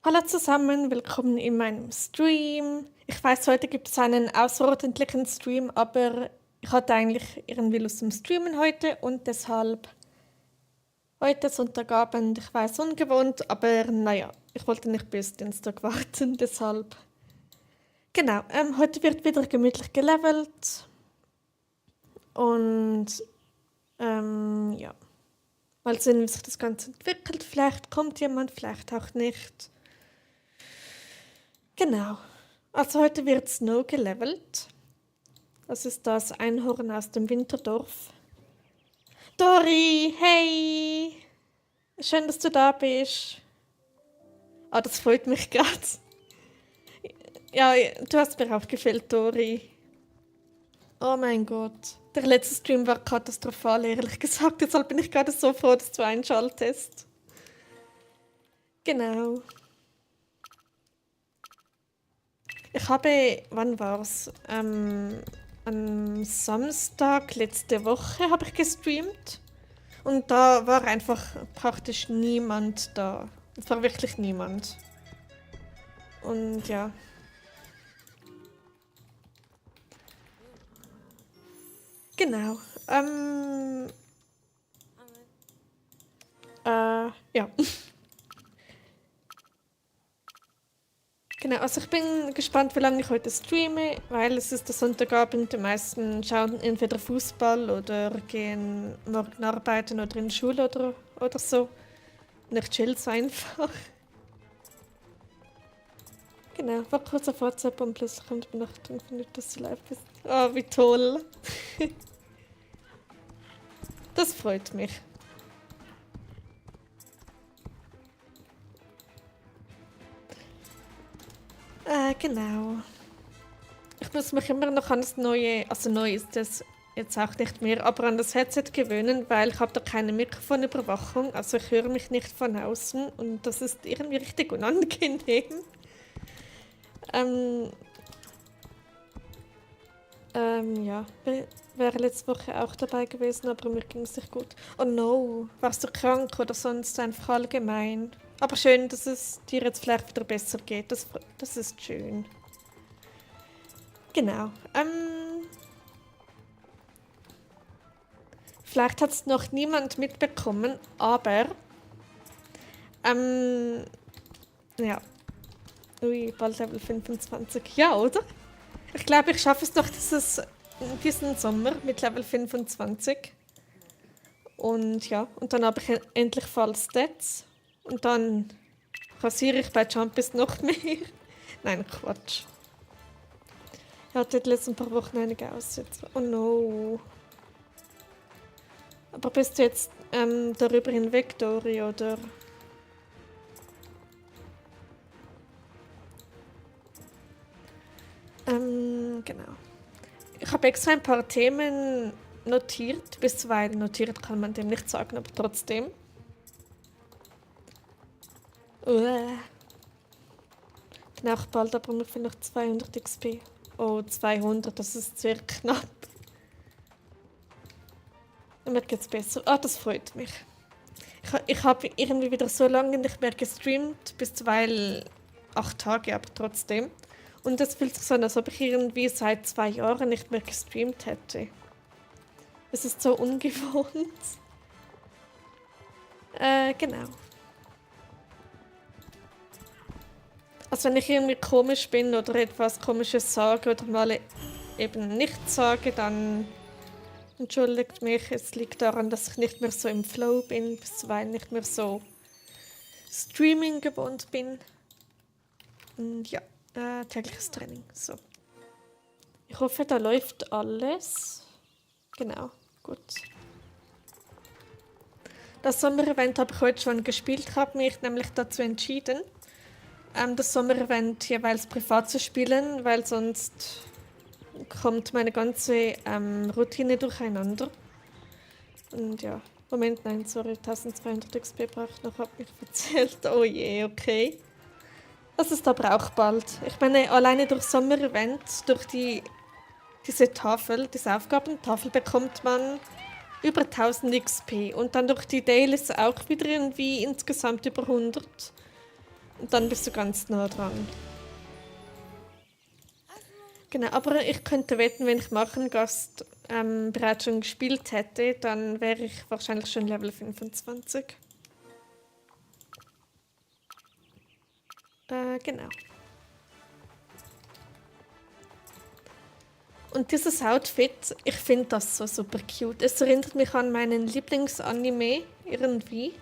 Hallo zusammen, willkommen in meinem Stream. Ich weiß, heute gibt es einen außerordentlichen Stream, aber ich hatte eigentlich irgendwie Lust zum Streamen heute und deshalb heute Sonntagabend. Ich weiß, ungewohnt, aber naja, ich wollte nicht bis Dienstag warten, deshalb. Genau, heute wird wieder gemütlich gelevelt und ja, mal sehen, wie sich das Ganze entwickelt. Vielleicht kommt jemand, vielleicht auch nicht. Genau. Also heute wird Snow gelevelt. Das ist das Einhorn aus dem Winterdorf. Dori, hey! Schön, dass du da bist. Ah, das freut mich gerade. Ja, du hast mir auch gefällt, Dori. Oh mein Gott. Der letzte Stream war katastrophal, ehrlich gesagt. Deshalb bin ich gerade so froh, dass du einschaltest. Genau. Ich habe, wann war's? Am Samstag letzte Woche habe ich gestreamt und da war einfach praktisch niemand da. Es war wirklich niemand. Und ja, genau. Ja. Genau, also ich bin gespannt, wie lange ich heute streame, weil es ist der Sonntagabend. Die meisten schauen entweder Fußball oder gehen morgen arbeiten oder in die Schule oder so. Und ich chill's einfach. Genau, war kurz auf WhatsApp und plötzlich kommt die Benachrichtigung von dir, dass du live bist. Oh, wie toll. Das freut mich. Genau. Ich muss mich immer noch an das neue, also neu ist das jetzt auch nicht mehr, aber an das Headset gewöhnen, weil ich habe da keine Mikrofonüberwachung, also ich höre mich nicht von außen und das ist irgendwie richtig unangenehm. Ähm, ja, wäre letzte Woche auch dabei gewesen, aber mir ging es nicht gut. Oh no, warst du krank oder sonst einfach allgemein? Aber schön, dass es dir jetzt vielleicht wieder besser geht, das ist schön. Genau. Vielleicht hat es noch niemand mitbekommen, aber ähm, ja, ui, bald Level 25. Ja, oder? Ich glaube, ich schaffe es noch diesen Sommer mit Level 25. Und ja, und dann habe ich endlich Fall Stats. Und dann rasiere ich bei Jumpis noch mehr. Nein, Quatsch. Ich hatte die letzten paar Wochen einige Aussätze. Oh no. Aber bist du jetzt darüber hinweg, Dori, oder? Genau. Ich habe extra ein paar Themen notiert. Bisweilen notiert kann man dem nicht sagen, aber trotzdem. Uah. Bin auch bald aber ungefähr noch 200 XP. Oh, 200, das ist sehr knapp. Mir geht's besser. Ah, das freut mich. Ich habe irgendwie wieder so lange nicht mehr gestreamt, bisweilen 8 Tage, aber trotzdem. Und das fühlt sich so an, als ob ich irgendwie seit 2 Jahren nicht mehr gestreamt hätte. Es ist so ungewohnt. Genau. Also wenn ich irgendwie komisch bin oder etwas Komisches sage oder mal eben nicht sage, dann entschuldigt mich. Es liegt daran, dass ich nicht mehr so im Flow bin, bisweilen nicht mehr so Streaming gewohnt bin. Und ja, tägliches Training. So. Ich hoffe, da läuft alles. Genau, gut. Das Sommerevent habe ich heute schon gespielt. Ich habe mich nämlich dazu entschieden, das Sommerevent jeweils privat zu spielen, weil sonst kommt meine ganze Routine durcheinander. Und ja, Moment, nein, sorry, 1200 XP brauche ich noch, hab mich verzählt. Oh je, okay. Das ist aber auch bald. Ich meine, alleine durch Sommerevent, durch diese Tafel, diese Aufgabentafel bekommt man über 1000 XP. Und dann durch die Dailies auch wieder irgendwie insgesamt über 100. Und dann bist du ganz nah dran. Genau, aber ich könnte wetten, wenn ich Machengast bereits schon gespielt hätte, dann wäre ich wahrscheinlich schon Level 25. Genau. Und dieses Outfit, ich finde das so super cute. Es erinnert mich an meinen Lieblingsanime irgendwie.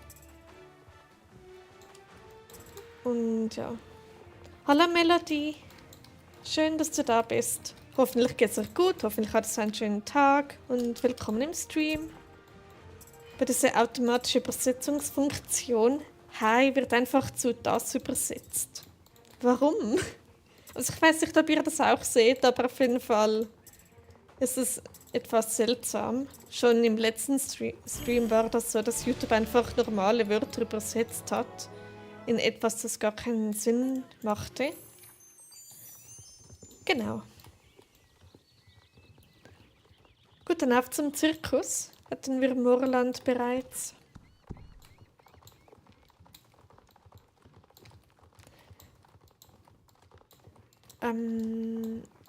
Und ja. Hallo Melody, schön, dass du da bist. Hoffentlich geht's dir gut, hoffentlich hattest du einen schönen Tag und willkommen im Stream. Bei dieser automatischen Übersetzungsfunktion Hi wird einfach zu das übersetzt. Warum? Also ich weiß nicht, ob ihr das auch seht, aber auf jeden Fall ist es etwas seltsam. Schon im letzten Stream war das so, dass YouTube einfach normale Wörter übersetzt hat in etwas, das gar keinen Sinn machte. Genau. Gut, dann auf zum Zirkus. Hatten wir Moorland bereits.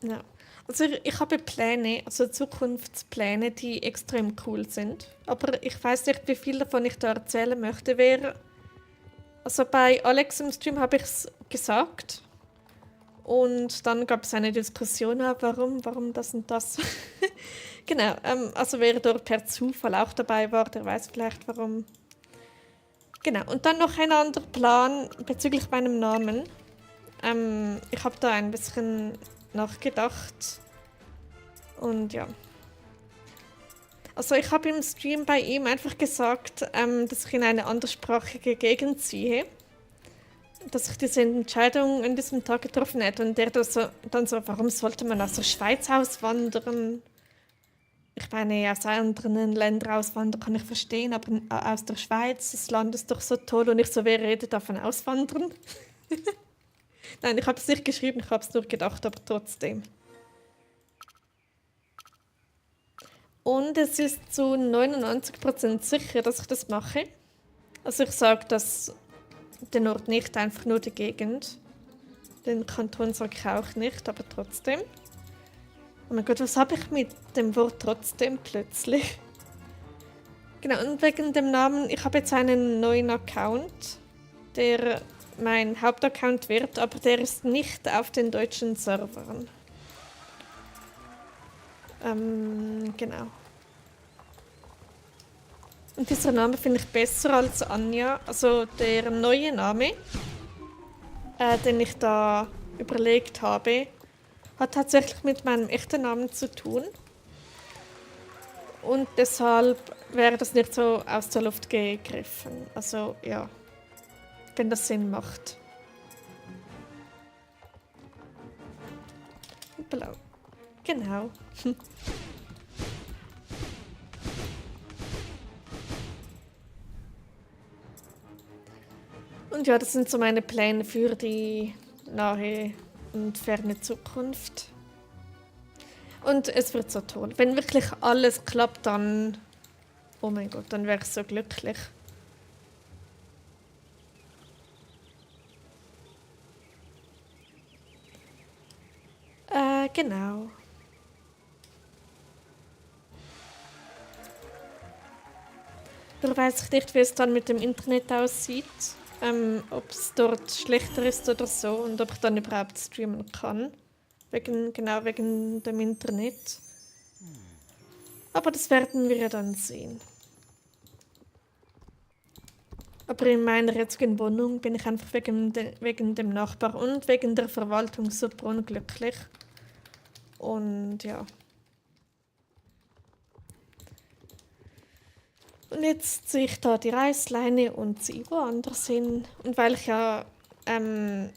Ja. Also ich habe Pläne, also Zukunftspläne, die extrem cool sind. Aber ich weiß nicht, wie viel davon ich da erzählen möchte. Also bei Alex im Stream habe ich es gesagt. Und dann gab es eine Diskussion, warum das und das. Genau, also wer dort per Zufall auch dabei war, der weiß vielleicht warum. Genau, und dann noch ein anderer Plan bezüglich meinem Namen. Ich habe da ein bisschen nachgedacht. Und ja. Also ich habe im Stream bei ihm einfach gesagt, dass ich in eine anderssprachige Gegend ziehe. Dass ich diese Entscheidung an diesem Tag getroffen hätte. Und der dann so, warum sollte man aus der Schweiz auswandern? Ich meine, aus anderen Ländern auswandern kann ich verstehen, aber aus der Schweiz, das Land ist doch so toll. Und ich so, wer redet davon auswandern? Nein, ich habe es nicht geschrieben, ich habe es nur gedacht, aber trotzdem. Und es ist zu 99% sicher, dass ich das mache. Also ich sage das den Ort nicht, einfach nur die Gegend. Den Kanton sage ich auch nicht, aber trotzdem. Oh mein Gott, was habe ich mit dem Wort trotzdem plötzlich? Genau, und wegen dem Namen, ich habe jetzt einen neuen Account, der mein Hauptaccount wird, aber der ist nicht auf den deutschen Servern. Genau. Und dieser Name finde ich besser als Anja. Also der neue Name, den ich da überlegt habe, hat tatsächlich mit meinem echten Namen zu tun. Und deshalb wäre das nicht so aus der Luft gegriffen. Also ja, wenn das Sinn macht. Blau. Genau. Und ja, das sind so meine Pläne für die nahe und ferne Zukunft. Und es wird so toll. Wenn wirklich alles klappt, dann... Oh mein Gott, dann wäre ich so glücklich. Genau. Da weiß ich nicht, wie es dann mit dem Internet aussieht. Ob es dort schlechter ist oder so und ob ich dann überhaupt streamen kann. Genau wegen dem Internet. Aber das werden wir ja dann sehen. Aber in meiner jetzigen Wohnung bin ich einfach wegen dem Nachbar und wegen der Verwaltung super unglücklich. Und ja. Und jetzt ziehe ich da die Reißleine und ziehe woanders hin. Und weil ich ja, mein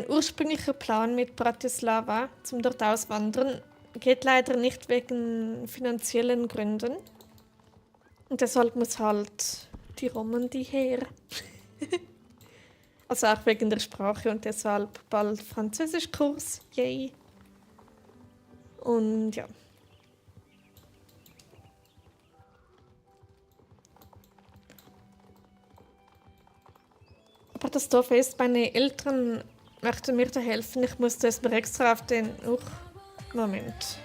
ursprünglicher Plan mit Bratislava zum dort auswandern geht leider nicht wegen finanziellen Gründen. Und deshalb muss halt die Romandie her. Also auch wegen der Sprache und deshalb bald Französischkurs. Yay. Und ja. Aber das Doofe ist, meine Eltern möchten mir da helfen. Ich musste es mir extra auf den... Moment.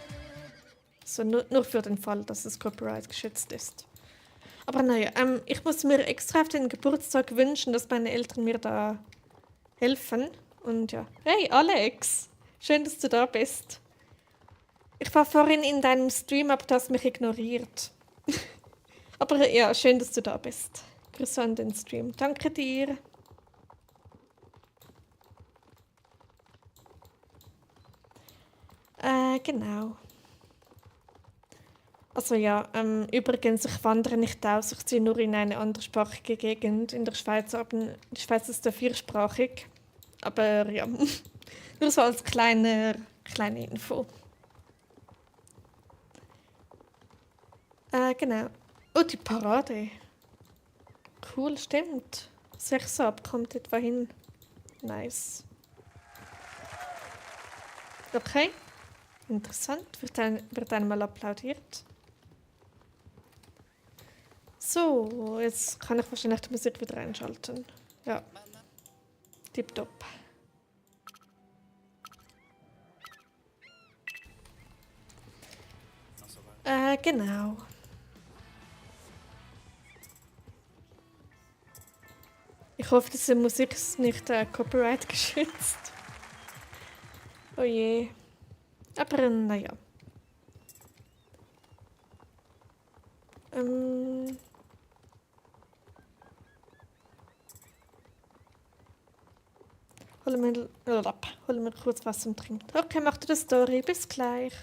So, nur für den Fall, dass es Copyright geschützt ist. Aber naja, ich muss mir extra auf den Geburtstag wünschen, dass meine Eltern mir da helfen. Und ja. Hey, Alex! Schön, dass du da bist. Ich war vorhin in deinem Stream, aber du hast mich ignoriert. Aber ja, schön, dass du da bist. Grüße an den Stream. Danke dir. Genau. Also ja, übrigens, ich wandere nicht aus, ich ziehe nur in eine anderssprachige Gegend in der Schweiz, aber die Schweiz ist ja viersprachig. Aber ja, nur so als kleine Info. Genau. Oh, die Parade. Cool, stimmt. 6 ab kommt etwa hin. Nice. Okay. Interessant. Wird einmal applaudiert. So, jetzt kann ich wahrscheinlich die Musik wieder einschalten. Ja. Tipptopp. Genau. Ich hoffe, diese Musik ist nicht Copyright geschützt. Oh je. Aber naja. Holen wir kurz was zum Trinken. Okay, mach du das Story. Bis gleich.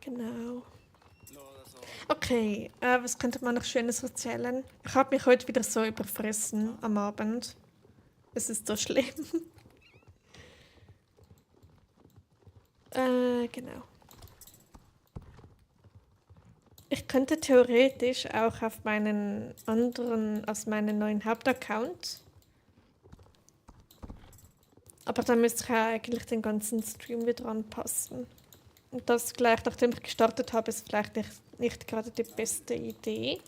Genau. Okay, was könnte man noch Schönes erzählen? Ich habe mich heute wieder so überfressen am Abend. Es ist so schlimm. Genau. Ich könnte theoretisch auch auf meinen neuen Hauptaccount. Aber dann müsste ich eigentlich den ganzen Stream wieder anpassen. Und das gleich, nachdem ich gestartet habe, ist vielleicht nicht gerade die beste Idee.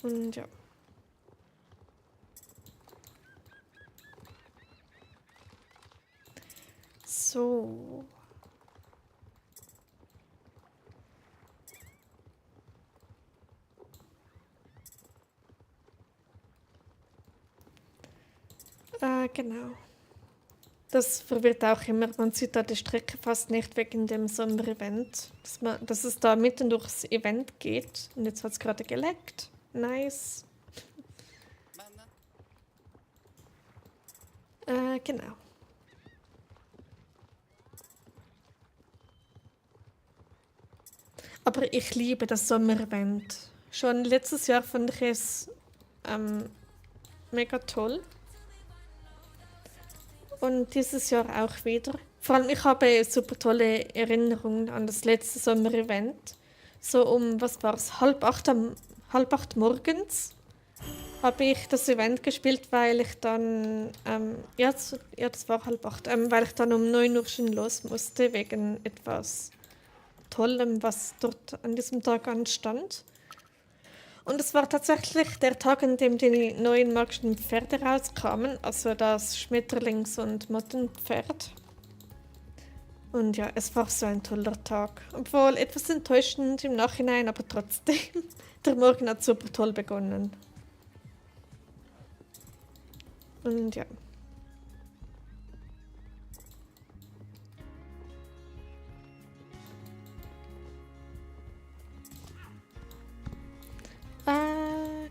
Und ja. So. Genau. Das verwirrt auch immer. Man sieht da die Strecke fast nicht wegen dem Sommer-Event. Dass es da mitten durchs Event geht. Und jetzt hat es gerade geleckt. Nice. Genau. Aber ich liebe das Sommer-Event. Schon letztes Jahr fand ich es mega toll. Und dieses Jahr auch wieder. Vor allem, ich habe super tolle Erinnerungen an das letzte Sommer-Event. So was war es, halb acht morgens habe ich das Event gespielt, weil ich dann, das war halb acht, weil ich dann um 9 Uhr schon los musste, wegen etwas Tollem, was dort an diesem Tag anstand. Und es war tatsächlich der Tag, an dem die neuen magischen Pferde rauskamen, also das Schmetterlings- und Mottenpferd. Und ja, es war so ein toller Tag. Obwohl etwas enttäuschend im Nachhinein, aber trotzdem. Der Morgen hat super toll begonnen. Und ja.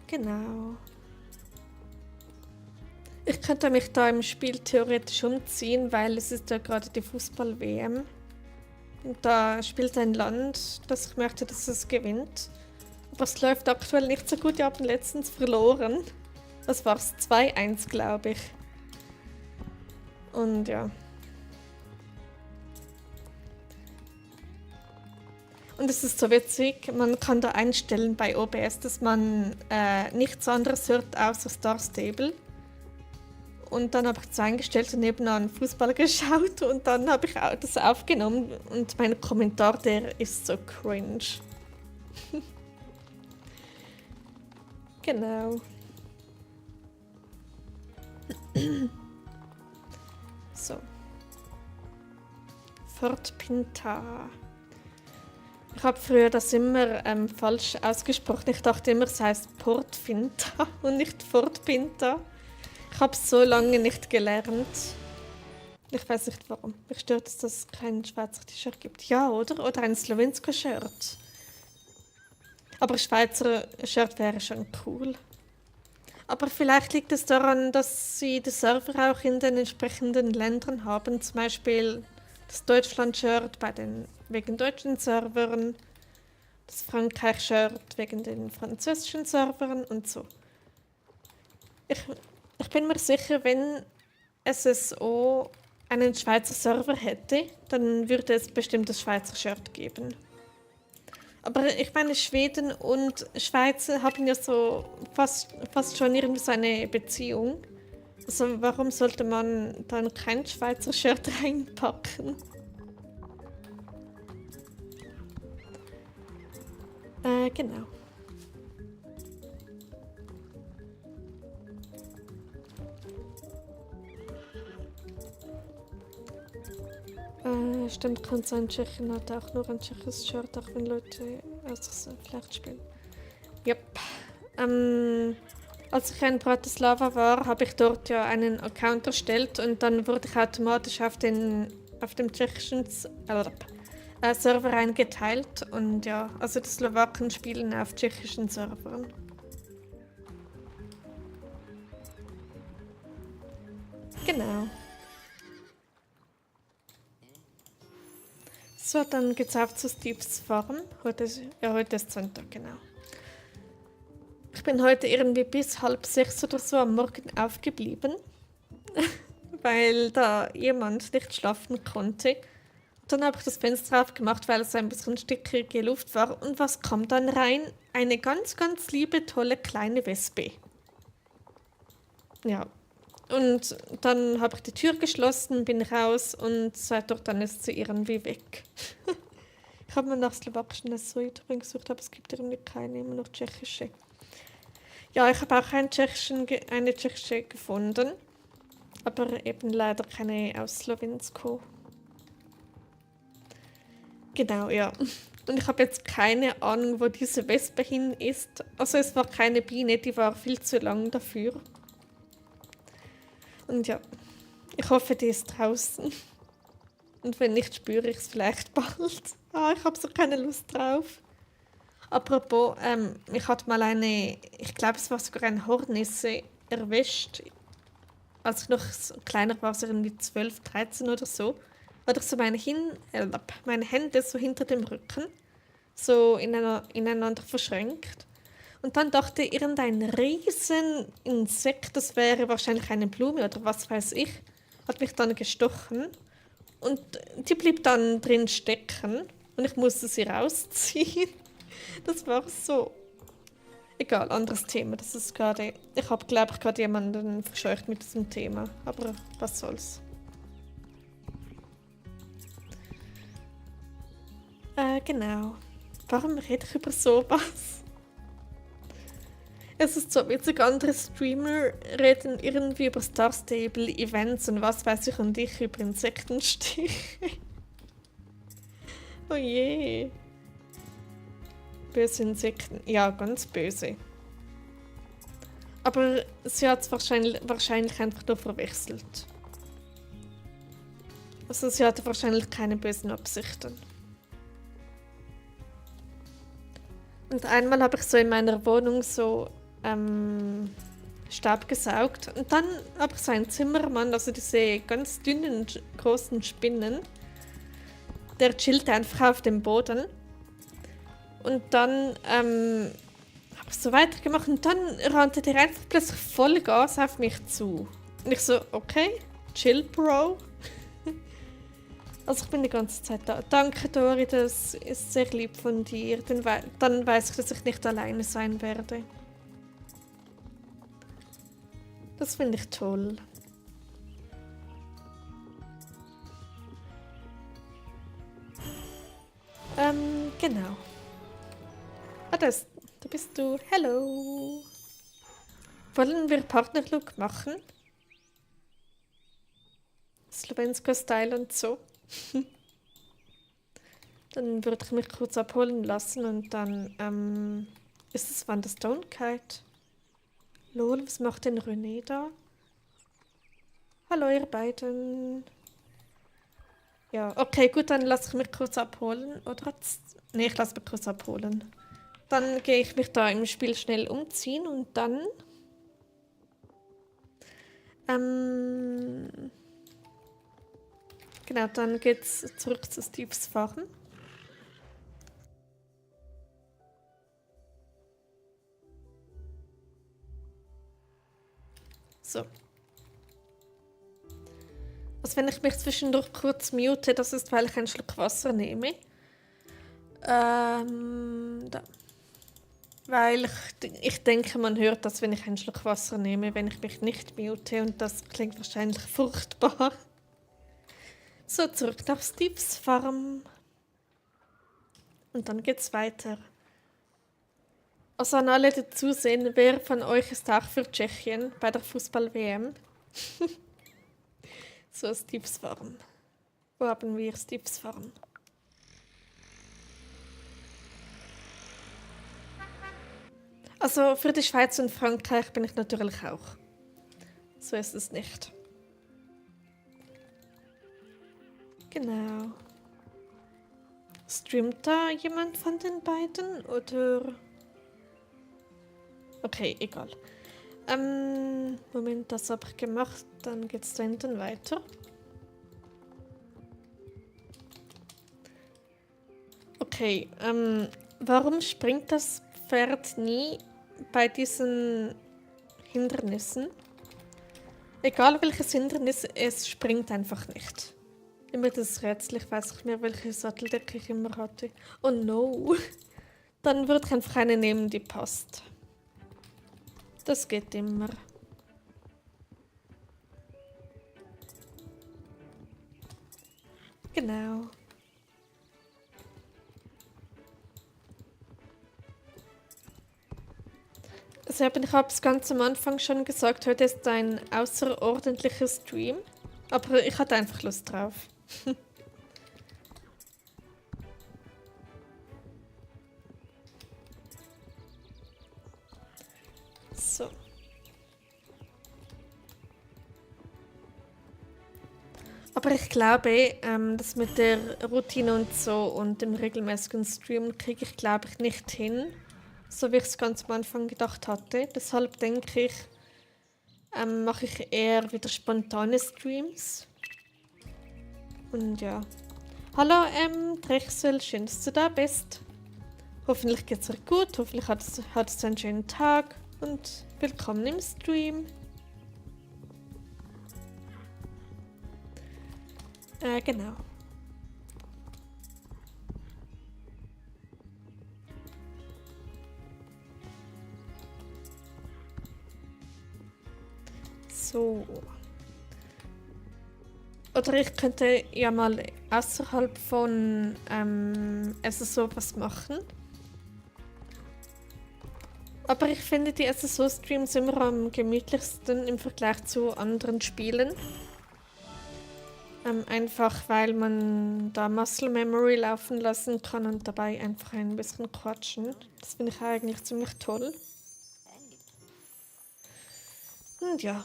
Genau. Ich könnte mich da im Spiel theoretisch umziehen, weil es ist ja gerade die Fußball-WM. Und da spielt ein Land, das ich möchte, dass es gewinnt. Aber es läuft aktuell nicht so gut, die haben letztens verloren. Das war es 2-1, glaube ich. Und ja. Und es ist so witzig, man kann da einstellen bei OBS, dass man nichts anderes hört außer Star Stable. und dann habe ich das eingestellt und nebenan Fußball geschaut und dann habe ich auch das aufgenommen und mein Kommentar, der ist so cringe. Genau. So. Fort Pinta. Ich habe früher das immer falsch ausgesprochen. Ich dachte immer, es heißt Port Pinta und nicht Fort Pinta. Ich habe es so lange nicht gelernt. Ich weiß nicht warum. Mich stört es, dass es kein Schweizer T-Shirt gibt. Ja, oder? Oder ein Slowensko-Shirt. Aber Schweizer Shirt wäre schon cool. Aber vielleicht liegt es daran, dass sie die Server auch in den entsprechenden Ländern haben. Zum Beispiel das Deutschland-Shirt wegen deutschen Servern, das Frankreich-Shirt wegen den französischen Servern und so. Ich bin mir sicher, wenn SSO einen Schweizer Server hätte, dann würde es bestimmt das Schweizer Shirt geben. Aber ich meine, Schweden und Schweiz haben ja so fast schon irgendwie so eine Beziehung. Also warum sollte man dann kein Schweizer Shirt reinpacken? Genau. Stimmt, kann sein, Tschechien hat auch nur ein tschechisches Shirt, auch wenn Leute aus vielleicht spielen. Yep. Als ich in Bratislava war, habe ich dort ja einen Account erstellt und dann wurde ich automatisch auf dem tschechischen Server eingeteilt. Und ja, also die Slowaken spielen auf tschechischen Servern. Genau. So, dann geht's auf zu Steves Farm. Heute ist Sonntag, genau. Ich bin heute irgendwie bis 5:30 oder so am Morgen aufgeblieben, weil da jemand nicht schlafen konnte. Dann habe ich das Fenster aufgemacht, weil es ein bisschen stickige Luft war. Und was kommt dann rein? Eine ganz, ganz liebe, tolle kleine Wespe. Ja. Und dann habe ich die Tür geschlossen, bin raus und seitdem dann ist sie irgendwie weg. Ich habe mal nach slowakischen Suiterin gesucht, aber es gibt irgendwie keine, immer noch tschechische. Ja, ich habe auch eine tschechische gefunden, aber eben leider keine aus Slowensko. Genau, ja. Und ich habe jetzt keine Ahnung, wo diese Wespe hin ist. Also es war keine Biene, die war viel zu lang dafür. Und ja, ich hoffe, die ist draußen. Und wenn nicht, spüre ich es vielleicht bald. Ich habe so keine Lust drauf. Apropos, ich hatte mal ich glaube, es war sogar eine Hornisse erwischt. Als ich noch kleiner war, so irgendwie 12, 13 oder so. Hatte ich so meine Hände so hinter dem Rücken, so ineinander verschränkt. Und dann dachte irgendein riesen Insekt, das wäre wahrscheinlich eine Blume oder was weiß ich, hat mich dann gestochen. Und die blieb dann drin stecken und ich musste sie rausziehen. Das war so... Egal, anderes Thema. Das ist gerade... Ich habe, glaube ich, gerade jemanden verscheucht mit diesem Thema. Aber was soll's. Genau. Warum rede ich über sowas? Es ist so witzig, andere Streamer reden irgendwie über Star Stable, Events und was weiß ich und ich über Insektenstiche. Oh je. Böse Insekten. Ja, ganz böse. Aber sie hat es wahrscheinlich einfach nur verwechselt. Also sie hatte wahrscheinlich keine bösen Absichten. Und einmal habe ich so in meiner Wohnung so Staub gesaugt. Und dann habe ich so einen Zimmermann, also diese ganz dünnen, großen Spinnen. Der chillte einfach auf dem Boden. Und dann habe ich so weitergemacht und dann rannte der einfach plötzlich voll Gas auf mich zu. Und ich so, okay, chill, Bro. Also ich bin die ganze Zeit da. Danke, Dori, das ist sehr lieb von dir. Dann weiß ich, dass ich nicht alleine sein werde. Das finde ich toll. Genau. Ah, da bist du. Hello. Wollen wir Partnerlook machen? Slowensko-Style und so. Dann würde ich mich kurz abholen lassen und dann, ist es Van der Stone Kite? Lol, was macht denn René da? Hallo, ihr beiden. Ja, okay, gut, dann lasse ich mich kurz abholen. Oder hat's... Nee, ich lasse mich kurz abholen. Dann gehe ich mich da im Spiel schnell umziehen und dann, ähm, genau, dann geht's zurück zu Steves Farm. So. Also wenn ich mich zwischendurch kurz mute, das ist, weil ich einen Schluck Wasser nehme. Da. Weil ich denke, man hört das, wenn ich einen Schluck Wasser nehme, wenn ich mich nicht mute und das klingt wahrscheinlich furchtbar. So, zurück nach Steves Farm. Und dann geht's weiter. Also an alle, die zusehen, wer von euch ist auch für Tschechien bei der Fußball-WM? So, Steves Farm. Wo haben wir Steves Farm? Also für die Schweiz und Frankreich bin ich natürlich auch. So ist es nicht. Genau. Streamt da jemand von den beiden oder? Okay, egal. Moment, das habe ich gemacht. Dann geht's da hinten weiter. Okay, warum springt das Pferd nie bei diesen Hindernissen? Egal welches Hindernis, es springt einfach nicht. Immer das Rätsel, ich weiß nicht mehr, welche Satteldecke ich immer hatte. Oh no. Dann würde ich einfach eine nehmen, die passt. Das geht immer. Genau. Also ich habe es ganz am Anfang schon gesagt, heute ist ein außerordentlicher Stream. Aber ich hatte einfach Lust drauf. So. Aber ich glaube, das mit der Routine und so und dem regelmäßigen Stream kriege ich, glaube ich, nicht hin. So wie ich es ganz am Anfang gedacht hatte. Deshalb denke ich, mache ich eher wieder spontane Streams. Und ja. Hallo, Drechsel, schön, dass du da bist. Hoffentlich geht's dir gut, hoffentlich hattest du einen schönen Tag und willkommen im Stream. Genau. So. Oder ich könnte ja mal außerhalb von SSO was machen. Aber ich finde die SSO-Streams immer am gemütlichsten im Vergleich zu anderen Spielen. Einfach weil man da Muscle Memory laufen lassen kann und dabei einfach ein bisschen quatschen. Das finde ich eigentlich ziemlich toll. Und ja.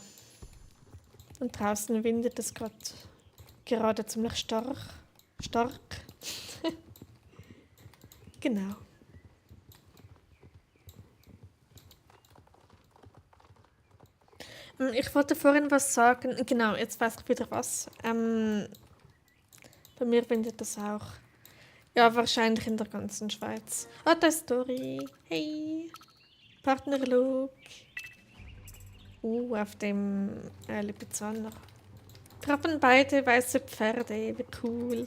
Und draußen windet es gerade ziemlich stark. Stark. Genau. Ich wollte vorhin was sagen. Genau, jetzt weiß ich wieder was. Bei mir windet es auch. Ja, wahrscheinlich in der ganzen Schweiz. Ah, da ist Dori. Hey. Partnerlook. Auf dem Lipizzaner. Trappen beide weiße Pferde. Wie cool.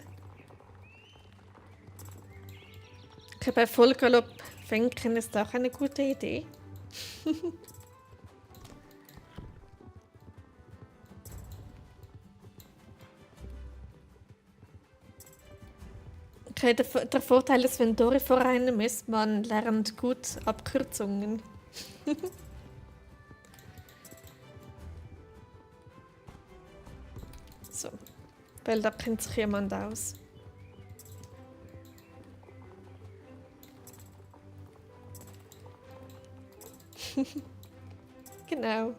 Okay, bei Vollgalopp fänken ist auch eine gute Idee. Okay, der Vorteil ist, wenn Dori vor einem ist, man lernt gut Abkürzungen. So, weil da kennt sich jemand aus. Genau.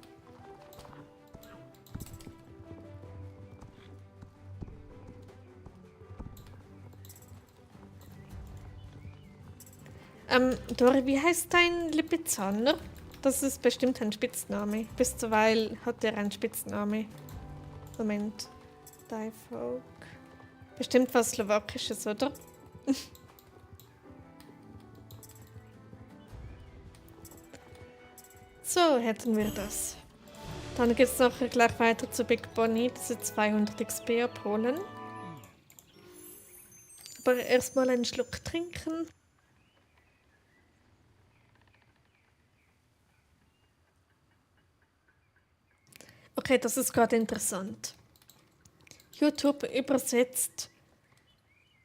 Dori, wie heißt dein Lipizzaner? Das ist bestimmt ein Spitzname. Bis zuweilen hat er einen Spitzname. Moment. Difolk. Bestimmt was Slowakisches, oder? So, hätten wir das. Dann geht es nachher gleich weiter zu Big Bonnie, diese 200 XP abholen. Aber erstmal einen Schluck trinken. Okay, das ist gerade interessant. YouTube übersetzt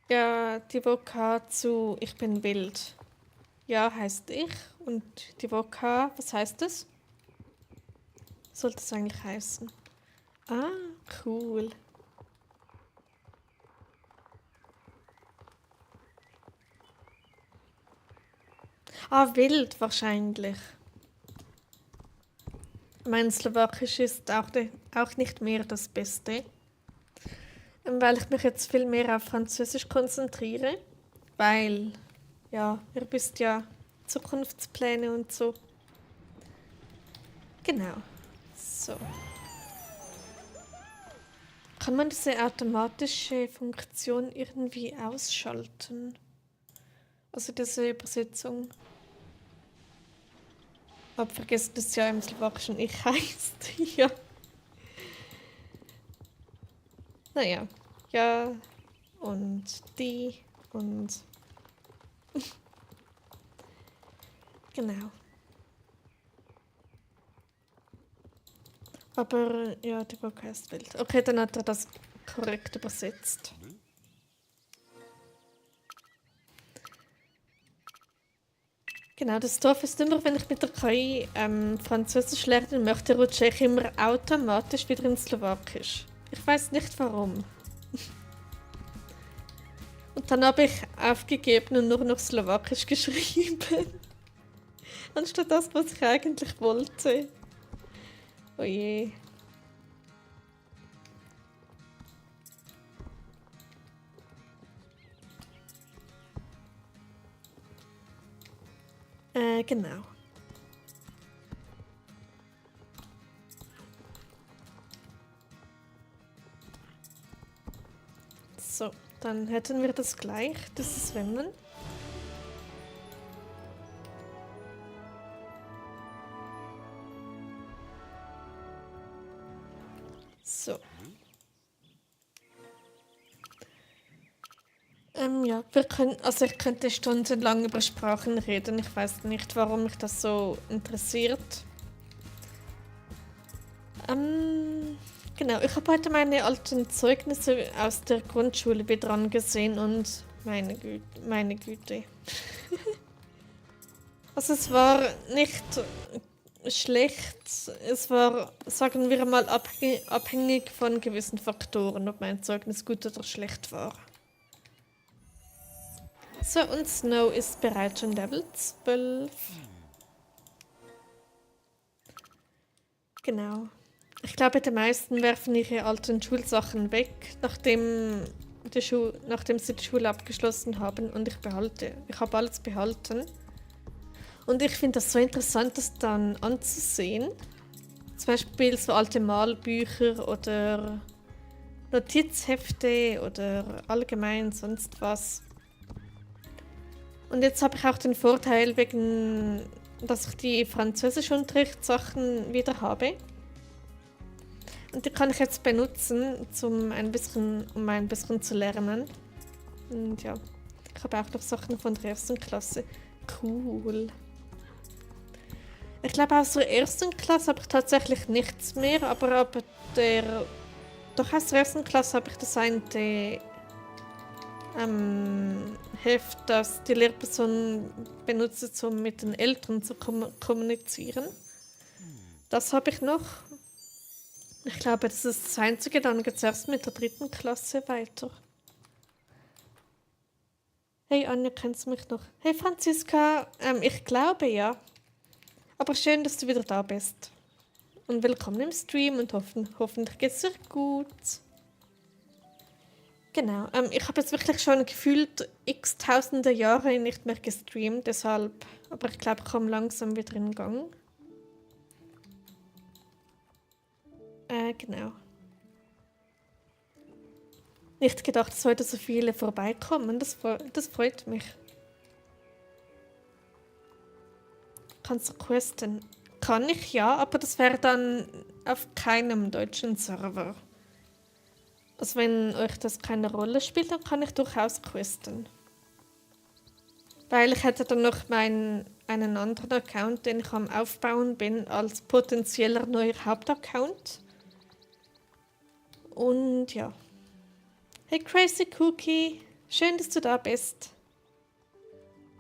ja die Voka zu Ich bin wild. Ja heißt ich und die Voka, was heißt das? Sollte es eigentlich heißen. Ah, cool. Ah, wild wahrscheinlich. Mein Slowakisch ist auch nicht mehr das Beste, weil ich mich jetzt viel mehr auf Französisch konzentriere, weil, ja, ihr wisst ja, Zukunftspläne und so. Genau. So. Kann man diese automatische Funktion irgendwie ausschalten? Also diese Übersetzung. Hab vergessen, dass ja im Slowakischen ich heißt. Ja. Naja. Ja. Und die. Und. Genau. Aber ja, die Voka ist wild. Okay, dann hat er das korrekt übersetzt. Genau, das Dorf ist immer, wenn ich mit der KI Französisch lernen möchte, rutsche ich immer automatisch wieder ins Slowakisch. Ich weiß nicht warum. Und dann habe ich aufgegeben und nur noch Slowakisch geschrieben. Anstatt das, was ich eigentlich wollte. Oh je. Genau. So, dann hätten wir das gleich, das Swimmen. So. Ja, also ich könnte stundenlang über Sprachen reden. Ich weiß nicht, warum mich das so interessiert. Genau, ich habe heute meine alten Zeugnisse aus der Grundschule wieder angesehen und meine Güte. Also es war nicht schlecht, es war, sagen wir mal, abhängig von gewissen Faktoren, ob mein Zeugnis gut oder schlecht war. So, und Snow ist bereits schon Level 12. Genau. Ich glaube, die meisten werfen ihre alten Schulsachen weg, nachdem sie die Schule abgeschlossen haben. Und ich habe alles behalten. Und ich finde das so interessant, das dann anzusehen. Zum Beispiel so alte Malbücher oder Notizhefte oder allgemein sonst was. Und jetzt habe ich auch den Vorteil, dass ich die Französischunterrichtssachen wieder habe. Und die kann ich jetzt benutzen, um ein bisschen zu lernen. Und ja, ich habe auch noch Sachen von der ersten Klasse. Cool. Ich glaube, aus der ersten Klasse habe ich tatsächlich nichts mehr, aber doch aus der ersten Klasse habe ich das eine Heft, das die Lehrperson benutzt, um mit den Eltern zu kommunizieren. Das habe ich noch. Ich glaube, das ist das Einzige. Dann geht es erst mit der 3. Klasse weiter. Hey Anja, kennst du mich noch? Hey Franziska, ich glaube ja. Aber schön, dass du wieder da bist. Und willkommen im Stream und hoffentlich geht es dir gut. Genau, ich habe jetzt wirklich schon gefühlt x tausende Jahre nicht mehr gestreamt, deshalb, aber ich glaube, ich komme langsam wieder in Gang. Genau. Nicht gedacht, dass heute so viele vorbeikommen, das freut mich. Kannst du questen? Kann ich ja, aber das wäre dann auf keinem deutschen Server. Also wenn euch das keine Rolle spielt, dann kann ich durchaus questen. Weil ich hätte dann noch einen anderen Account, den ich am Aufbauen bin, als potenzieller neuer Hauptaccount. Und ja. Hey Crazy Cookie, schön, dass du da bist.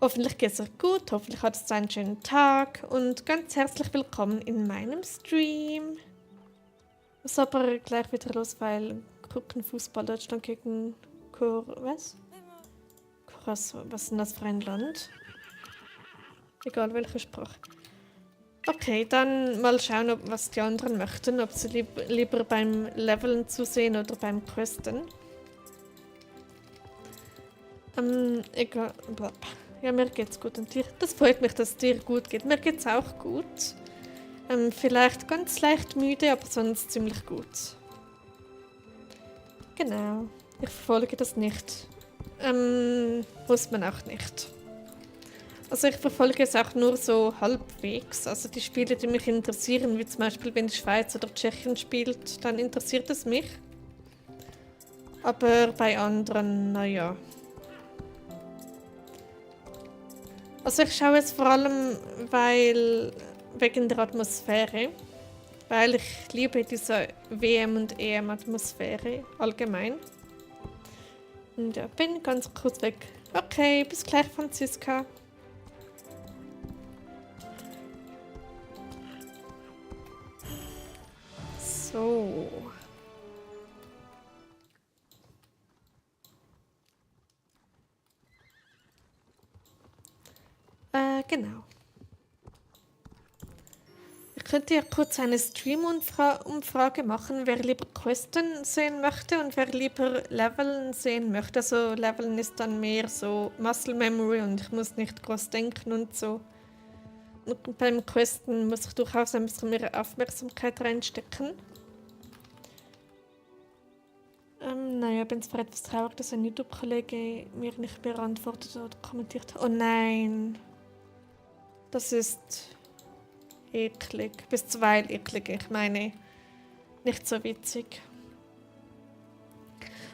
Hoffentlich geht es dir gut, hoffentlich hattest du einen schönen Tag und ganz herzlich willkommen in meinem Stream. Ist aber gleich wieder los, weil gucken Fußball Deutschland gegen was? Curaçao. Was ist denn das für ein Land? Egal welche Sprache. Okay, dann mal schauen, was die anderen möchten. Ob sie lieber beim Leveln zusehen oder beim Questen. Egal. Ja, mir geht's gut und dir. Das freut mich, dass es dir gut geht. Mir geht's auch gut. Vielleicht ganz leicht müde, aber sonst ziemlich gut. Genau. Ich verfolge das nicht. Muss man auch nicht. Also ich verfolge es auch nur so halbwegs. Also die Spiele, die mich interessieren, wie zum Beispiel, wenn die Schweiz oder Tschechien spielt, dann interessiert es mich. Aber bei anderen, naja. Also ich schaue es vor allem, wegen der Atmosphäre. Weil ich liebe diese WM- und EM-Atmosphäre allgemein. Und ja, bin ganz kurz weg. Okay, bis gleich, Franziska. So. Genau. Ich könnte ja kurz eine Stream-Umfrage machen, wer lieber Questen sehen möchte und wer lieber Leveln sehen möchte. Also Leveln ist dann mehr so Muscle Memory und ich muss nicht groß denken und so. Und beim Questen muss ich durchaus ein bisschen mehr Aufmerksamkeit reinstecken. Naja, ich bin zwar etwas traurig, dass ein YouTube-Kollege mir nicht beantwortet oder kommentiert hat. Oh nein. Das ist eklig. Bisweilen eklig, ich meine, nicht so witzig.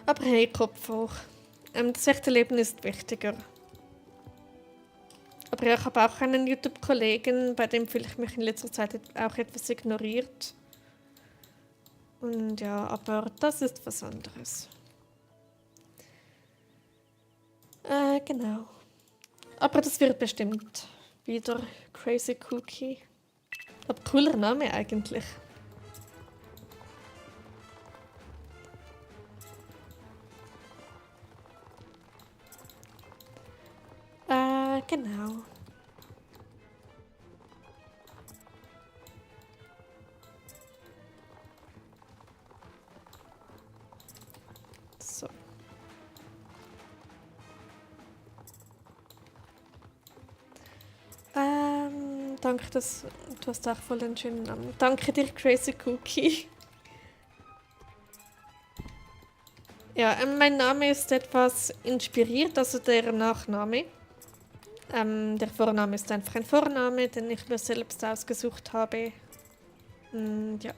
Aber hey, Kopf hoch. Das echte Leben ist wichtiger. Aber ja, ich habe auch einen YouTube-Kollegen, bei dem fühle ich mich in letzter Zeit auch etwas ignoriert. Und ja, aber das ist was anderes. Genau. Aber das wird bestimmt wieder Crazy Cookie. Aber cooler Name eigentlich. Genau. So. Danke, du hast auch voll einen schönen Namen. Danke dir, Crazy Cookie. Ja, mein Name ist etwas inspiriert, also der Nachname. Der Vorname ist einfach ein Vorname, den ich mir selbst ausgesucht habe. Und ja.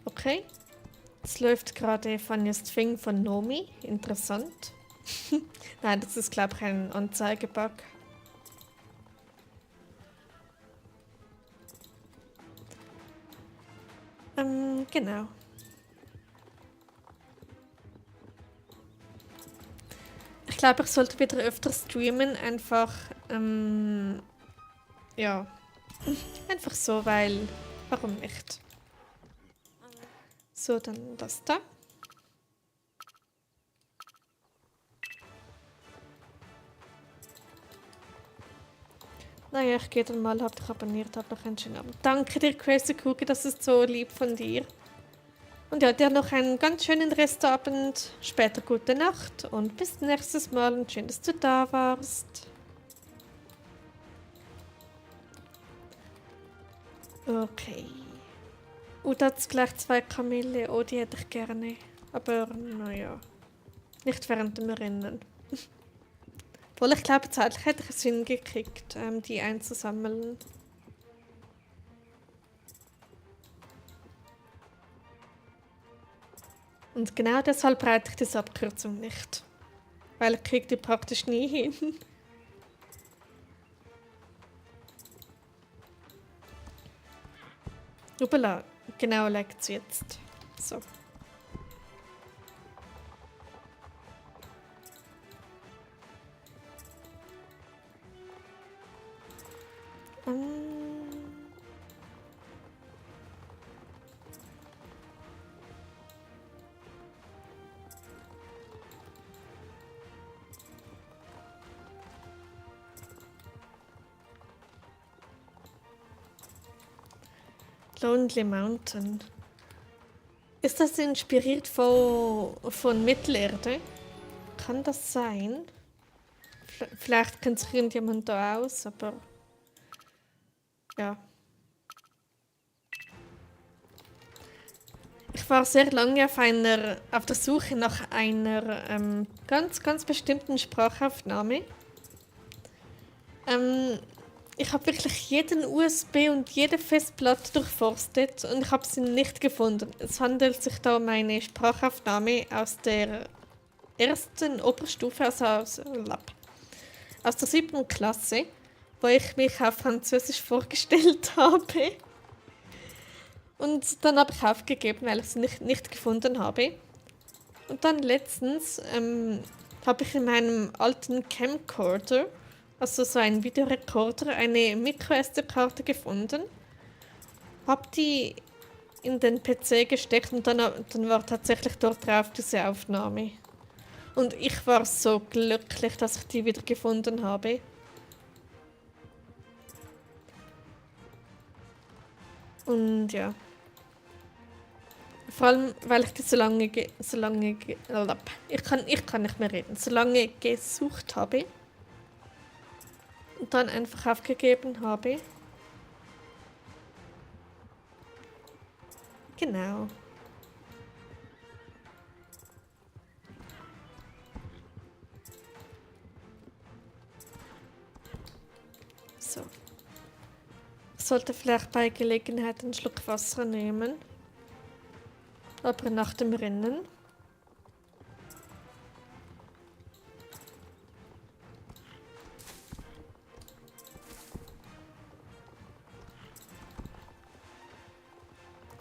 Okay. Es läuft gerade Funniest Thing von Nomi. Interessant. Nein, das ist, glaube ich, ein Anzeigebug. Genau. Ich glaube, ich sollte wieder öfter streamen, einfach, ja, einfach so, weil, warum nicht? So, dann das da. Naja, ich gehe dann mal, hab dich abonniert, hab noch einen schönen Abend. Danke dir, Crazy Cookie, das ist so lieb von dir. Und ja, dir noch einen ganz schönen Restabend, später gute Nacht und bis nächstes Mal und schön, dass du da warst. Okay. Und hat's gleich 2 Kamele, oh, die hätte ich gerne. Aber naja, nicht während dem Rennen. Obwohl ich glaube, zeitlich hätte ich es hingekriegt, die einzusammeln. Und genau deshalb breite ich diese Abkürzung nicht. Weil ich kriege die praktisch nie hin. Upala, genau leckt sie jetzt. So. Lonely Mountain. Ist das inspiriert von Mittelerde? Kann das sein? Vielleicht kennt sich irgendjemand da aus, aber ja. Ich war sehr lange auf der Suche nach einer ganz, ganz bestimmten Sprachaufnahme. Ich habe wirklich jeden USB und jede Festplatte durchforstet und ich habe sie nicht gefunden. Es handelt sich da um eine Sprachaufnahme aus der ersten Oberstufe, also aus der 7. Klasse, wo ich mich auf Französisch vorgestellt habe. Und dann habe ich aufgegeben, weil ich sie nicht gefunden habe. Und dann letztens habe ich in meinem alten Camcorder, also so ein Videorekorder, eine Micro-SD-Karte gefunden. Habe die in den PC gesteckt und dann war tatsächlich dort drauf diese Aufnahme. Und ich war so glücklich, dass ich die wieder gefunden habe. Und ja. Vor allem, weil ich die ich kann nicht mehr reden, so lange gesucht habe und dann einfach aufgegeben habe. Genau. So. Ich sollte vielleicht bei Gelegenheit einen Schluck Wasser nehmen. Aber nach dem Rennen.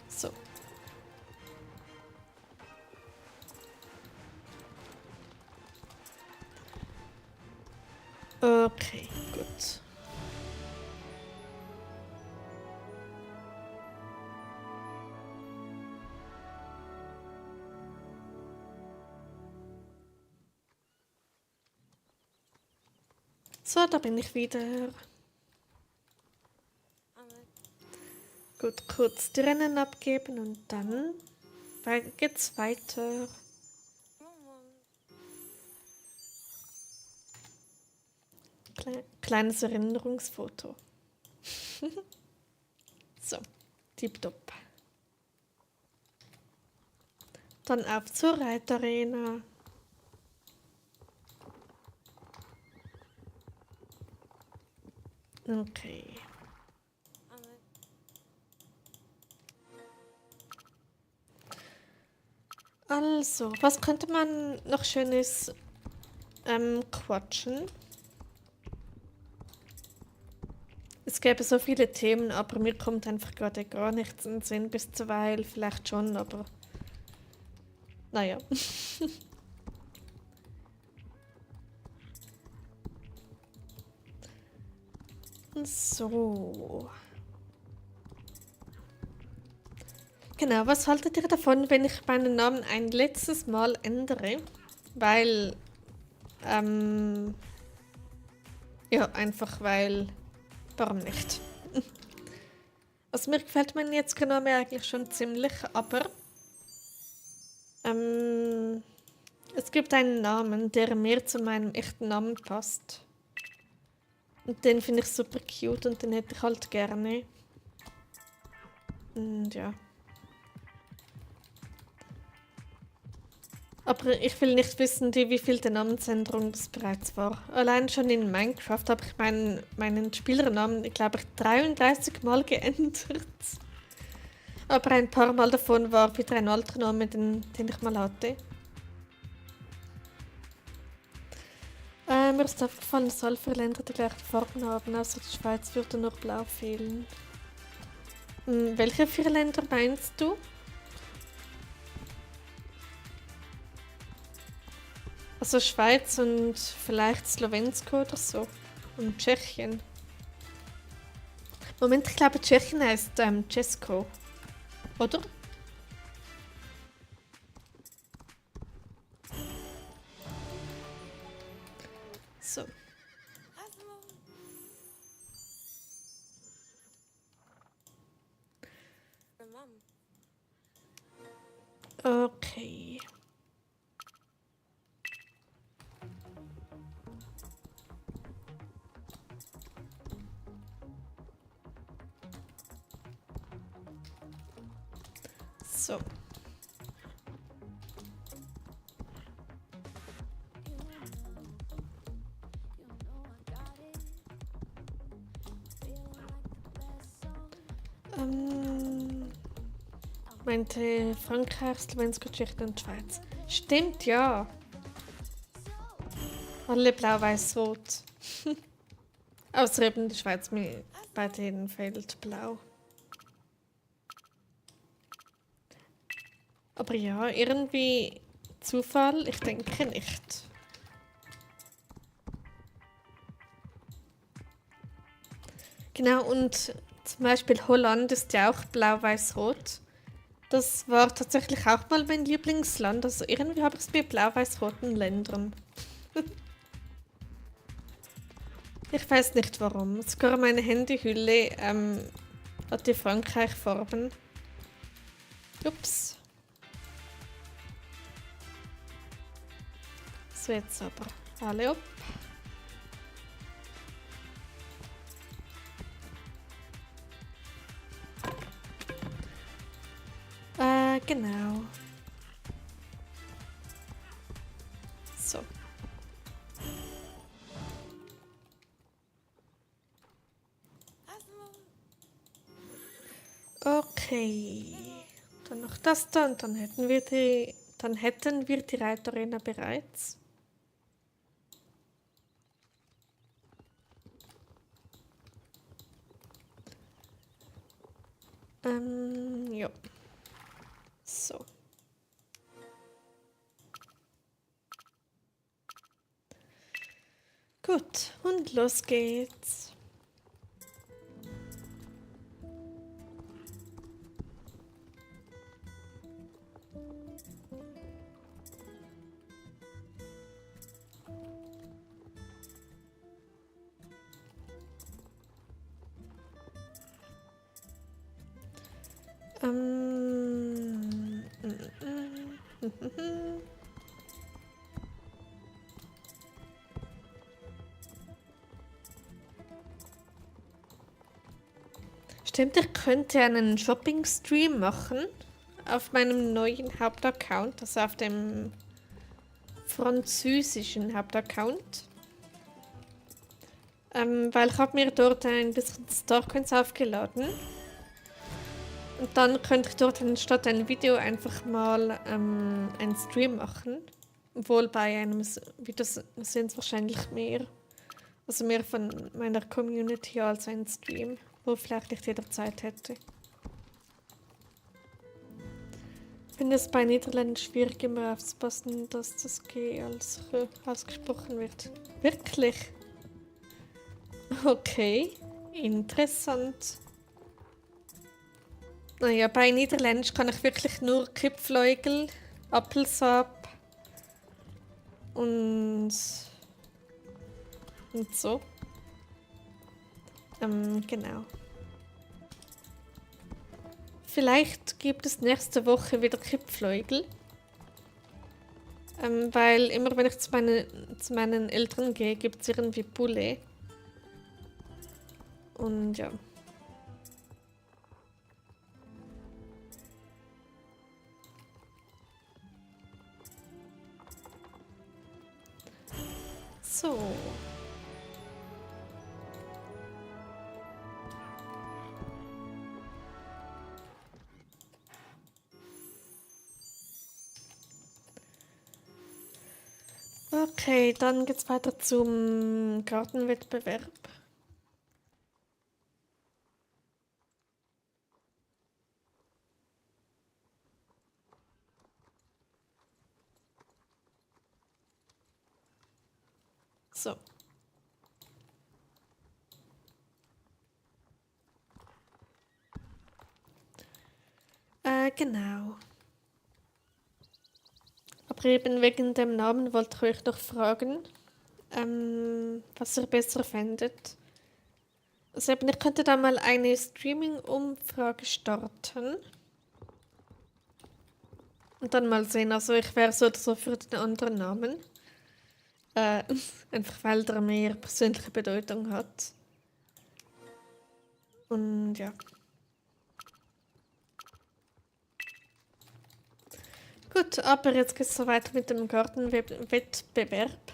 So. Okay, gut. So, da bin ich wieder. Gut, kurz die Rennen abgeben und dann geht's weiter. Kleines Erinnerungsfoto. So, tipptopp. Dann auf zur Reitarena. Okay. Also, was könnte man noch Schönes quatschen? Es gäbe so viele Themen, aber mir kommt einfach gerade gar nichts in den Sinn. Bis zuweilen vielleicht schon, aber naja. So. Genau, was haltet ihr davon, wenn ich meinen Namen ein letztes Mal ändere? Weil, ähm, ja, einfach weil, warum nicht? Also mir gefällt mein jetziger Name eigentlich schon ziemlich, aber ähm, es gibt einen Namen, der mehr zu meinem echten Namen passt. Und den finde ich super cute und den hätte ich halt gerne. Und ja. Aber ich will nicht wissen, wie viel der Namensänderung das bereits war. Allein schon in Minecraft habe ich meinen Spielernamen, glaube ich, 33 Mal geändert. Aber ein paar Mal davon war wieder ein alter Name, den ich mal hatte. Mir ist aufgefallen, dass alle vier Länder die gleichen Farben haben, außer die Schweiz würde nur blau fehlen. Welche vier Länder meinst du? Also Schweiz und vielleicht Slowensko oder so. Und Tschechien. Moment, ich glaube Tschechien heißt Česko. Oder? So. Okay. So. Meinte Frankreich, Slowensko, Tschechien und Schweiz. Stimmt, ja. Alle blau, weiß, rot. Außer eben die Schweiz, bei denen fehlt blau. Aber ja, irgendwie Zufall? Ich denke nicht. Genau, und zum Beispiel Holland ist ja auch blau-weiß-rot. Das war tatsächlich auch mal mein Lieblingsland. Also irgendwie habe ich es mit blau-weiß-roten Ländern. Ich weiß nicht warum. Sogar meine Handyhülle hat die Frankreich-Farben. Ups. So, jetzt aber alle ab. Genau. So. Okay. Dann noch das da und dann hätten wir die Reitarena bereits. Ja. So. Gut, und los geht's. Stimmt, ich könnte einen Shopping-Stream machen auf meinem neuen Hauptaccount, also auf dem französischen Hauptaccount. Weil ich habe mir dort ein bisschen Starcoins aufgeladen. Und dann könnte ich dort anstatt ein Video einfach mal einen Stream machen. Obwohl bei einem Video sind es wahrscheinlich mehr. Also mehr von meiner Community als ein Stream, wo vielleicht nicht jeder Zeit hätte. Ich finde es bei Niederländisch schwierig, immer aufzupassen, dass das G als R ausgesprochen wird. Wirklich? Okay, interessant. Naja, bei Niederländisch kann ich wirklich nur Kipfleugel, Appelsap und so. Genau. Vielleicht gibt es nächste Woche wieder Kipfleugel. Weil immer wenn ich zu meinen Eltern gehe, gibt es irgendwie Poulet. Und ja. So. Okay, dann geht's weiter zum Gartenwettbewerb. So. Genau. Aber eben wegen dem Namen wollte ich euch noch fragen, was ihr besser fändet. Also eben, ich könnte da mal eine Streaming-Umfrage starten. Und dann mal sehen, also ich wäre so oder so für den anderen Namen. Einfach weil der mehr persönliche Bedeutung hat. Und ja. Gut, aber jetzt geht es so weiter mit dem Gartenwettbewerb.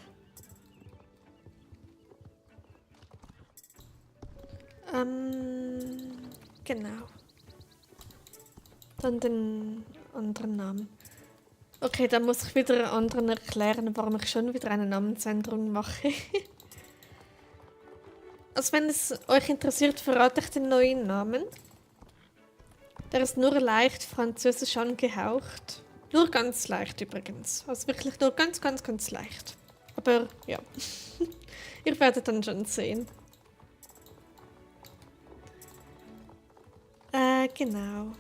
Genau. Dann den anderen Namen. Okay, dann muss ich wieder anderen erklären, warum ich schon wieder eine Namensänderung mache. Also wenn es euch interessiert, verrate ich den neuen Namen. Der ist nur leicht französisch angehaucht. Nur ganz leicht übrigens. Also wirklich nur ganz, ganz, ganz leicht. Aber ja, ihr werdet dann schon sehen. Genau.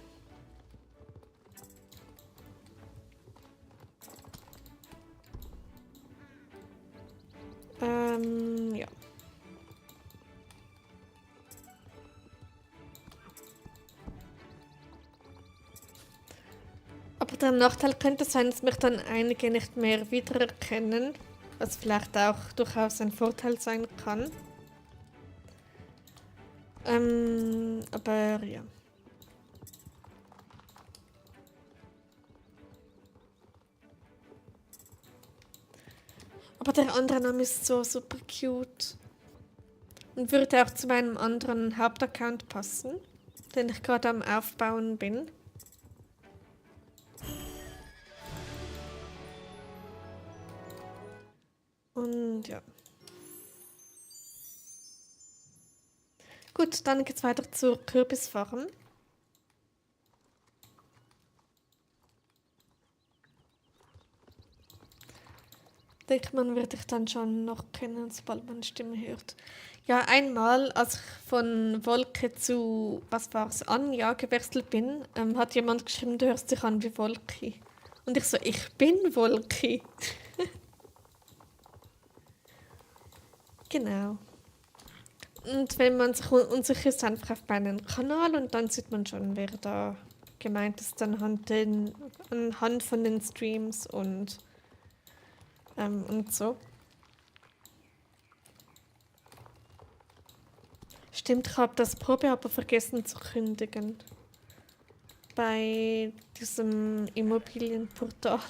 Ja. Aber der Nachteil könnte sein, dass mich dann einige nicht mehr wiedererkennen, was vielleicht auch durchaus ein Vorteil sein kann. Aber ja. Aber der andere Name ist so super cute. Und würde auch zu meinem anderen Hauptaccount passen, den ich gerade am Aufbauen bin. Und ja. Gut, dann geht's weiter zur Kürbisfarm. Denkt man, würde ich dann schon noch kennen, sobald man Stimme hört. Ja, einmal, als ich von Wolke zu, was war's, Anja gewechselt bin, hat jemand geschrieben, du hörst dich an wie Wolke. Und ich so, ich bin Wolke. Genau. Und wenn man sich unsicher ist, einfach auf meinen Kanal und dann sieht man schon, wer da gemeint ist, anhand von den Streams und so. Stimmt, ich habe das Probeabo vergessen zu kündigen. Bei diesem Immobilienportal.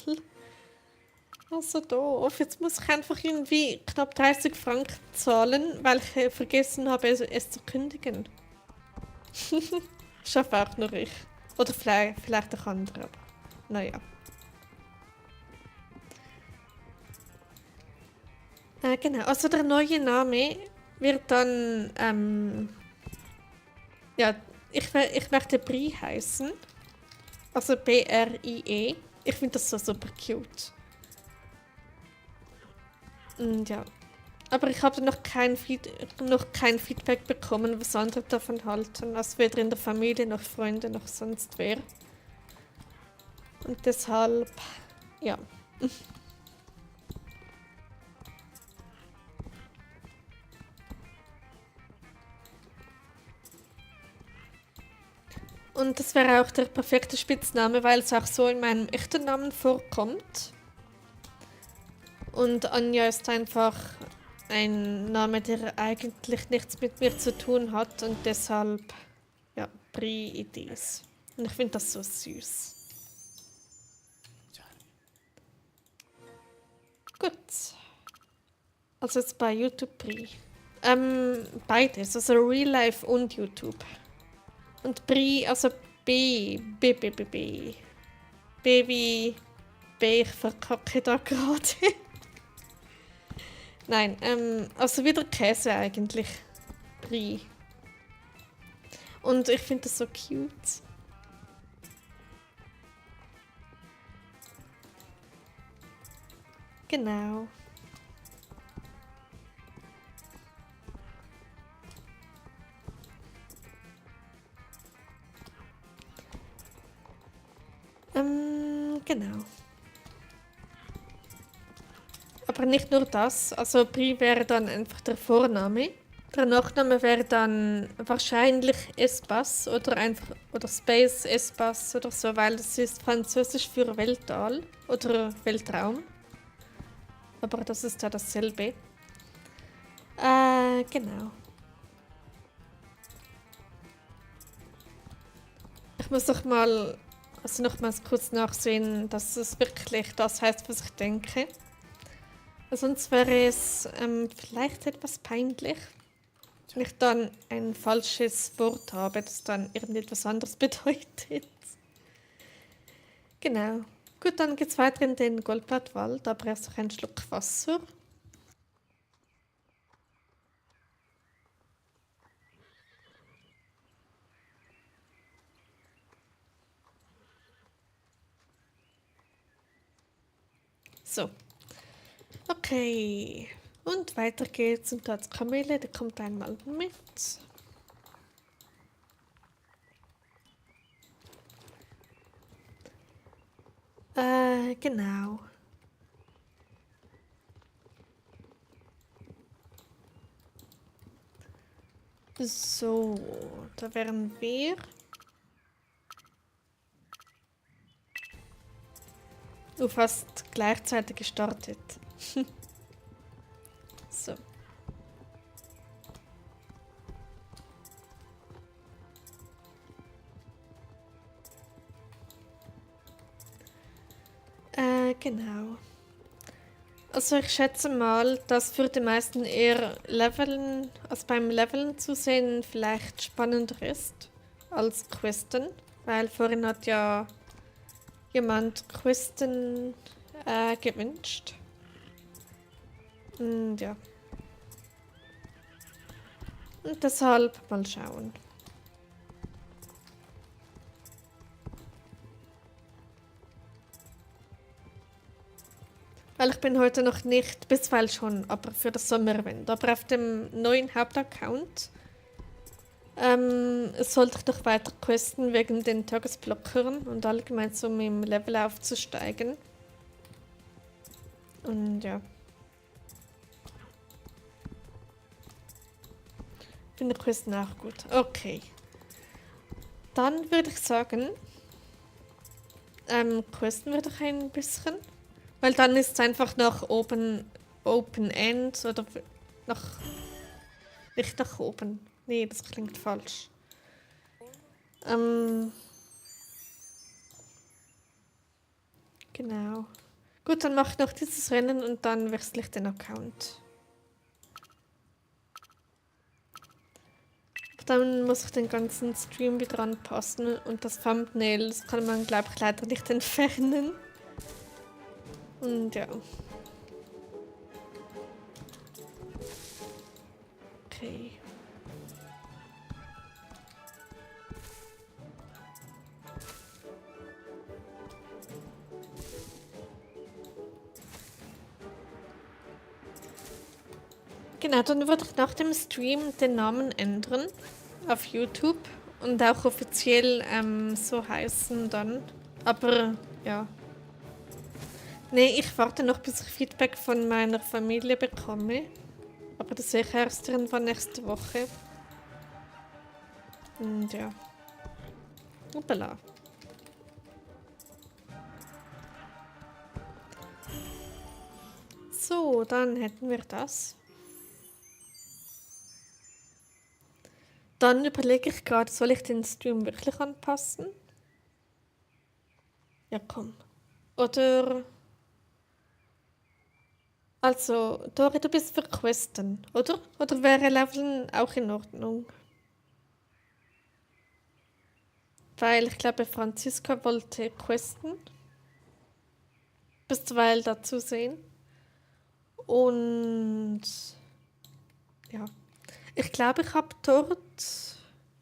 Also doof. Jetzt muss ich einfach irgendwie knapp 30 Franken zahlen, weil ich vergessen habe, es zu kündigen. Schaffe auch nur ich. Oder vielleicht auch andere, aber naja. Genau, also der neue Name wird dann, ja, ich möchte Brie heißen. Also Brie. Ich finde das so super cute. Und ja. Aber ich habe noch kein Feedback bekommen, was andere davon halten. Also weder in der Familie, noch Freunde, noch sonst wer. Und deshalb, ja. Und das wäre auch der perfekte Spitzname, weil es auch so in meinem echten Namen vorkommt. Und Anja ist einfach ein Name, der eigentlich nichts mit mir zu tun hat und deshalb, ja, Brie-Idees. Und ich finde das so süß. Gut. Also jetzt bei YouTube Brie. Beides, also Real Life und YouTube. Und Brie, also B. Baby, B, ich verkacke da gerade. Nein, also wieder Käse eigentlich. Brie. Und ich finde das so cute. Genau. Genau. Aber nicht nur das. Also Brie wäre dann einfach der Vorname. Der Nachname wäre dann wahrscheinlich Espace oder Space Espace oder so, weil das ist Französisch für Weltall oder Weltraum. Aber das ist ja dasselbe. Genau. Ich muss nochmals kurz nachsehen, dass es wirklich das heißt, was ich denke. Sonst wäre es vielleicht etwas peinlich, wenn ich dann ein falsches Wort habe, das dann irgendetwas anderes bedeutet. Genau. Gut, dann geht's weiter in den Goldblattwald, aber erst noch einen Schluck Wasser. So. Okay. Und weiter geht's und da ist Kamele, der kommt einmal mit. Genau. So, da wären wir. Fast gleichzeitig gestartet. So. Genau. Also ich schätze mal, dass für die meisten eher Leveln, also beim Leveln zu sehen vielleicht spannender ist als Questen, weil vorhin hat ja jemand Questen gewünscht. Und ja. Und deshalb mal schauen. Weil ich bin heute noch nicht, bisweilen schon, aber für das Sommerevent. Aber auf dem neuen Hauptaccount sollte ich doch weiter questen wegen den Tagesblockern und allgemein so um im Level aufzusteigen. Und ja. Finde Questen auch gut. Okay. Dann würde ich sagen, questen wir doch ein bisschen. Weil dann ist es einfach nach oben Open End oder nach. Nicht nach oben. Nee, das klingt falsch. Genau. Gut, dann mache ich noch dieses Rennen und dann wechsle ich den Account. Dann muss ich den ganzen Stream wieder anpassen und das Thumbnail, das kann man, glaube ich, leider nicht entfernen. Und ja. Okay. Genau, dann würde ich nach dem Stream den Namen ändern auf YouTube und auch offiziell so heißen dann. Aber ja. Nee, ich warte noch, bis ich Feedback von meiner Familie bekomme. Aber das sehe ich erst irgendwann nächste Woche. Und ja. Hoppala. So, dann hätten wir das. Dann überlege ich gerade, soll ich den Stream wirklich anpassen? Ja, komm. Oder. Also, Dori, du bist für Questen, oder? Oder wäre Leveln auch in Ordnung? Weil ich glaube, Franziska wollte Questen bisweilen dazu sehen. Und ja, ich glaube, ich habe dort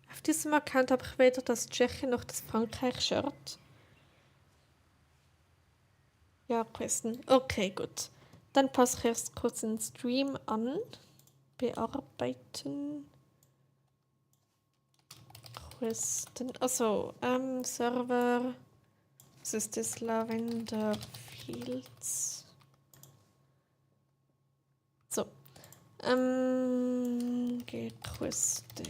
auf diesem Account habe ich weder das Tschechien noch das Frankreich-Shirt. Ja, Questen. Okay, gut. Dann passe ich erst kurz den Stream an. Bearbeiten. Questen. Also, Server. Was ist das? Lavender Fields. So. Gequestet.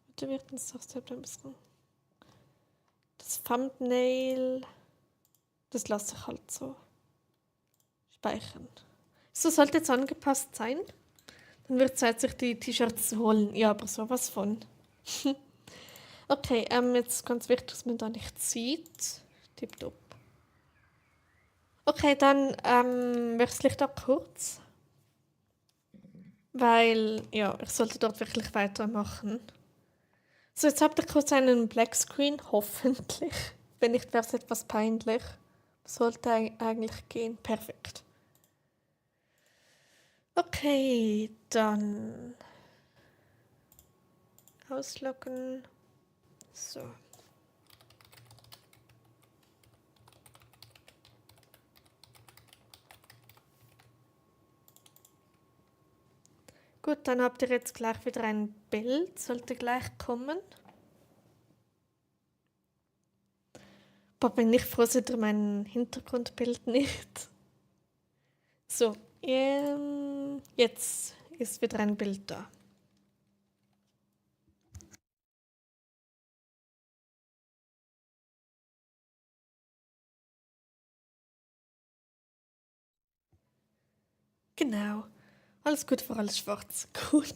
Bitte wird uns das ein bisschen. Das Thumbnail. Das lasse ich halt so. Speichern. So sollte jetzt angepasst sein. Dann wird Zeit, sich die T-Shirts zu holen. Ja, aber sowas von. Okay, jetzt ganz wichtig, dass man da nicht sieht. Tipptopp. Okay, dann wechsle ich da kurz. Weil, ja, ich sollte dort wirklich weitermachen. So, jetzt habt ihr kurz einen Blackscreen, hoffentlich. Wenn nicht, wäre es etwas peinlich. Sollte eigentlich gehen. Perfekt. Okay, dann ausloggen. So. Gut, dann habt ihr jetzt gleich wieder ein Bild. Sollte gleich kommen. Aber bin ich froh, seht ihr mein Hintergrundbild nicht. So, jetzt ist wieder ein Bild da. Genau. Alles gut für alles schwarz. Gut.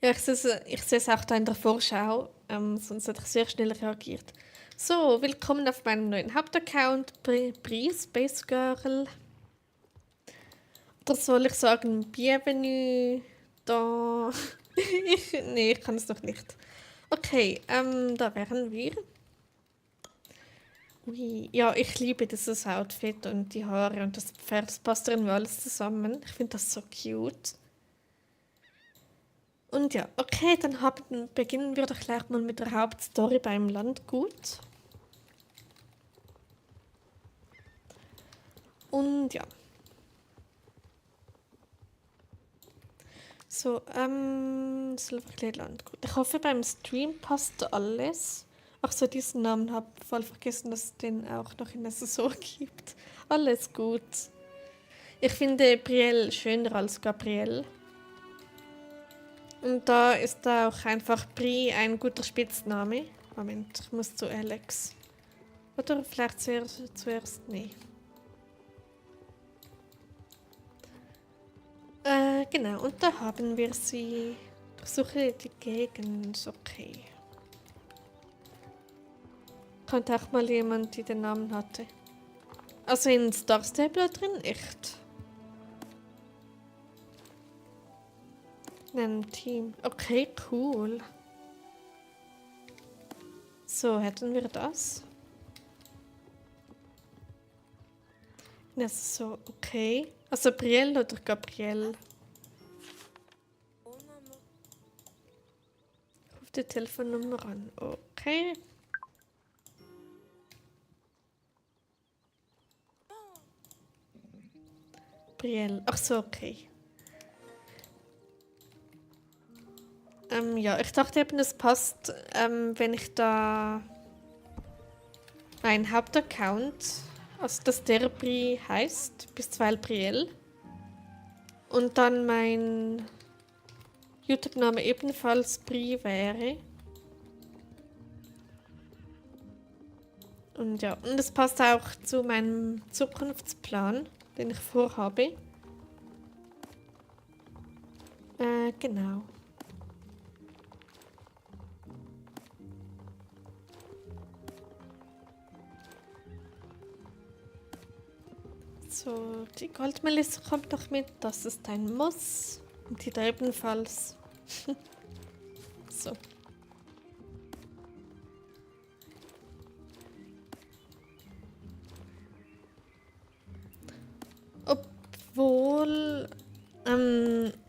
Ja, ich sehe es auch da in der Vorschau. Sonst hätte ich sehr schnell reagiert. So, willkommen auf meinem neuen Hauptaccount, Brie Space Girl. Oder soll ich sagen, Bienvenue da? Nee, ich kann es noch nicht. Okay, da wären wir. Ui, ja, ich liebe dieses Outfit und die Haare und das Pferd, das passt irgendwie alles zusammen. Ich finde das so cute. Und ja, okay, dann beginnen wir doch gleich mal mit der Hauptstory beim Landgut. Und ja. So, Silverclay Landgut. Ich hoffe, beim Stream passt alles. Ach so, diesen Namen habe ich voll vergessen, dass es den auch noch in der Saison gibt. Alles gut. Ich finde Brielle schöner als Gabrielle. Und da ist auch einfach Brie ein guter Spitzname. Moment, ich muss zu Alex. Oder vielleicht zuerst. Nee. Genau, und da haben wir sie. Durchsuche die Gegend. Okay. Kannte auch mal jemand, die den Namen hatte. Also in Star Stable drin? Echt? In einem Team. Okay, cool. So, hätten wir das? Ja, so, okay. Also Brielle oder Gabrielle? die Telefonnummer an. Okay. Brielle. Ach so, okay. Ja, ich dachte eben, es passt, wenn ich da meinen Hauptaccount, also dass der Brie heißt, bisweilen Brielle. Und dann mein YouTube-Name ebenfalls Brie wäre. Und ja, und es passt auch zu meinem Zukunftsplan, den ich vorhabe. Genau. So, die Goldmelisse kommt noch mit. Das ist ein Muss. Und die da ebenfalls. So. Obwohl,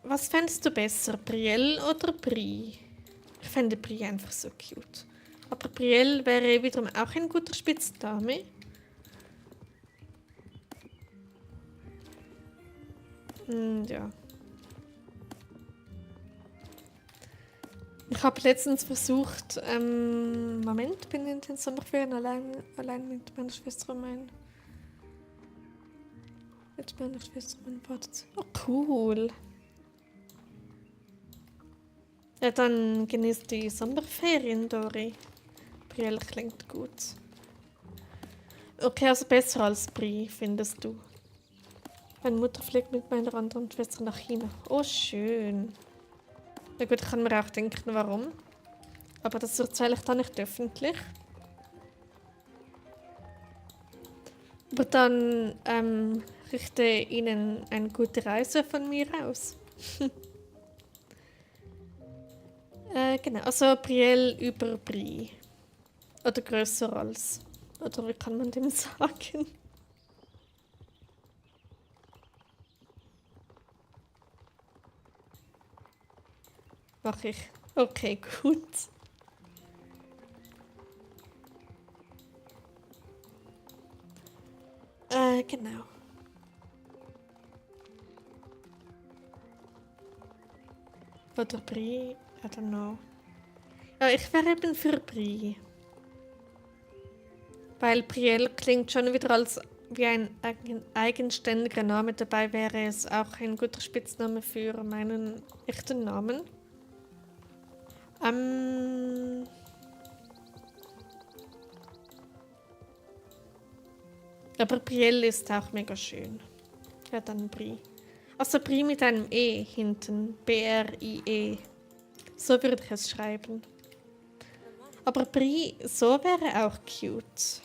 was fändest du besser, Brielle oder Brie? Ich fände Brie einfach so cute. Aber Brielle wäre wiederum auch ein guter Spitzname. Ja. Ich habe letztens versucht, Moment, bin in den Sommerferien allein mit meiner Schwester und mit meiner Schwester und meinem Vater. Oh, cool. Ja, dann genießt die Sommerferien, Dori. Brielle klingt gut. Okay, also besser als Brie, findest du? Meine Mutter fliegt mit meiner anderen Schwester nach China. Oh, schön. Na gut, ich kann mir auch denken, warum. Aber das erzähle ich dann nicht öffentlich. Aber dann richte Ihnen eine gute Reise von mir aus. Genau, also Brielle über Brie. Oder größer als. Oder wie kann man dem sagen? Mach ich. Okay, gut. Genau. Oder Brie, I don't know. Ja, ich wäre eben für Brie. Weil Brielle klingt schon wieder als wie ein eigenständiger Name. Dabei wäre es auch ein guter Spitzname für meinen echten Namen. Aber Brielle ist auch mega schön. Ja, dann Brie. Also Brie mit einem E hinten. B-R-I-E. So würde ich es schreiben. Aber Brie, so wäre auch cute.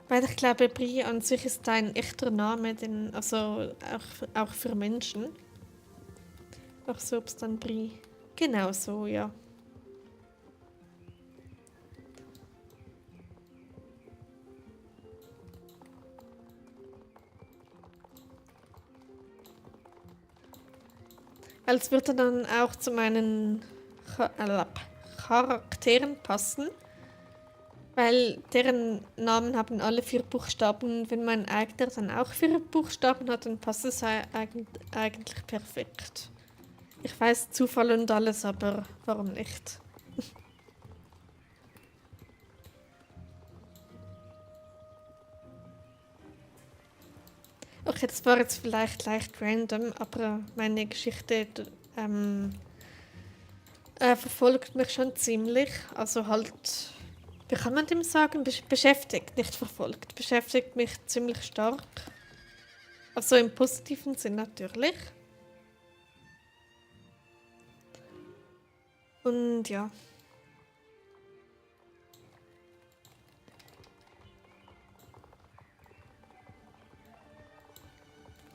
Weil ich glaube, Brie an sich ist ein echter Name, also auch für Menschen. Ach so, ob es dann Brie. Genau so, ja. Weil es würde dann auch zu meinen Charakteren passen. Weil deren Namen haben alle 4 Buchstaben. Wenn mein eigener dann auch 4 Buchstaben hat, dann passt es eigentlich perfekt. Ich weiß Zufall und alles, aber warum nicht? Okay, das war jetzt vielleicht leicht random, aber meine Geschichte verfolgt mich schon ziemlich. Also halt, wie kann man dem sagen? Beschäftigt, nicht verfolgt. Beschäftigt mich ziemlich stark. Also im positiven Sinn natürlich. Und ja.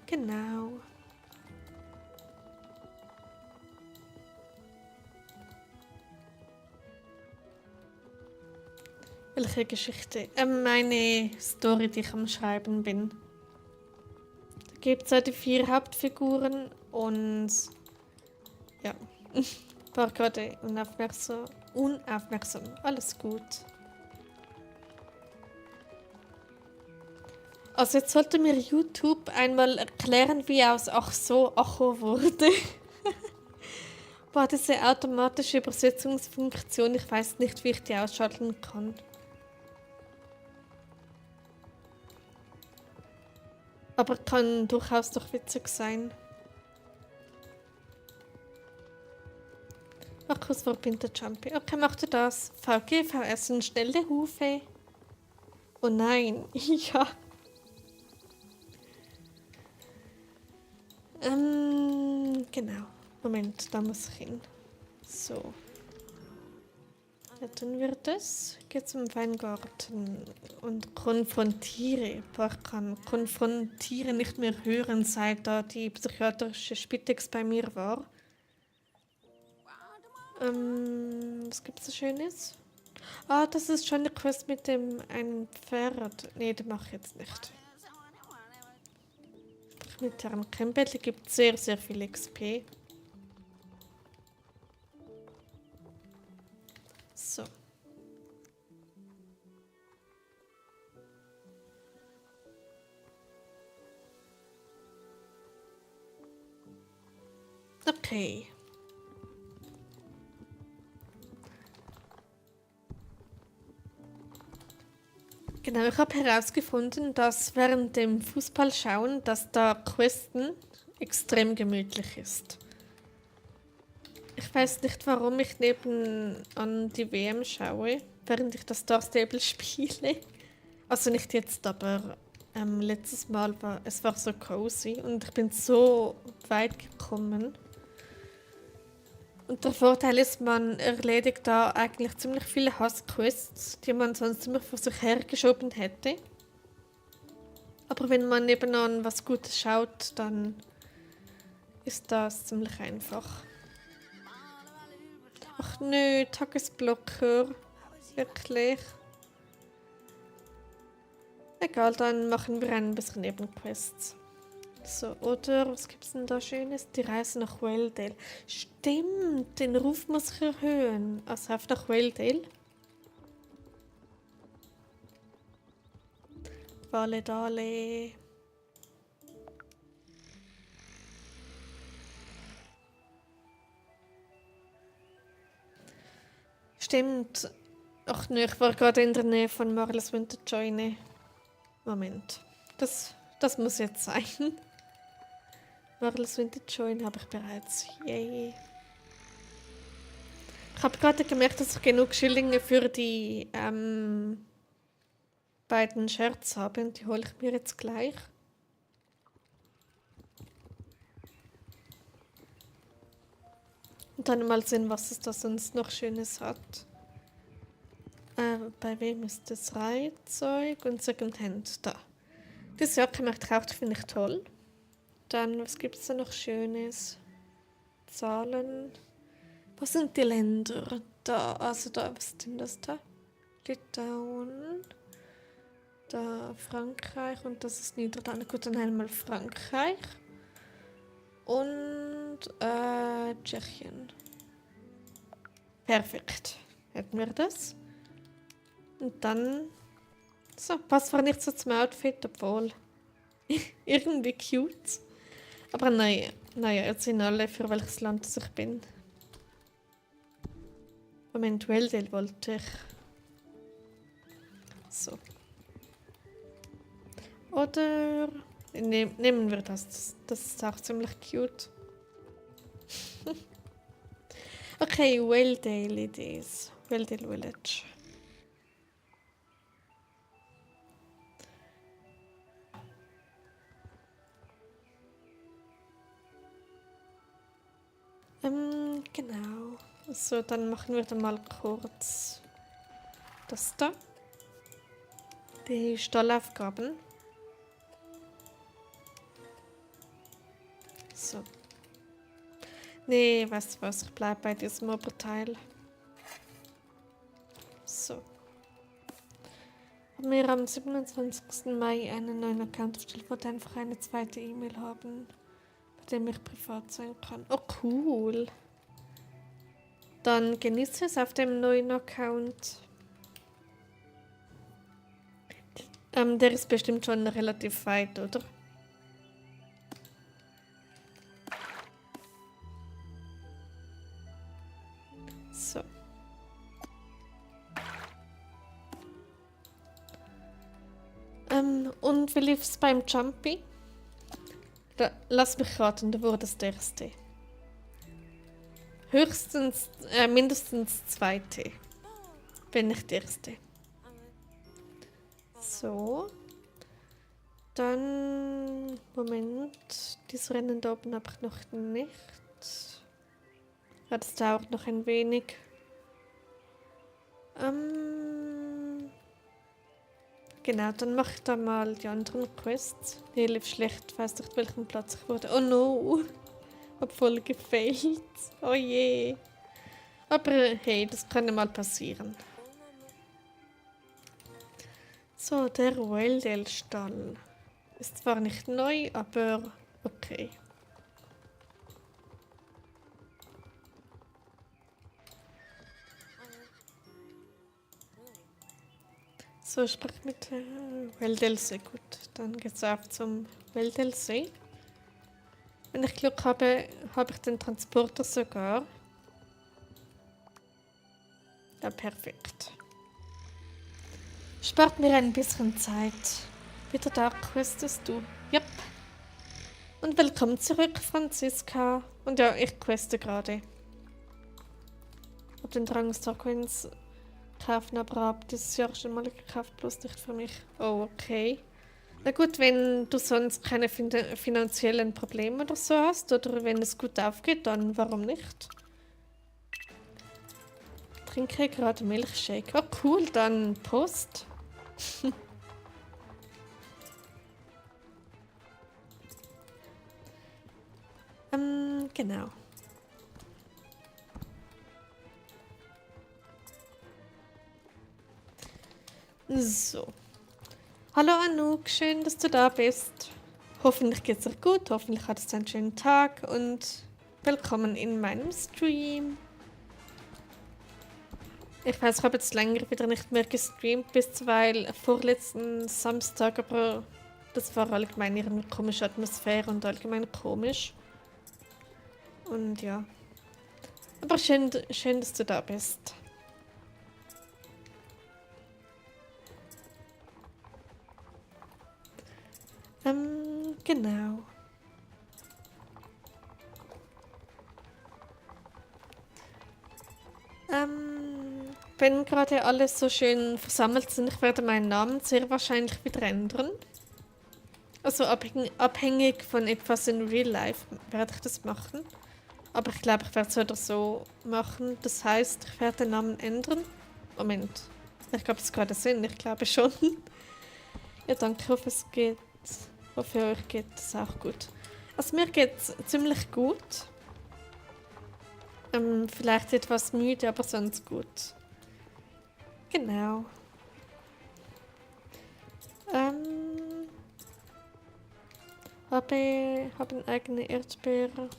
Genau. Welche Geschichte? Meine Story, die ich am Schreiben bin. Da gibt es ja die 4 Hauptfiguren und ja, war gerade unaufmerksam. Unaufmerksam. Alles gut. Also jetzt sollte mir YouTube einmal erklären, wie aus Ach so Acho wurde. War diese automatische Übersetzungsfunktion, ich weiß nicht, wie ich die ausschalten kann. Aber kann durchaus doch witzig sein. Markus verbindet Jumpy. Okay, macht er das. VG, VS sind schnelle Hufe. Oh nein, ja. Genau. Moment, da muss ich hin. So. Ja, dann wird es. Geh zum Weingarten und konfrontiere. Boah, ich kann konfrontiere nicht mehr hören, seit da die psychiatrische Spitex bei mir war. Was gibt's so Schönes? Ah, das ist schon eine Quest mit dem ein Pferd. Nee, die mache ich jetzt nicht. Mit Herrn Campbell gibt es sehr, sehr viel XP. So. Okay. Genau, ich habe herausgefunden, dass während dem Fußballschauen, dass da Questen extrem gemütlich ist. Ich weiß nicht, warum ich nebenan die WM schaue, während ich das Star Stable spiele. Also nicht jetzt, aber letztes Mal war es war so cozy und ich bin so weit gekommen. Und der Vorteil ist, man erledigt da eigentlich ziemlich viele Hassquests, die man sonst immer vor sich hergeschoben hätte. Aber wenn man nebenan was Gutes schaut, dann ist das ziemlich einfach. Ach nö, Tagesblocker. Wirklich. Egal, dann machen wir ein bisschen Nebenquests. So, oder was gibt's denn da Schönes? Die Reise nach Wildale. Stimmt, den Ruf muss ich erhöhen. Also auf nach Wildale. Valedale. Stimmt. Ach nö, ich war gerade in der Nähe von Marles Winterjourney. Moment. Das muss jetzt sein. Marles Winterjourney habe ich bereits. Yay. Ich habe gerade gemerkt, dass ich genug Schillinge für die beiden Shirts habe und die hole ich mir jetzt gleich. Und dann mal sehen, was es da sonst noch Schönes hat. Bei wem ist das Reitzeug und Secondhand? Da. Diese Jacke möchte ich auch, die finde ich toll. Dann, was gibt es da noch Schönes? Zahlen. Wo sind die Länder? Da, also da, was ist denn das da? Litauen. Da Frankreich und das ist Niederlande. Gut, dann einmal Frankreich. Und Tschechien. Perfekt. Hätten wir das. Und dann. So, passt zwar nicht so zum Outfit, obwohl. Irgendwie cute. Aber naja, jetzt sind alle, für welches Land ich bin. Moment, Wildale wollte ich. So. Oder nehmen wir das. Das ist auch ziemlich cute. Okay, Wildale it is. Wildale Village. Genau. So, dann machen wir dann mal kurz das da. Die Stallaufgaben. So. Nee, weißt du was? Ich bleibe bei diesem Oberteil. So. Wir am 27. Mai einen neuen Account erstellt, wo dann einfach eine zweite E-Mail haben, bei dem ich privat sein kann. Oh, cool. Dann genieße es auf dem neuen Account. Der ist bestimmt schon relativ weit, oder? So. Und wie lief es beim Jumpy? Lass mich raten, du wurdest der Erste. Mindestens Zweite. Wenn nicht der Erste. So. Dann, Moment, dieses Rennen da oben habe ich noch nicht. Ja, das dauert noch ein wenig. Genau, dann mache ich da mal die anderen Quests. Die lief schlecht, weiß nicht, welchen Platz ich wurde. Oh no! Hab voll gefailt. Oh je. Aber hey, das kann ja mal passieren. So, der Wildale-Stall. Ist zwar nicht neu, aber okay. So, ich spreche mit Wildale-See. Gut, dann geht's auf zum Wildale-See. Wenn ich Glück habe, habe ich den Transporter sogar. Ja, perfekt. Spart mir ein bisschen Zeit. Bitte da questest du. Yep. Und willkommen zurück, Franziska. Und ja, ich queste gerade. Hab den Drangstar Coins kaufen, aber hab dieses Jahr schon mal gekauft, bloß nicht für mich. Oh, okay. Na gut, wenn du sonst keine finanziellen Probleme oder so hast oder wenn es gut aufgeht, dann warum nicht? Ich trinke gerade Milchshake. Oh cool, dann Post. Genau. So. Hallo Anouk, schön, dass du da bist. Hoffentlich geht's dir gut, hoffentlich hattest du einen schönen Tag und willkommen in meinem Stream. Ich weiß, ich habe jetzt länger wieder nicht mehr gestreamt, bis weil vorletzten Samstag, aber das war allgemein eine komische Atmosphäre und allgemein komisch. Und ja. Aber schön, dass du da bist. Genau. Wenn gerade alles so schön versammelt sind, ich werde meinen Namen sehr wahrscheinlich wieder ändern. Also abhängig von etwas in Real Life werde ich das machen. Aber ich glaube, ich werde es so oder so machen. Das heißt, ich werde den Namen ändern. Moment. Ich glaube, es gerade Sinn. Ich glaube schon. Ja, danke. Ich hoffe, es geht. Ich hoffe, euch geht es auch gut. Also mir geht es ziemlich gut. Vielleicht etwas müde, aber sonst gut. Genau. Habe eine eigene Erdbeerdose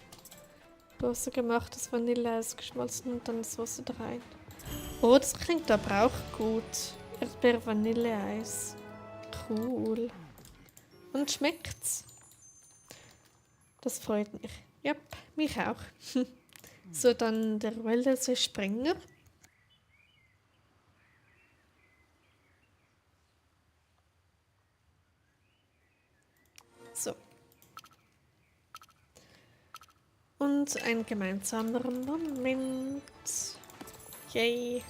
gemacht, das Vanilleeis geschmolzen und dann Soße rein. Oh, das klingt aber auch gut. Erdbeer-Vanilleeis. Cool. Und schmeckt's? Das freut mich. Ja, mich auch. So, dann der Wildelse Springer. So. Und ein gemeinsamer Moment. Yay.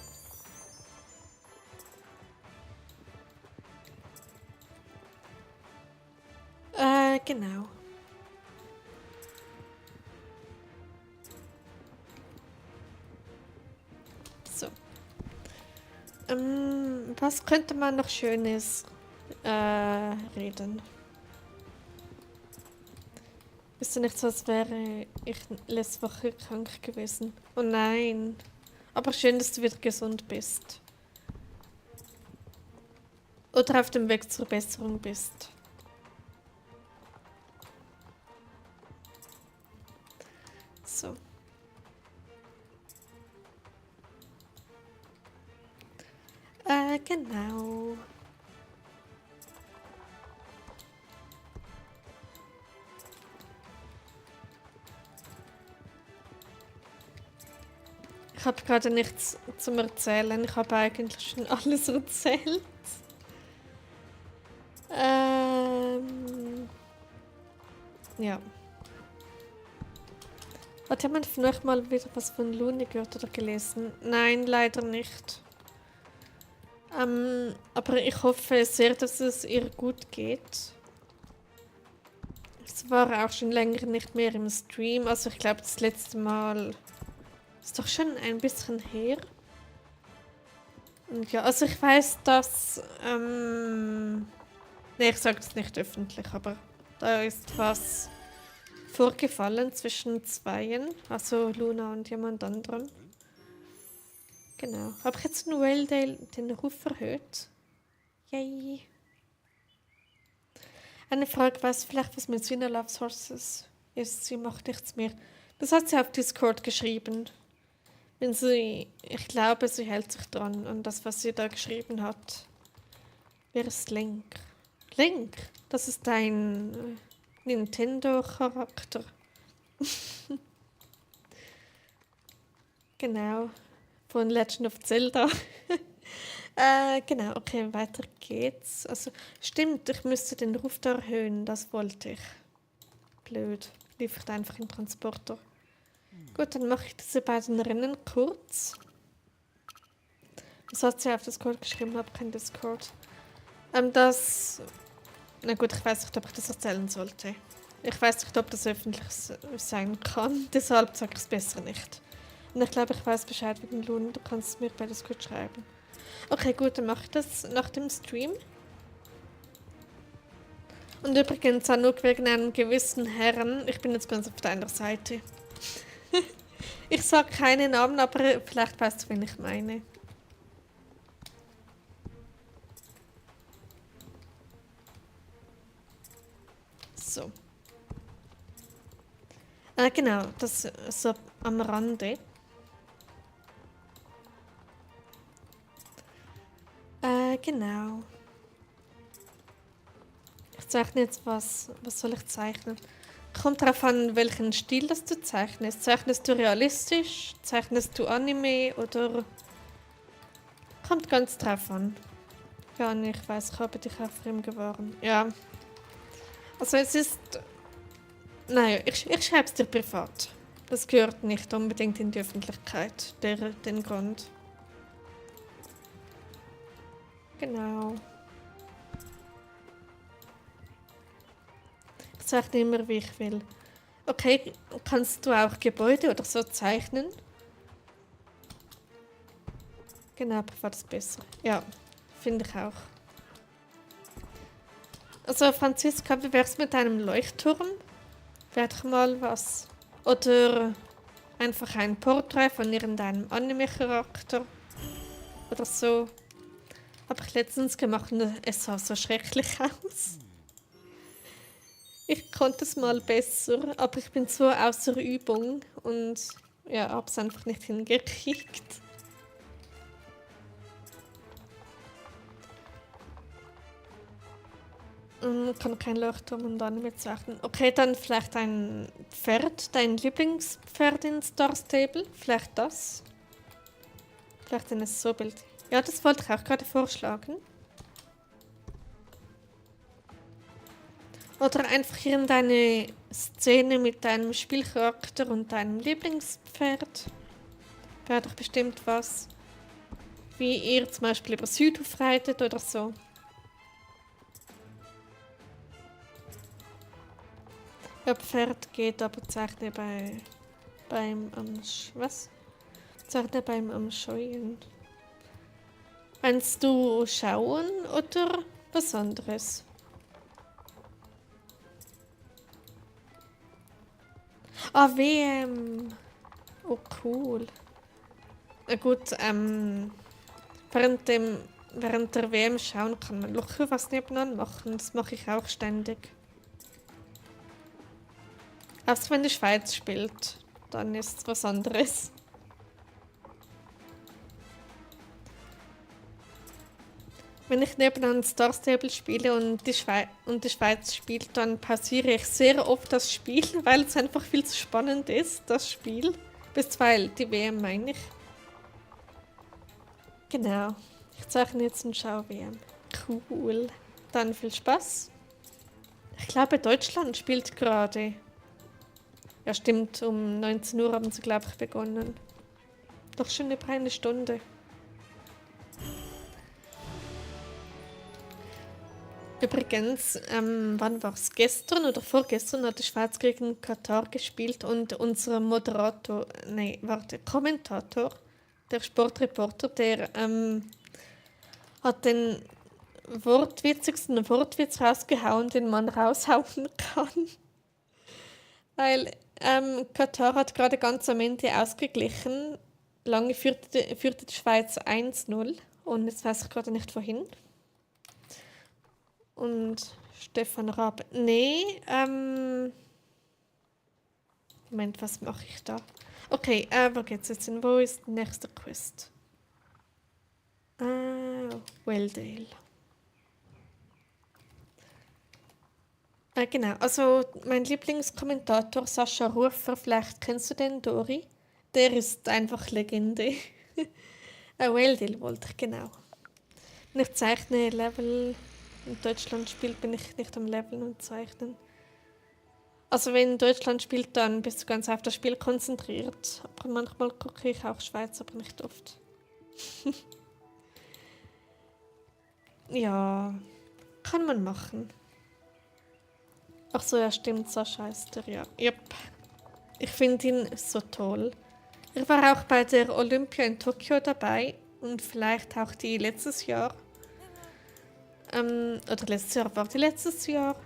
Genau. So. Was könnte man noch Schönes reden? Ist ja nicht so, als wäre ich letzte Woche krank gewesen. Oh nein. Aber schön, dass du wieder gesund bist. oder auf dem Weg zur Besserung bist. So. Genau. Ich habe gerade nichts zum Erzählen. Ich habe eigentlich schon alles erzählt. Ja. Hat jemand von euch mal wieder was von Luni gehört oder gelesen? Nein, leider nicht. Aber ich hoffe sehr, dass es ihr gut geht. Es war auch schon länger nicht mehr im Stream. Also ich glaube, das letzte Mal ist doch schon ein bisschen her. Und ja, also ich weiß, dass... nee, ich sage es nicht öffentlich, aber da ist was vorgefallen zwischen zweien. Also Luna und jemand anderem. Genau. Habe ich jetzt in Wildale den Ruf erhöht? Yay. Eine Frage, weiß vielleicht, was mit Sina Loves Horses ist. Sie macht nichts mehr. Das hat sie auf Discord geschrieben. Wenn sie, ich glaube, sie hält sich dran an das, was sie da geschrieben hat. Wer ist Link? Link? Das ist ein Nintendo-Charakter. Genau. Von Legend of Zelda. Genau, okay, weiter geht's. Also, stimmt, ich müsste den Ruf da erhöhen, das wollte ich. Blöd. Liefert einfach in Transporter. Gut, dann mache ich diese beiden Rennen kurz. Was hat sie auf Discord geschrieben? Habe kein Discord. Na gut, ich weiß nicht, ob ich das erzählen sollte. Ich weiß nicht, ob das öffentlich sein kann. Deshalb sage ich es besser nicht. Und ich glaube, ich weiß Bescheid wegen Luna. Du kannst es mir bei Discord schreiben. Okay, gut, dann mache ich das nach dem Stream. Und übrigens auch nur wegen einem gewissen Herrn. Ich bin jetzt ganz auf deiner Seite. Ich sage keinen Namen, aber vielleicht weißt du, wen ich meine. So. Genau, das so am Rande. Genau. Ich zeichne jetzt was. Was soll ich zeichnen? Kommt darauf an, welchen Stil das du zeichnest. Zeichnest du realistisch? Zeichnest du Anime? Oder... Kommt ganz drauf an. Ja, nee, ich weiß, ich habe dich auch fremd geworden. Ja. Also es ist... Naja, ich schreibe es dir privat. Das gehört nicht unbedingt in die Öffentlichkeit, den Grund. Genau. Ich zeichne immer, wie ich will. Okay, kannst du auch Gebäude oder so zeichnen? Genau, privat ist besser. Ja, finde ich auch. Also Franziska, wie wär's mit einem Leuchtturm? Wäre doch mal was. Oder einfach ein Porträt von irgendeinem Anime-Charakter. Oder so. Habe ich letztens gemacht und es sah so schrecklich aus. Ich konnte es mal besser, aber ich bin so außer Übung und ja, habe es einfach nicht hingekriegt. Kann kein Leuchtturm und Anime zeichnen. Okay, dann vielleicht ein Pferd, dein Lieblingspferd in Star Stable. Vielleicht das. Vielleicht ein So-Bild. Ja, das wollte ich auch gerade vorschlagen. Oder einfach irgendeine Szene mit deinem Spielcharakter und deinem Lieblingspferd. Wäre doch bestimmt was. Wie ihr zum Beispiel über Südhof reitet oder so. Ja, Pferd geht, aber zeichne was? Zeichne beim Amscheuen. Meinst du schauen oder was anderes? Ah, WM. Oh, cool. Na gut, während dem während der WM schauen, kann man locker was nebenan machen. Das mache ich auch ständig. Erst wenn die Schweiz spielt, dann ist es was anderes. Wenn ich nebenan Star Stable spiele und die Schweiz spielt, dann pausiere ich sehr oft das Spiel, weil es einfach viel zu spannend ist, das Spiel. Bisweilen die WM, meine ich. Genau. Ich zeichne jetzt eine Schau-WM. Cool. Dann viel Spaß. Ich glaube, Deutschland spielt gerade. Ja, stimmt. Um 19 Uhr haben sie, glaube ich, begonnen. Doch schon über eine Stunde. Übrigens, wann war es? Gestern oder vorgestern hat die Schweiz gegen Katar gespielt und unser Kommentator, der Sportreporter, der hat den wortwitzigsten Wortwitz rausgehauen, den man raushauen kann. Weil Katar hat gerade ganz am Ende ausgeglichen. Lange führte die Schweiz 1-0 und jetzt weiß ich gerade nicht wohin. Und Stefan Raab. Nee, Moment, was mache ich da? Okay, wo geht's jetzt hin? Wo ist der nächste Quest? Welldale. Genau, also mein Lieblingskommentator Sascha Rufer, vielleicht kennst du den, Dori? Der ist einfach Legende. Welldale wollte ich, genau. Wenn ich zeichne Level in Deutschland spielt, bin ich nicht am Leveln und Zeichnen. Also wenn Deutschland spielt, dann bist du ganz auf das Spiel konzentriert. Aber manchmal gucke ich auch Schweiz, aber nicht oft. Ja, kann man machen. Ach so, ja stimmt, Sascha ist der, ja. Yep. Ich finde ihn so toll. Er war auch bei der Olympia in Tokio dabei und vielleicht auch die letztes Jahr. Oder letztes Jahr, war die letztes Jahr?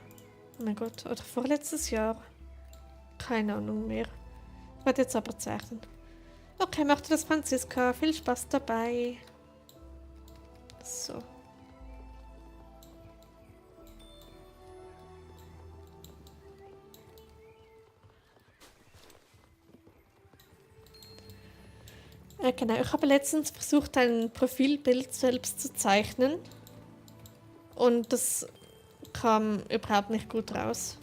Oh mein Gott, oder vorletztes Jahr? Keine Ahnung mehr. Ich werde jetzt aber zeichnen. Okay, macht das Franziska. Viel Spaß dabei. So. Genau, ich habe letztens versucht, ein Profilbild selbst zu zeichnen. Und das kam überhaupt nicht gut raus.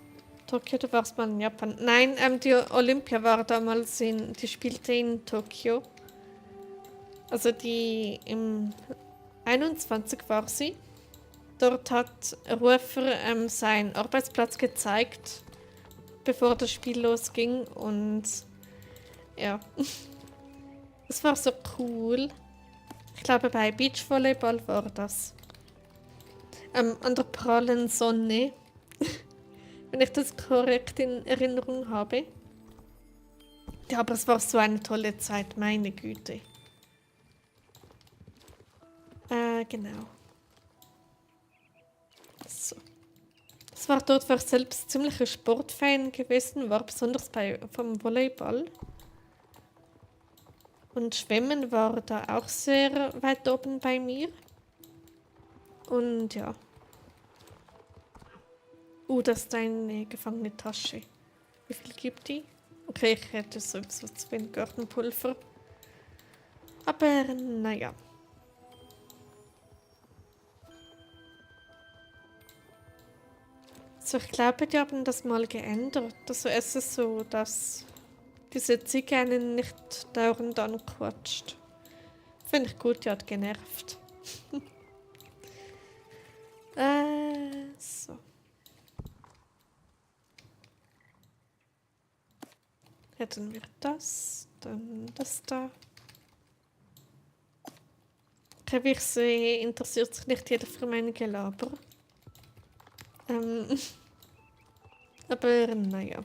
Tokio, du warst mal in Japan. Nein, die Olympia war damals die spielte in Tokio. Also die im 21 war sie. Dort hat Rufer seinen Arbeitsplatz gezeigt, bevor das Spiel losging. Und ja, es war so cool. Ich glaube, bei Beachvolleyball war das. An der prallen Sonne. Wenn ich das korrekt in Erinnerung habe. Ja, aber es war so eine tolle Zeit, meine Güte. Genau. So. Es war dort, war ich selbst ziemlicher Sportfan gewesen, war besonders vom Volleyball. Und Schwimmen war da auch sehr weit oben bei mir. Und ja. Das ist eine gefangene Tasche. Wie viel gibt die? Okay, ich hätte sowieso zu wenig Gartenpulver. Aber naja. So, ich glaube, die haben das mal geändert. Also es ist so, dass diese Ziege einen nicht dauernd anquatscht. Finde ich gut, die hat genervt. So. Hätten wir das, dann das da. Okay, wie ich sehe, interessiert sich nicht jeder für mein Gelaber. Aber naja.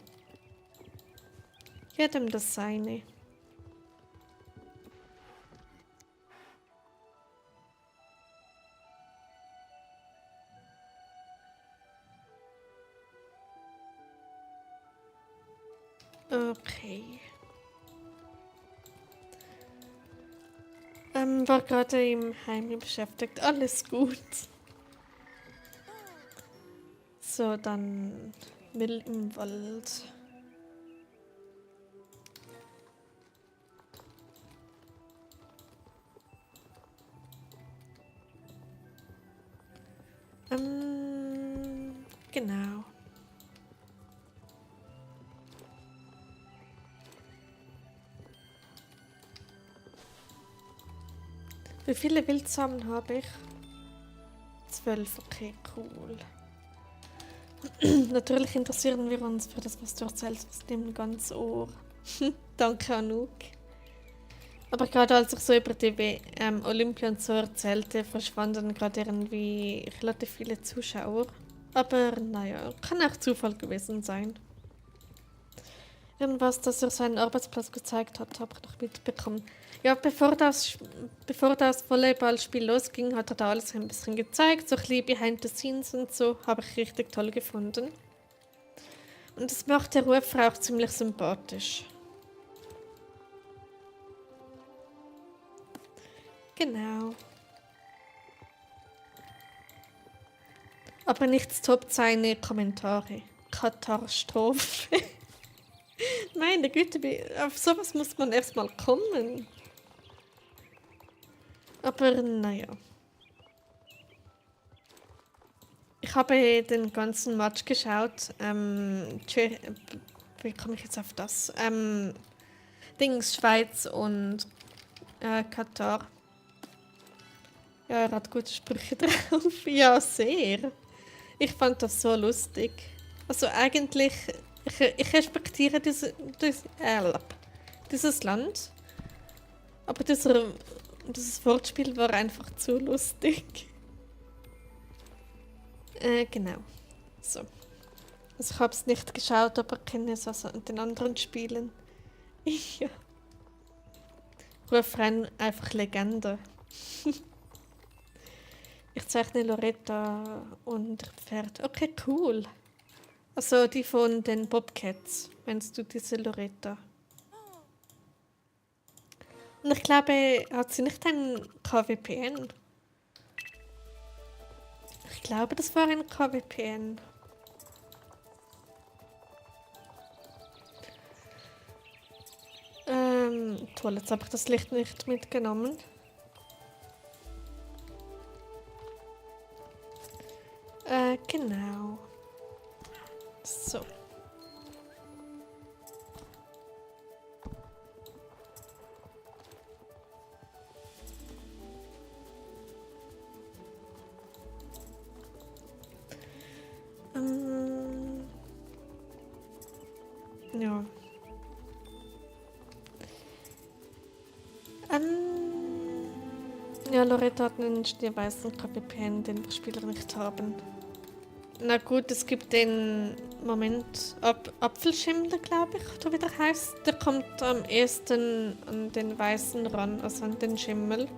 Jedem das seine. Okay. War gerade im Heim beschäftigt. Alles gut. So, dann Müll im Wald. Genau. Wie viele Wildsamen habe ich? 12, okay, cool. Natürlich interessieren wir uns für das, was du erzählst, aus dem ganz Ohr. Danke, Anouk. Aber gerade als ich so über die Olympia und so erzählte, verschwanden gerade irgendwie relativ viele Zuschauer. Aber naja, kann auch Zufall gewesen sein. Irgendwas, das er seinen Arbeitsplatz gezeigt hat, habe ich noch mitbekommen. Ja, bevor das Volleyballspiel losging, hat er da alles ein bisschen gezeigt, so ein bisschen behind the scenes und so, habe ich richtig toll gefunden. Und das macht der Rufer auch ziemlich sympathisch. Genau. Aber nichts toppt seine Kommentare. Katastrophe. Meine Güte, auf sowas muss man erstmal kommen. Aber naja. Ich habe den ganzen Match geschaut. Wie komme ich jetzt auf das? Dings, Schweiz und Katar. Ja, er hat gute Sprüche drauf. Ja, sehr. Ich fand das so lustig. Also eigentlich, ich respektiere dieses Land. Aber dieses Wortspiel war einfach zu lustig. Genau. So. Also ich habe es nicht geschaut, aber kenne es aus den anderen Spielen. Ja. Refrain einfach Legende. Ich zeichne Loretta und Pferd. Okay, cool. Also die von den Bobcats, meinst du diese Loretta? Und ich glaube, hat sie nicht ein KWPN? Ich glaube, das war ein KWPN. Toll, jetzt habe ich das Licht nicht mitgenommen. Genau. So. Ja. Ja, Loretta hat einen schneeweißen KPPN, den wir Spieler nicht haben. Na gut, es gibt den Moment Apfelschimmel, glaube ich, oder wie der heißt. Der kommt am ehesten an den Weißen ran, also an den Schimmel.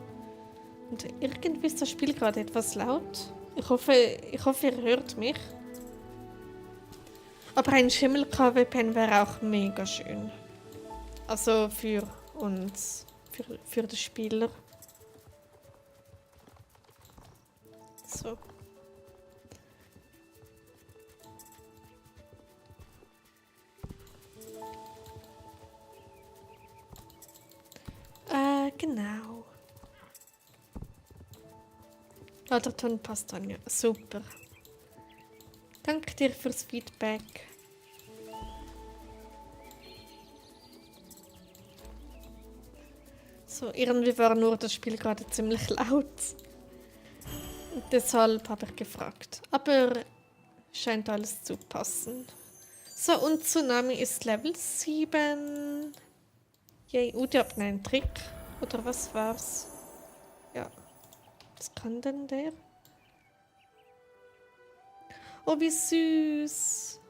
Und irgendwie ist das Spiel gerade etwas laut. Ich hoffe, ihr hört mich. Aber ein Schimmel-KW-Pen wäre auch mega schön. Also für uns, für die Spieler. So. Genau. Ja, der Ton passt an, ja. Super. Danke dir fürs Feedback. So, irgendwie war nur das Spiel gerade ziemlich laut. Und deshalb habe ich gefragt. Aber scheint alles zu passen. So, und Tsunami ist Level 7. Yay, die hat einen Trick. Oder was war's? Ja. Was kann denn der? Oh, wie süß.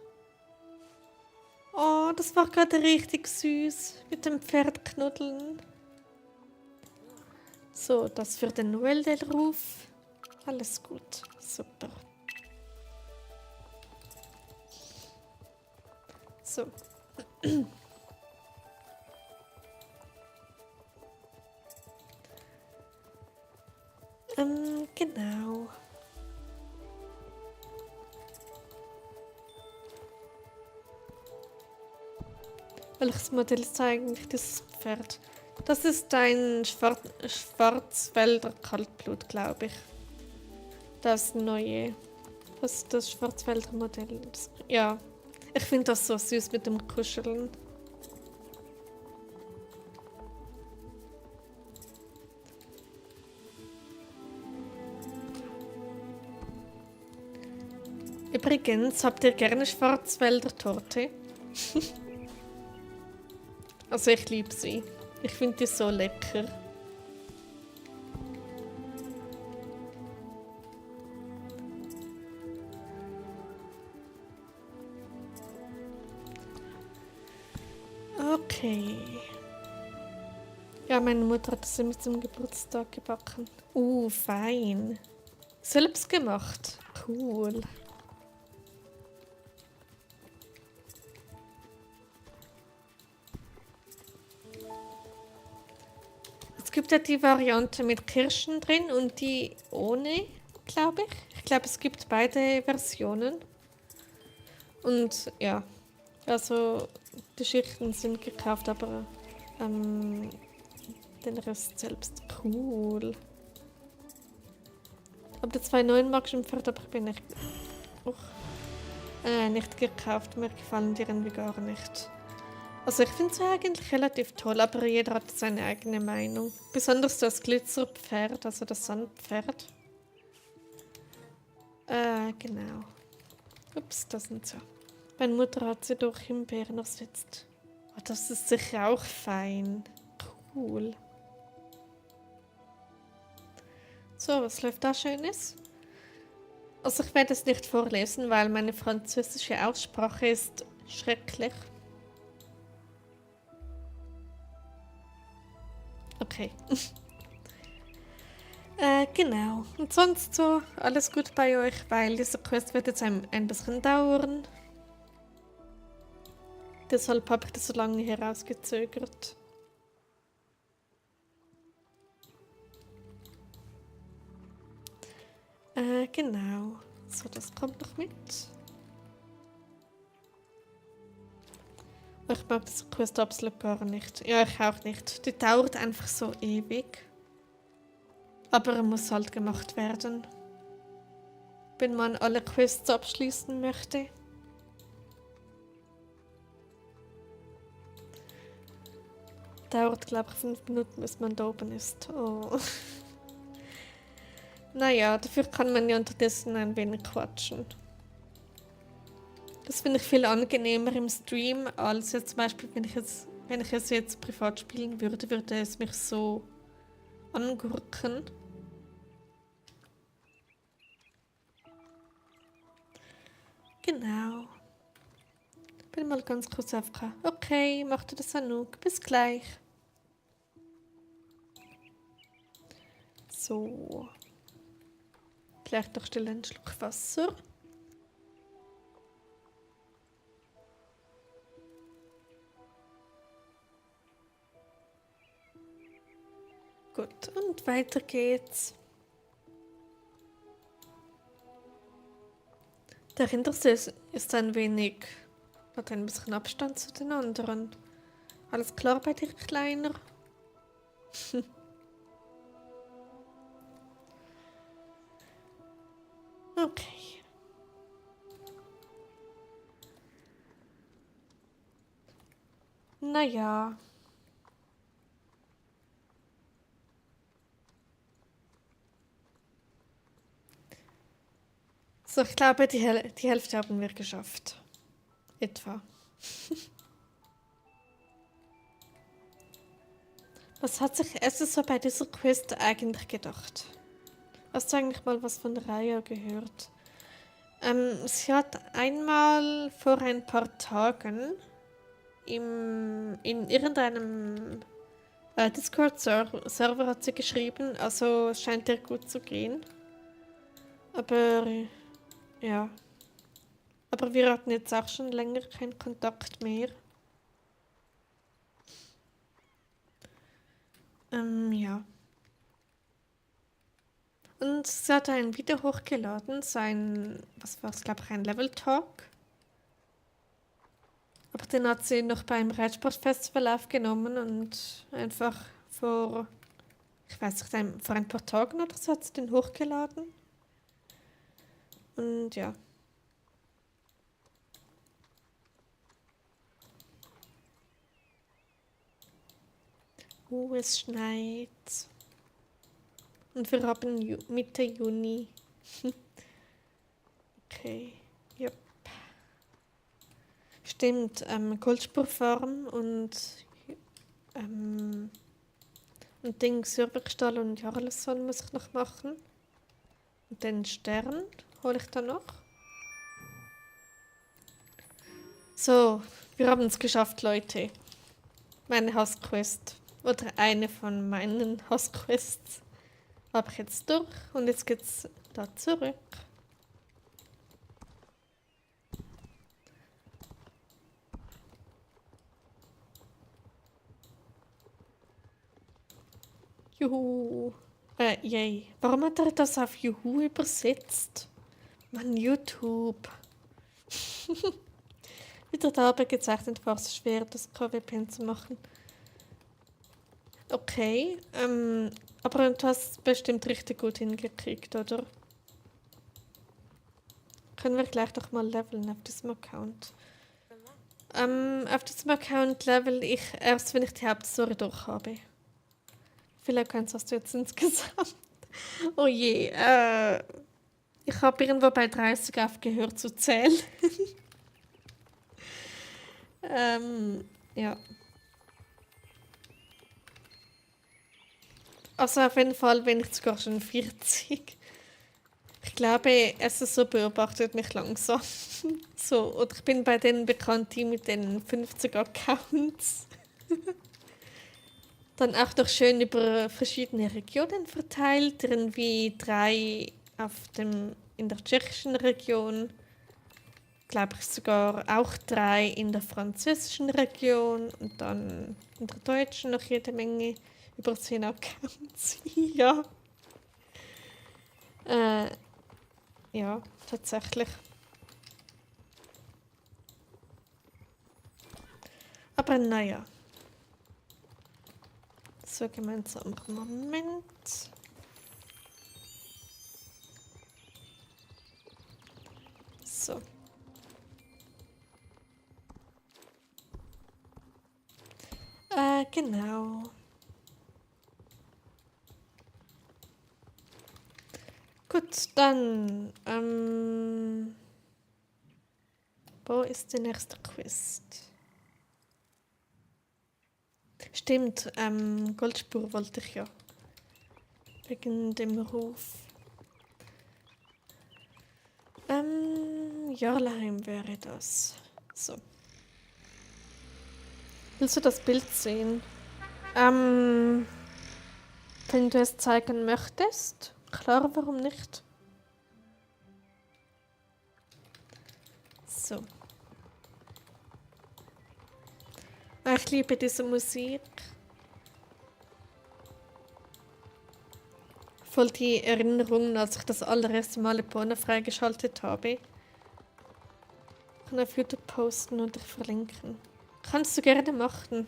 Oh, das war gerade richtig süß. Mit dem Pferd knuddeln. So, das für den Noel-Ruf. Alles gut. Super. So. Genau. Welches Modell ist eigentlich das Pferd? Das ist ein Schwarzwälder Kaltblut, glaube ich. Das neue. Das ist das Schwarzwälder Modell. Ja, ich finde das so süß mit dem Kuscheln. Übrigens, habt ihr gerne Schwarzwälder Torte? Also ich liebe sie. Ich finde die so lecker. Okay. Ja, meine Mutter hat sie mit zum Geburtstag gebacken. Fein. Selbst gemacht. Cool. Es gibt ja die Variante mit Kirschen drin und die ohne, glaube ich. Ich glaube, es gibt beide Versionen. Und ja, also die Schichten sind gekauft, aber den Rest selbst. Cool. Aber die 2,9 mag ich im Pferd, aber ich bin nicht gekauft. Mir gefallen die irgendwie gar nicht. Also ich finde sie eigentlich relativ toll, aber jeder hat seine eigene Meinung. Besonders das Glitzerpferd, also das Sandpferd. Genau. Ups, das sind so. Meine Mutter hat sie durch Himbeeren ersetzt. Oh, das ist sicher auch fein. Cool. So, was läuft da Schönes? Also ich werde es nicht vorlesen, weil meine französische Aussprache ist schrecklich. Okay. Genau. Und sonst so alles gut bei euch, weil dieser Quest wird jetzt ein bisschen dauern. Deshalb habe ich das so lange herausgezögert. Genau. So, das kommt noch mit. Ich mag diese Quest absolut gar nicht. Ja, ich auch nicht. Die dauert einfach so ewig. Aber er muss halt gemacht werden. Wenn man alle Quests abschließen möchte. Dauert, glaube ich, 5 Minuten, bis man da oben ist. Oh. Naja, dafür kann man ja unterdessen ein wenig quatschen. Das finde ich viel angenehmer im Stream, als jetzt zum Beispiel, wenn ich es jetzt privat spielen würde, würde es mich so angurken. Genau. Bin mal ganz kurz aufgekommen. Okay, macht das Anouk. Bis gleich. So. Vielleicht noch schnell einen Schluck Wasser. Gut, und weiter geht's. Der Hinterste ist ein wenig, hat ein bisschen Abstand zu den anderen. Alles klar bei dir, Kleiner? Okay. Naja. So, ich glaube, die Hälfte haben wir geschafft. Etwa. Was hat sich Esses so bei dieser Quest eigentlich gedacht? Hast du eigentlich mal was von Raya gehört? Sie hat einmal vor ein paar Tagen in irgendeinem Discord-Server hat sie geschrieben, also es scheint ihr gut zu gehen. Aber ja. Aber wir hatten jetzt auch schon länger keinen Kontakt mehr. Ja. Und sie hat ein Video hochgeladen, so ein, was war es, glaube ich, ein Level Talk. Aber den hat sie noch beim Reitsportfestival aufgenommen und einfach ich weiß nicht, vor ein paar Tagen oder so hat sie den hochgeladen. Und ja. Es schneit. Und wir haben Mitte Juni. Okay, ja. Stimmt, Goldspurfarm und Ding Sürbergstall und Jarlesson muss ich noch machen. Und den Stern hole ich dann noch. So, wir haben es geschafft, Leute. Meine Hausquest. Oder eine von meinen Hausquests. Habe ich jetzt durch und jetzt geht's da zurück. Juhu. Yay. Warum hat er das auf Juhu übersetzt? Mann, YouTube. Wieder dabei gezeichnet war es schwer, das KWPN zu machen. Okay, aber du hast es bestimmt richtig gut hingekriegt, oder? Können wir gleich doch mal leveln auf diesem Account. Auf diesem Account level ich erst, wenn ich die Hauptstory durch habe. Vielleicht hast du jetzt insgesamt. Oh je, ich habe irgendwo bei 30 aufgehört zu zählen. Ja. Also auf jeden Fall bin ich sogar schon 40. Ich glaube, SSO beobachtet mich langsam. So, oder ich bin bei denen bekannt, die mit den 50 Accounts. Dann auch noch schön über verschiedene Regionen verteilt, irgendwie 3 in der tschechischen Region, glaube ich sogar auch 3 in der französischen Region und dann in der deutschen noch jede Menge, über 10 Accounts. Ja. Ja, tatsächlich. Aber naja. So, gemeinsamer Moment. So. Genau. Gut, dann. Wo ist die nächste Quest? Stimmt, Goldspur wollte ich ja. Wegen dem Ruf. Jarlheim wäre das. So. Willst du das Bild sehen? Wenn du es zeigen möchtest. Klar, warum nicht? So. Ich liebe diese Musik. Voll die Erinnerungen, als ich das allererste Mal Epona freigeschaltet habe. Ich kann auf YouTube posten und dich verlinken. Kannst du gerne machen.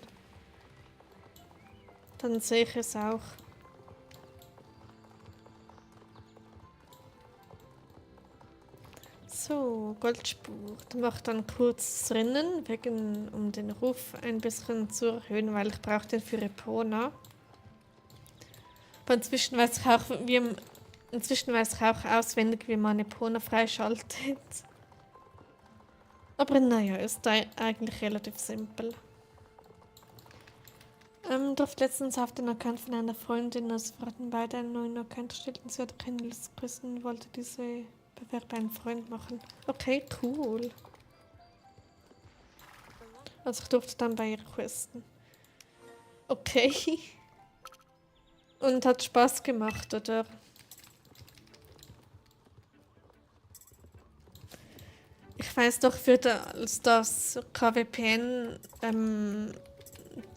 Dann sehe ich es auch. So, Goldspur. Du machst dann kurz Rennen, um den Ruf ein bisschen zu erhöhen, weil ich brauche den für Epona. Aber inzwischen weiß ich auch auswendig, wie man Epona freischaltet. Aber naja, ist eigentlich relativ simpel. Du hast letztens auf den Account von einer Freundin, also wir hatten beide einen neuen Account erstellt und sie hat keine Lust grüßen und wollte diese Bewerb einen Freund machen. Okay, cool. Also ich durfte dann bei ihr questen. Okay. Und hat Spaß gemacht, oder? Ich weiß doch, als das KWPN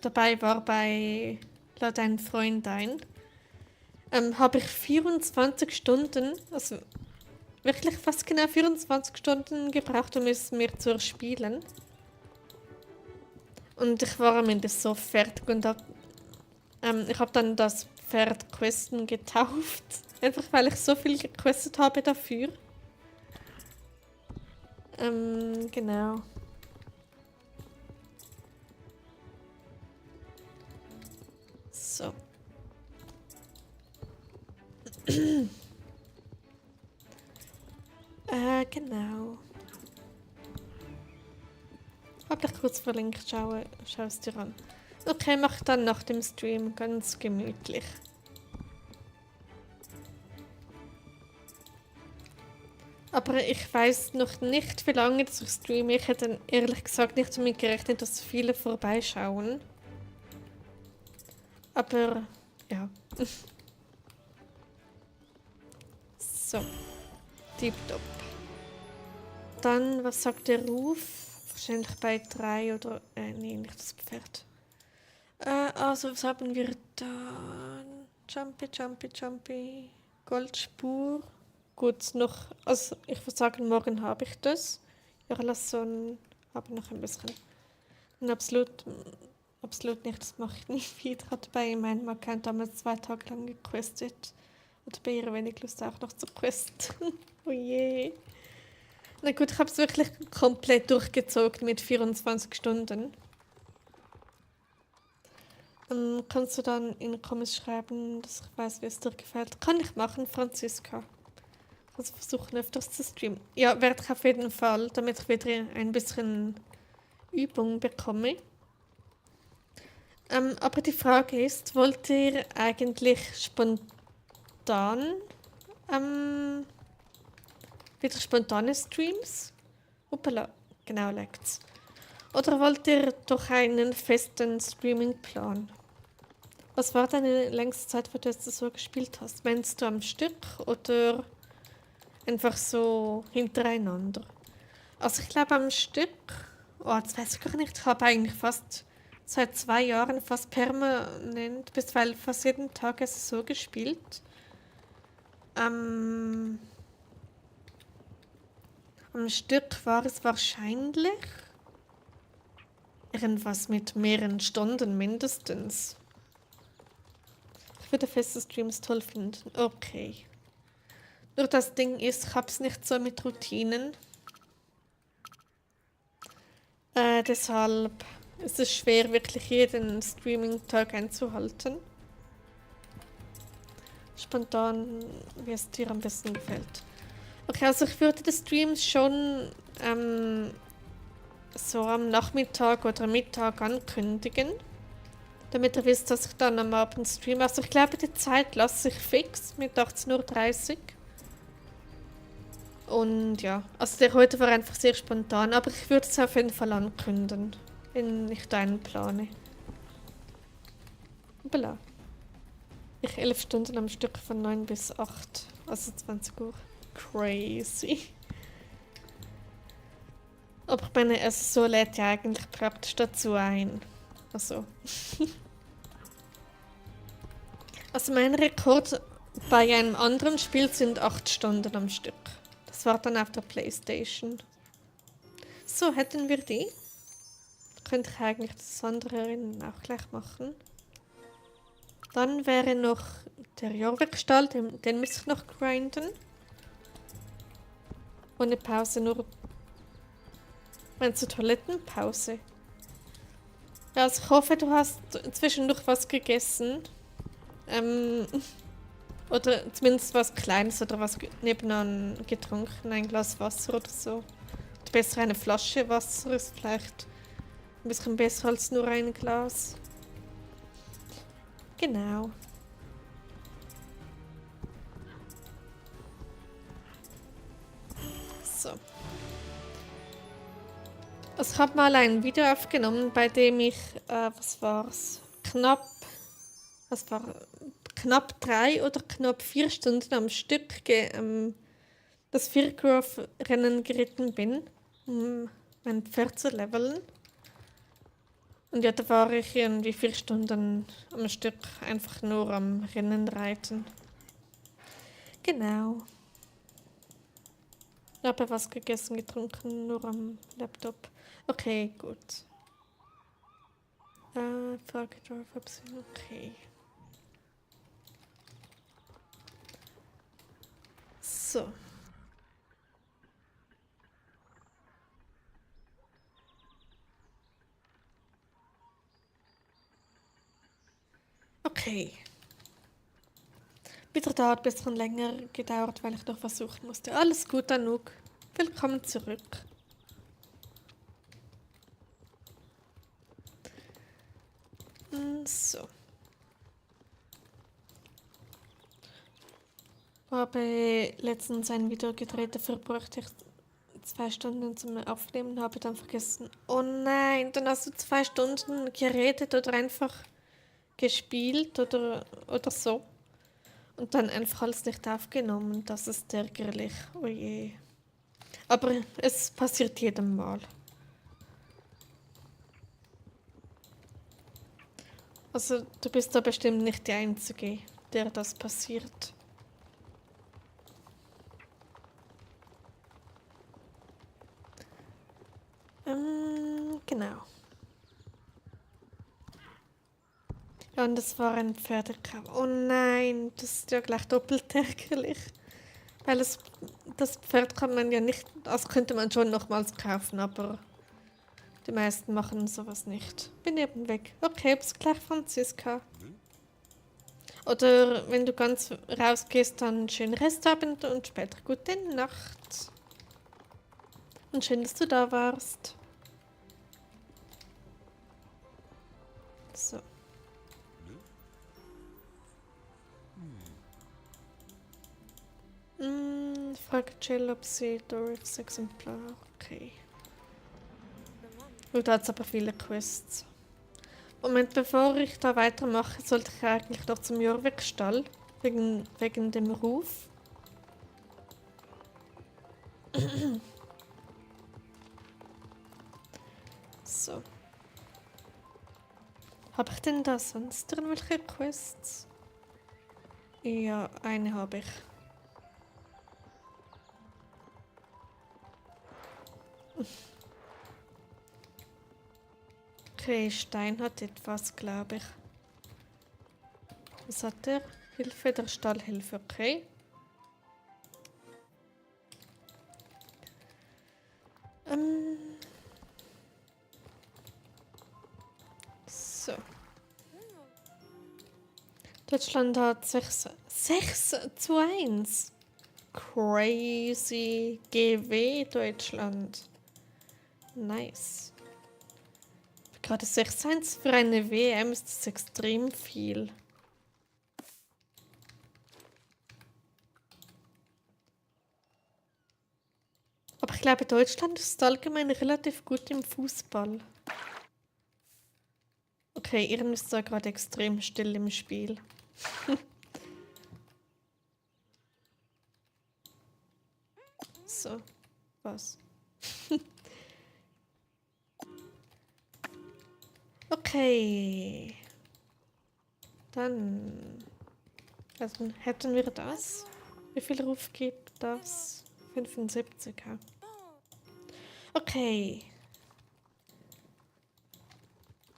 dabei war bei Lad einen Freund ein, habe ich 24 Stunden, also wirklich fast genau 24 Stunden gebraucht, um es mir zu erspielen. Und ich war am Ende so fertig und ich habe dann das Pferd Questen getauft. Einfach weil ich so viel gequestet habe dafür. Genau. So. Genau. Hab dich kurz verlinkt, schau es dir an. Okay, mach dann nach dem Stream ganz gemütlich. Aber ich weiß noch nicht, wie lange ich streame. Ich hätte ehrlich gesagt nicht damit gerechnet, dass viele vorbeischauen. Aber ja. So. Tipptopp. Dann, was sagt der Ruf? Wahrscheinlich bei 3 oder. Nee, nicht das Pferd. Also, was haben wir dann? Jumpy, Jumpy, Jumpy. Goldspur. Gut, noch. Also, ich würde sagen, morgen habe ich das. Ja, Lasson habe noch ein bisschen. Und absolut nicht, das mache ich nicht wieder. Hat bei meinem Account damals 2 Tage lang gequestet. Und bei ihr wenig Lust auch noch zu questen. Oh je. Na gut, ich habe es wirklich komplett durchgezogen mit 24 Stunden. Kannst du dann in den Comments schreiben, dass ich weiß, wie es dir gefällt? Kann ich machen, Franziska. Also versuchen öfters zu streamen. Ja, werde ich auf jeden Fall, damit ich wieder ein bisschen Übung bekomme. Aber die Frage ist, wollt ihr eigentlich spontan wieder spontane Streams? Hoppala, genau legt's. Oder wollt ihr doch einen festen Streaming-Plan? Was war deine längste Zeit, wo du das so gespielt hast? Meinst du am Stück oder einfach so hintereinander? Also ich glaube am Stück, oh, das weiß ich gar nicht, ich habe eigentlich fast seit 2 Jahren fast permanent, bisweilen fast jeden Tag so gespielt. Am Stück war es wahrscheinlich irgendwas mit mehreren Stunden mindestens. Ich würde feste Streams toll finden. Okay. Nur das Ding ist, ich hab's nicht so mit Routinen. Deshalb ist es schwer, wirklich jeden Streaming-Tag einzuhalten. Spontan, wie es dir am besten gefällt. Okay, also ich würde die Streams schon so am Nachmittag oder Mittag ankündigen. Damit ihr wisst, dass ich dann am Abend streame. Also ich glaube, die Zeit lasse ich fix mit 18:30 Uhr. Und ja, also der heute war einfach sehr spontan, aber ich würde es auf jeden Fall ankündigen, wenn ich da einen plane. Voilà. Ich 11 Stunden am Stück von 9 bis 8, also 20 Uhr. Crazy. Aber ich meine, es so lädt ja eigentlich praktisch dazu ein. Also. Also mein Rekord bei einem anderen Spiel sind 8 Stunden am Stück. Das war dann auf der PlayStation. So, hätten wir die. Könnte ich eigentlich das andere auch gleich machen. Dann wäre noch der Jorvik-Stall, den muss ich noch grinden. Ohne Pause, nur... Meinst du Toilettenpause? Ja, also ich hoffe, du hast zwischendurch was gegessen. Oder zumindest was Kleines oder was nebenan getrunken, ein Glas Wasser oder so. Oder besser eine Flasche Wasser ist vielleicht ein bisschen besser als nur ein Glas. Genau. So. Also ich habe mal ein Video aufgenommen, bei dem ich, was war's? Knapp 3 oder knapp 4 Stunden am Stück das Firgrove-Rennen geritten bin, um mein Pferd zu leveln. Und ja, da war ich irgendwie 4 Stunden am Stück einfach nur am Rennen reiten. Genau. Aber was gegessen, getrunken, nur am Laptop. Okay, gut. Frage drauf, ob sie. Okay. So. Okay. Wieder da hat ein bisschen länger gedauert, weil ich noch versuchen musste. Alles gut, Anouk. Willkommen zurück. So. Habe letztens ein Video gedreht, dafür brauchte ich 2 Stunden zum Aufnehmen, habe dann vergessen. Oh nein, dann hast du 2 Stunden geredet oder einfach gespielt oder so. Und dann einfach alles nicht aufgenommen. Das ist ärgerlich. Oh je. Aber es passiert jedem Mal. Also du bist da bestimmt nicht die Einzige, der das passiert. Genau. Ja, und das war ein Pferdekauf. Oh nein, das ist ja gleich doppelt ärgerlich. Weil das Pferd kann man ja nicht, also könnte man schon nochmals kaufen, aber die meisten machen sowas nicht. Bin eben weg. Okay, bis gleich, Franziska. Oder wenn du ganz rausgehst, dann einen schönen Restabend und später gute Nacht. Und schön, dass du da warst. So. Frage Jill, ob sie Dorifs Exemplar. Okay. Da hat es aber viele Quests. Moment, bevor ich da weitermache, sollte ich eigentlich noch zum Jorvik-Stall. Wegen dem Ruf. So. Habe ich denn da sonst irgendwelche Quests? Ja, eine habe ich. Okay, Stein hat etwas, glaube ich. Was hat er? Hilfe der Stallhilfe, okay. So. Deutschland hat 6:1. Crazy. GW Deutschland. Nice. Gerade 6:1 für eine WM ist das extrem viel. Aber ich glaube, Deutschland ist allgemein relativ gut im Fußball. Okay, Iren ist da gerade extrem still im Spiel. So, was? Okay. Dann also hätten wir das. Wie viel Ruf gibt das? 75. Ja. Okay.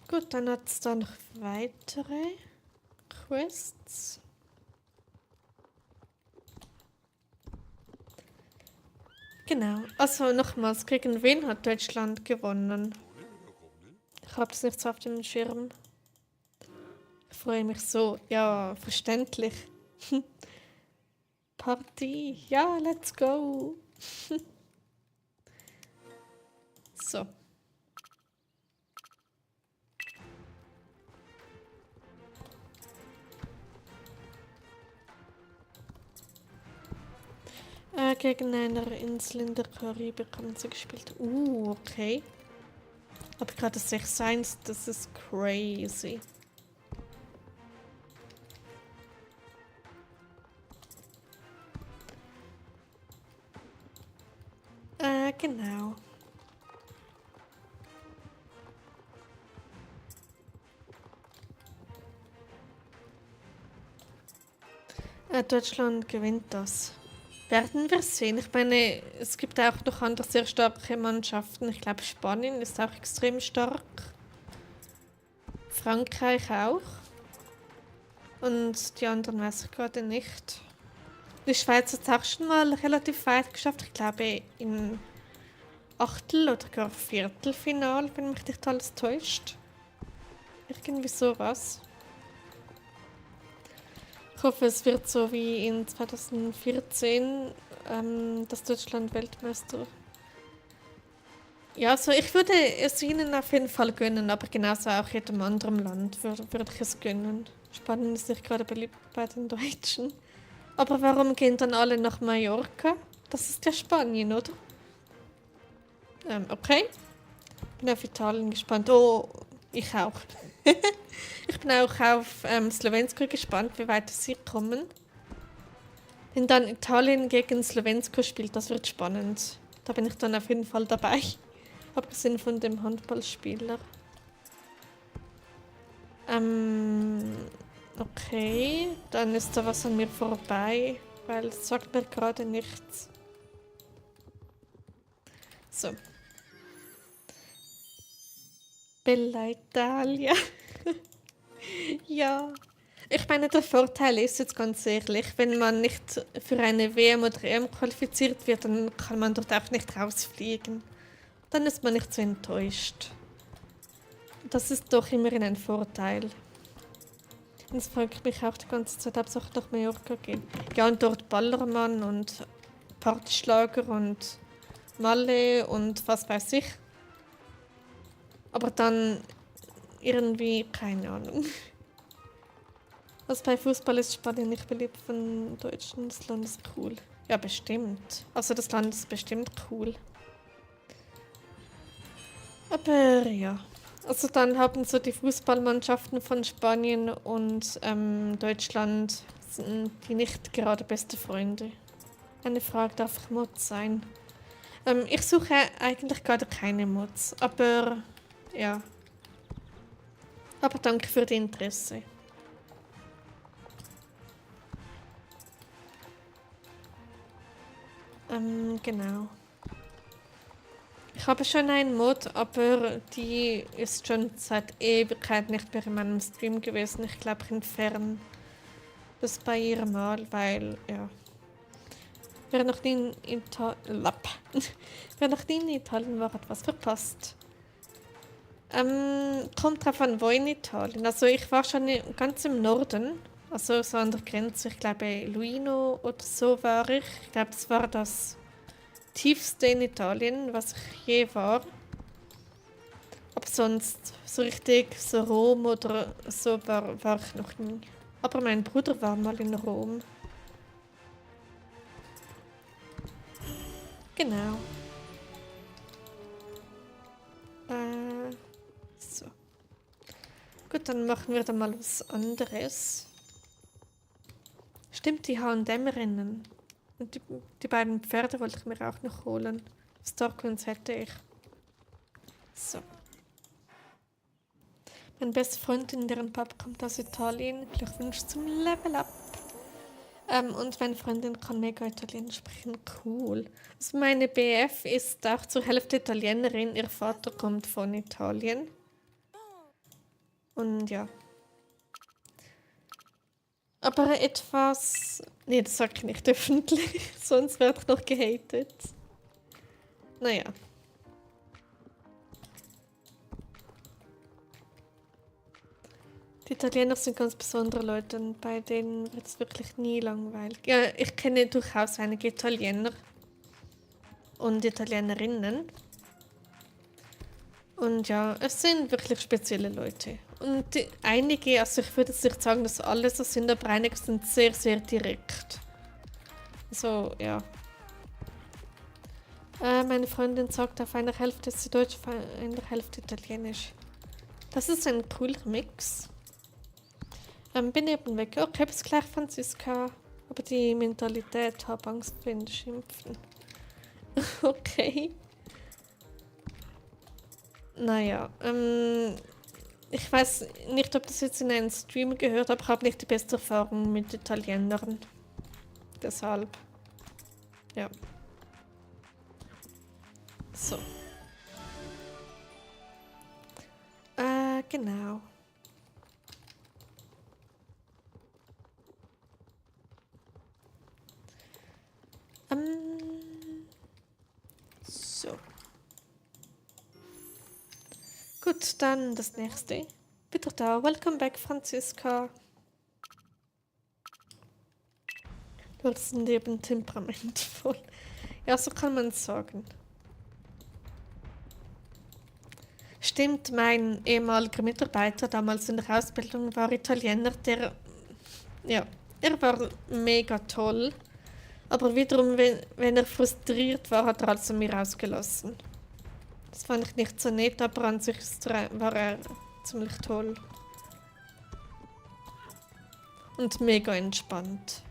Gut, dann hat es da noch weitere Quests. Genau. Also nochmals, gegen wen hat Deutschland gewonnen? Ich habe es nicht so auf dem Schirm. Ich freue mich so. Ja, verständlich. Party. Ja, let's go. So. Gegen eine Insel in der Karibik haben sie gespielt. Okay. Hab gerade 6:1, das ist crazy. Genau. Deutschland gewinnt das. Werden wir sehen. Ich meine, es gibt auch noch andere sehr starke Mannschaften. Ich glaube, Spanien ist auch extrem stark. Frankreich auch. Und die anderen weiß ich gerade nicht. Die Schweiz hat es auch schon mal relativ weit geschafft. Ich glaube, im Achtel- oder gar Viertelfinal, wenn mich nicht alles täuscht. Irgendwie sowas. Ich hoffe, es wird so wie in 2014, dass Deutschland Weltmeister. Ja, also ich würde es ihnen auf jeden Fall gönnen, aber genauso auch jedem anderen Land würde ich es gönnen. Spanien ist nicht gerade beliebt bei den Deutschen. Aber warum gehen dann alle nach Mallorca? Das ist ja Spanien, oder? Okay. Bin auf Italien gespannt. Oh, ich auch. Ich bin auch auf Slowensko gespannt, wie weit sie kommen. Wenn dann Italien gegen Slowensko spielt, das wird spannend. Da bin ich dann auf jeden Fall dabei. Abgesehen von dem Handballspieler. Okay, dann ist da was an mir vorbei, weil es sagt mir gerade nichts. So. Bella Italia. Ja. Ich meine, der Vorteil ist jetzt ganz ehrlich, wenn man nicht für eine WM oder EM qualifiziert wird, dann kann man dort auch nicht rausfliegen. Dann ist man nicht so enttäuscht. Das ist doch immerhin ein Vorteil. Und es fragt mich auch die ganze Zeit, ob es auch nach Mallorca geht. Ja, und dort Ballermann und Partyschlager und Malle und was weiß ich. Aber dann irgendwie, keine Ahnung. Was bei Fußball ist Spanien nicht beliebt von Deutschen. Das Land ist cool. Ja, bestimmt. Also das Land ist bestimmt cool. Aber ja. Also dann haben so die Fußballmannschaften von Spanien und Deutschland sind die nicht gerade beste Freunde. Eine Frage darf ich Mod sein. Ich suche eigentlich gerade keine Mods, aber ja. Aber danke für die Interesse. Genau. Ich habe schon einen Mod, aber die ist schon seit Ewigkeit nicht mehr in meinem Stream gewesen. Ich glaube, ich entferne das bei ihr mal, weil, ja. Wer noch nie in Wer noch nie in Italien war, hat was verpasst. Kommt drauf an, wo in Italien. Also ich war schon ganz im Norden, also so an der Grenze. Ich glaube, Luino oder so war ich. Ich glaube, das war das tiefste in Italien, was ich je war. Aber sonst so richtig, so Rom oder so war ich noch nie. Aber mein Bruder war mal in Rom. Genau. So. Gut, dann machen wir da mal was anderes. Stimmt, die H&M-Rennen. Und die beiden Pferde wollte ich mir auch noch holen. Starcoins hätte ich. So. Mein bester Freund, deren Papa kommt aus Italien. Glückwunsch zum Level Up. Und meine Freundin kann mega Italienisch sprechen. Cool. Also meine BF ist auch zur Hälfte Italienerin. Ihr Vater kommt von Italien. Und ja. Aber etwas... Nee, das sag ich nicht öffentlich. Sonst werde ich noch gehatet. Naja. Die Italiener sind ganz besondere Leute und bei denen wird es wirklich nie langweilig. Ja, ich kenne durchaus einige Italiener und Italienerinnen. Und ja, es sind wirklich spezielle Leute. Und einige, also ich würde jetzt nicht sagen, dass alle so sind, aber einige sind sehr, sehr direkt. So, ja. Meine Freundin sagt, auf einer Hälfte ist sie Deutsch, auf einer Hälfte Italienisch. Das ist ein cooler Mix. Bin eben weg. Okay, bis gleich, Franziska. Aber die Mentalität, hab Angst, wenn die schimpfen. Okay. Naja, ich weiß nicht, ob das jetzt in einem Stream gehört, aber ich habe nicht die beste Erfahrung mit Italienern. Deshalb. Ja. So. Genau. So. Gut, dann das nächste. Bitte da. Welcome back, Franziska. Du hast ein Leben temperamentvoll. Ja, so kann man es sagen. Stimmt, mein ehemaliger Mitarbeiter damals in der Ausbildung war Italiener, er war mega toll. Aber wiederum, wenn er frustriert war, hat er also mir rausgelassen. Das fand ich nicht so nett, aber an sich war er ziemlich toll. Und mega entspannt,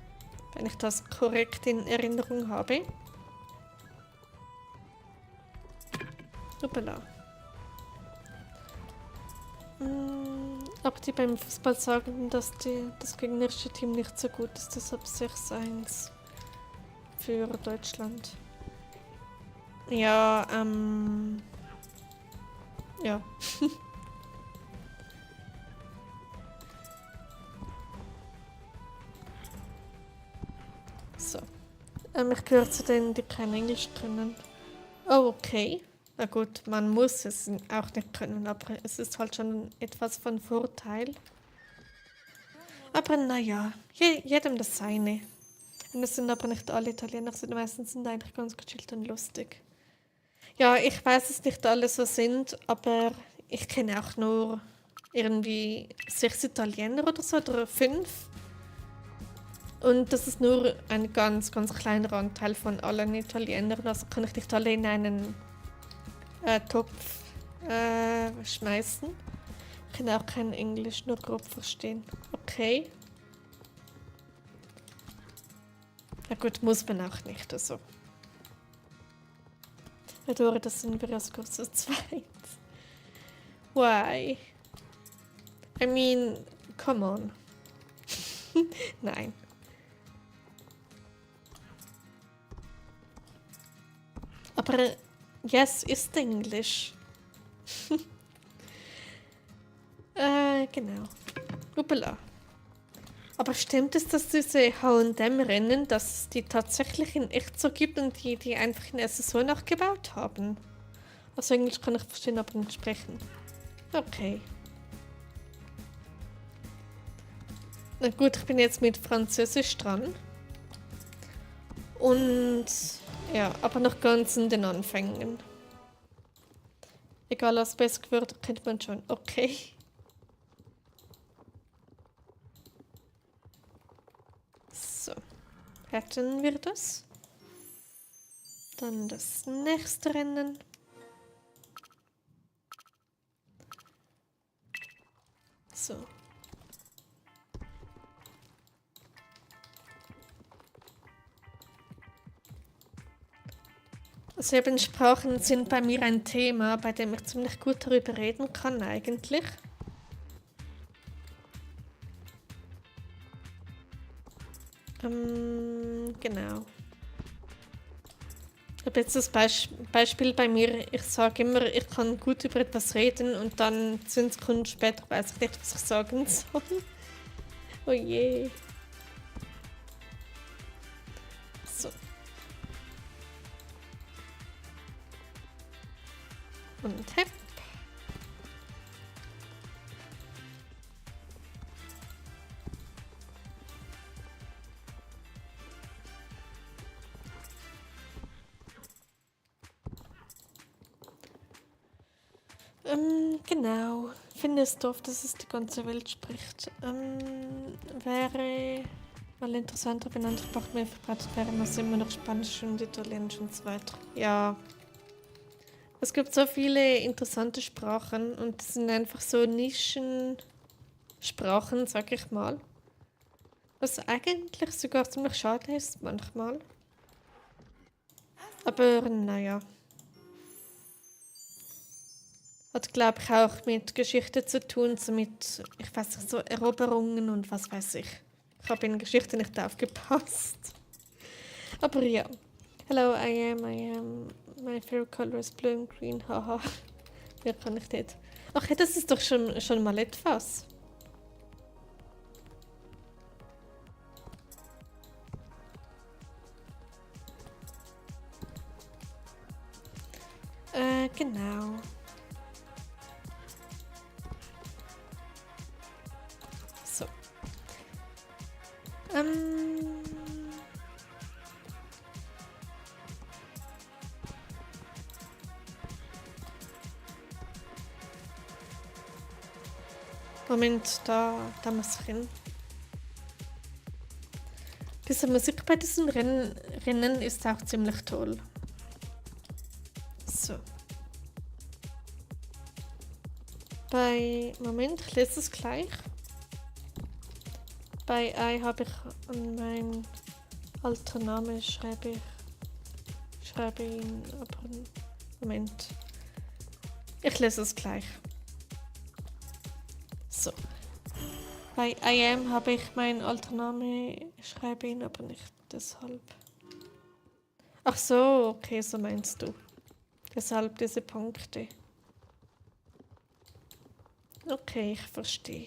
wenn ich das korrekt in Erinnerung habe. Hoppala. Aber die beim Fußball sagen, dass das gegnerische Team nicht so gut ist, deshalb 6-1 für Deutschland. Ja, ja. So. Ich gehöre zu denen, die kein Englisch können. Oh, okay. Na gut, man muss es auch nicht können, aber es ist halt schon etwas von Vorteil. Aber naja, jedem das seine. Und es sind aber nicht alle Italiener, meistens sind eigentlich ganz gechillt und lustig. Ja, ich weiß, dass nicht alle so sind, aber ich kenne auch nur irgendwie 6 Italiener oder so, oder 5. Und das ist nur ein ganz, ganz kleiner Anteil von allen Italienern, also kann ich nicht alle in einen Topf schmeißen. Ich kann auch kein Englisch, nur grob verstehen. Okay. Na gut, muss man auch nicht, also. Dore, das sind wir als kurz zu zweit. Why? I mean, come on. Nein. Aber yes ist Englisch. Genau. Uppala. Aber stimmt es, dass diese H&M-Rennen, dass es die tatsächlich in echt so gibt und die einfach in SSO nachgebaut haben? Also Englisch kann ich verstehen, aber nicht sprechen. Okay. Na gut, ich bin jetzt mit Französisch dran. Und ja, aber noch ganz in den Anfängen. Egal, als Bestwörter kennt man schon. Okay. So. Hätten wir das. Dann das nächste Rennen. So. Also eben Sprachen sind bei mir ein Thema, bei dem ich ziemlich gut darüber reden kann eigentlich. Genau. Ich habe jetzt das Beispiel bei mir, ich sage immer, ich kann gut über etwas reden und dann 10 Sekunden später weiß ich nicht, was ich sagen soll. Oh je. So. Und hepp. Genau. Findest du oft, dass es die ganze Welt spricht? Wäre mal interessanter, wenn andere Sprachen mehr verbreitet wären, als immer noch Spanisch und Italienisch und so weiter. Ja. Es gibt so viele interessante Sprachen und es sind einfach so Nischensprachen, sag ich mal. Was eigentlich sogar ziemlich schade ist manchmal. Aber naja. Hat, glaube ich, auch mit Geschichte zu tun, so mit, ich weiß nicht, so Eroberungen und was weiß ich. Ich habe in Geschichte nicht aufgepasst. Aber ja. Hello, I am. My favorite color is blue and green. Haha. Wie kann ich das? Ach, hey, das ist doch schon mal etwas. Genau. So. Moment, da muss ich hin. Diese Musik bei diesen Rennen ist auch ziemlich toll. So. Moment, ich lese es gleich. Bei I habe ich an mein alter Name schreibe ihn, aber Moment. Ich lese es gleich. So. Bei I am habe ich meinen alter Name, schreibe ihn aber nicht deshalb. Ach so, okay, so meinst du. Deshalb diese Punkte. Okay, ich verstehe.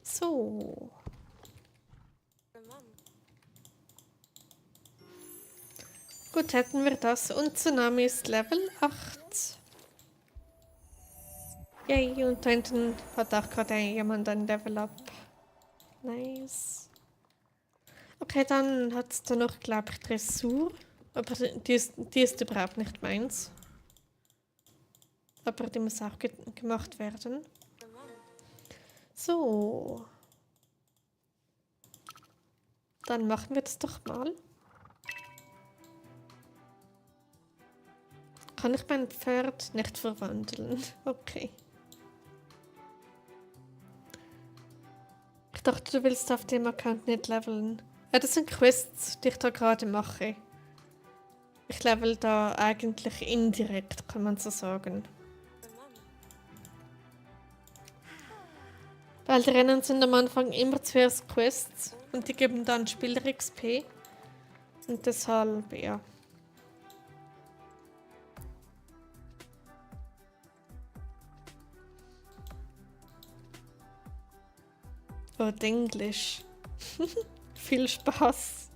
So. Gut, hätten wir das. Und Tsunami ist Level 8. Yay, und da hinten hat auch gerade jemand ein Level Up. Nice. Okay, dann hat es da noch, glaube ich, Dressur. Aber die ist überhaupt nicht meins. Aber die muss auch gemacht werden. So. Dann machen wir das doch mal. Kann ich mein Pferd nicht verwandeln? Okay. Ich dachte, du willst auf dem Account nicht leveln. Ja, das sind Quests, die ich da gerade mache. Ich level da eigentlich indirekt, kann man so sagen. Weil die Rennen sind am Anfang immer zuerst Quests und die geben dann Spieler XP. Und deshalb, ja. Oh, Englisch. Viel Spaß.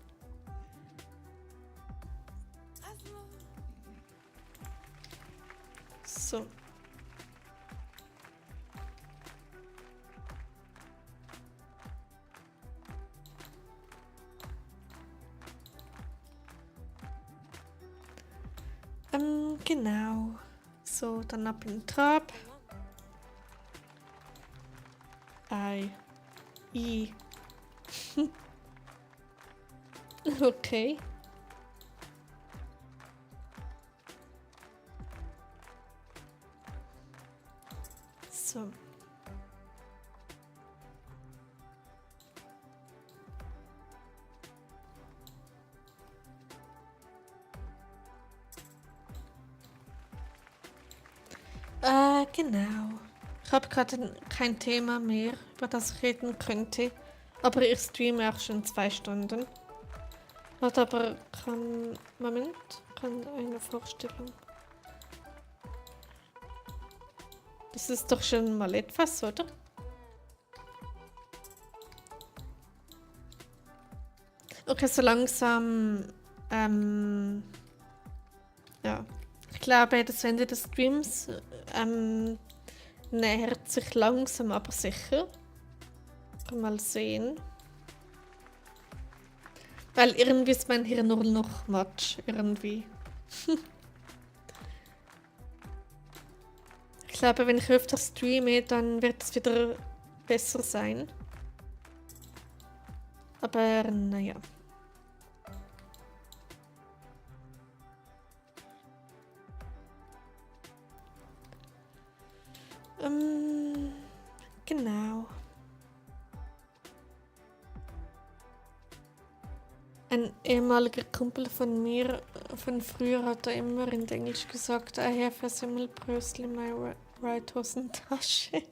So. Genau. So, dann ab in den Trab. I. Okay. So. Genau. Ich habe gerade kein Thema mehr, über das ich reden könnte. Aber ich streame auch schon 2 Stunden. Hat aber Moment, kann eine Vorstellung. Das ist doch schon mal etwas, oder? Okay, so langsam. Ja. Ich glaube, das Ende des Streams nähert sich langsam, aber sicher. Mal sehen. Weil irgendwie ist mein Hirn nur noch Matsch. Irgendwie. Ich glaube, wenn ich öfter streame, dann wird es wieder besser sein. Aber naja. Genau. Ein ehemaliger Kumpel von mir von früher hat da immer in Englisch gesagt, I have a Semmelbrösel in my right Hosentasche.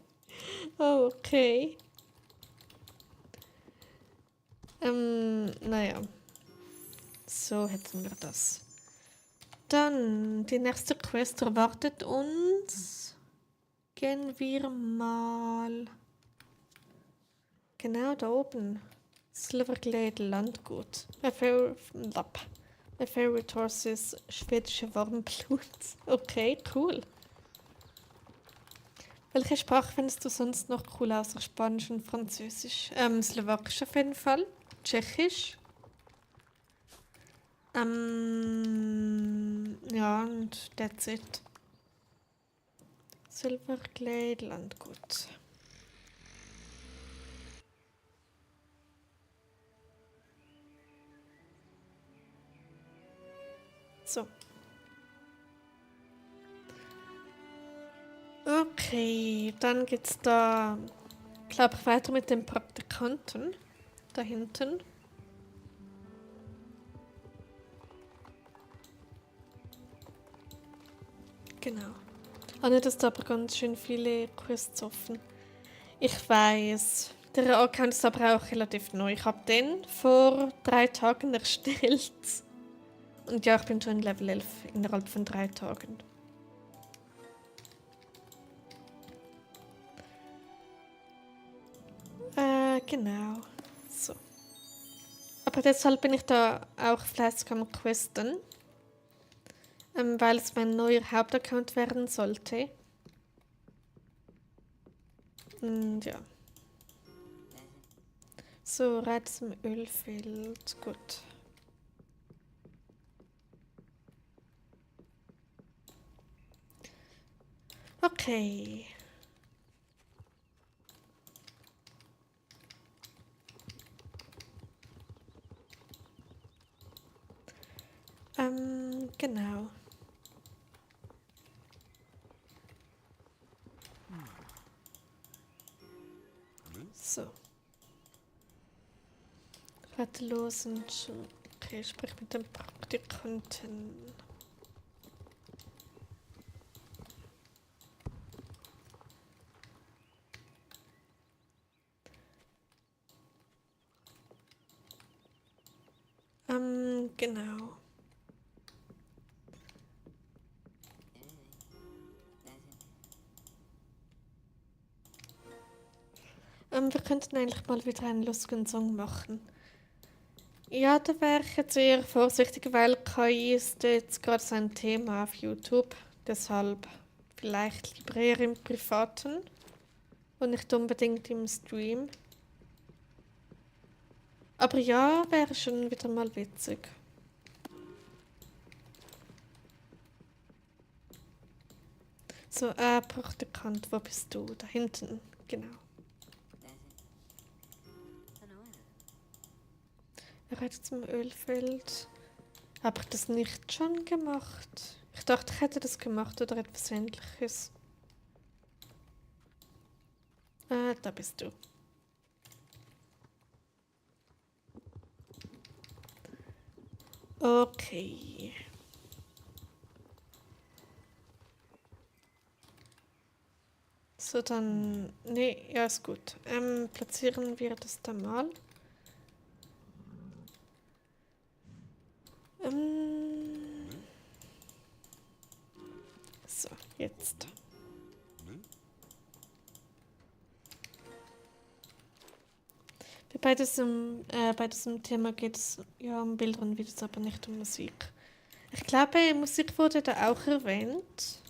Oh, okay. Naja. So hätten wir das. Dann, die nächste Quest erwartet uns. Gehen wir mal. Genau da oben. Silverglade Landgut. My favorite horse is schwedische Warmblut. Okay, cool. Welche Sprache findest du sonst noch cool außer Spanisch und Französisch? Slowakisch auf jeden Fall. Tschechisch. Ja, und that's it. Silverglade Landgut. So. Okay, dann geht's da, glaube ich, weiter mit den Praktikanten. Da hinten. Genau. Anne, das da aber ganz schön viele Quests offen. Ich weiß. Der Account ist aber auch relativ neu. Ich habe den vor 3 Tagen erstellt. Und ja, ich bin schon Level 11 innerhalb von 3 Tagen. Genau. So. Aber deshalb bin ich da auch fleißig am Questen. Weil es mein neuer Hauptaccount werden sollte. Und ja. So, Reit zum Ölfeld. Gut. Okay. Genau. So. Warte los und schon. Okay, sprich mit dem Praktikanten. Genau. Wir könnten eigentlich mal wieder einen lustigen Song machen. Ja, da wäre ich jetzt eher vorsichtig, weil KI ist jetzt gerade so ein Thema auf YouTube. Deshalb vielleicht lieber eher im Privaten und nicht unbedingt im Stream. Aber ja, wäre schon wieder mal witzig. So, Praktikant, wo bist du? Da hinten, genau. Er hat zum Ölfeld. Habe ich das nicht schon gemacht? Ich dachte, ich hätte das gemacht oder etwas Ähnliches. Da bist du. Okay. So, dann. Nee, ja, ist gut. Platzieren wir das da mal. So, jetzt. Bei diesem Thema geht es ja um Bilder und Videos, aber nicht um Musik. Ich glaube, Musik wurde da auch erwähnt.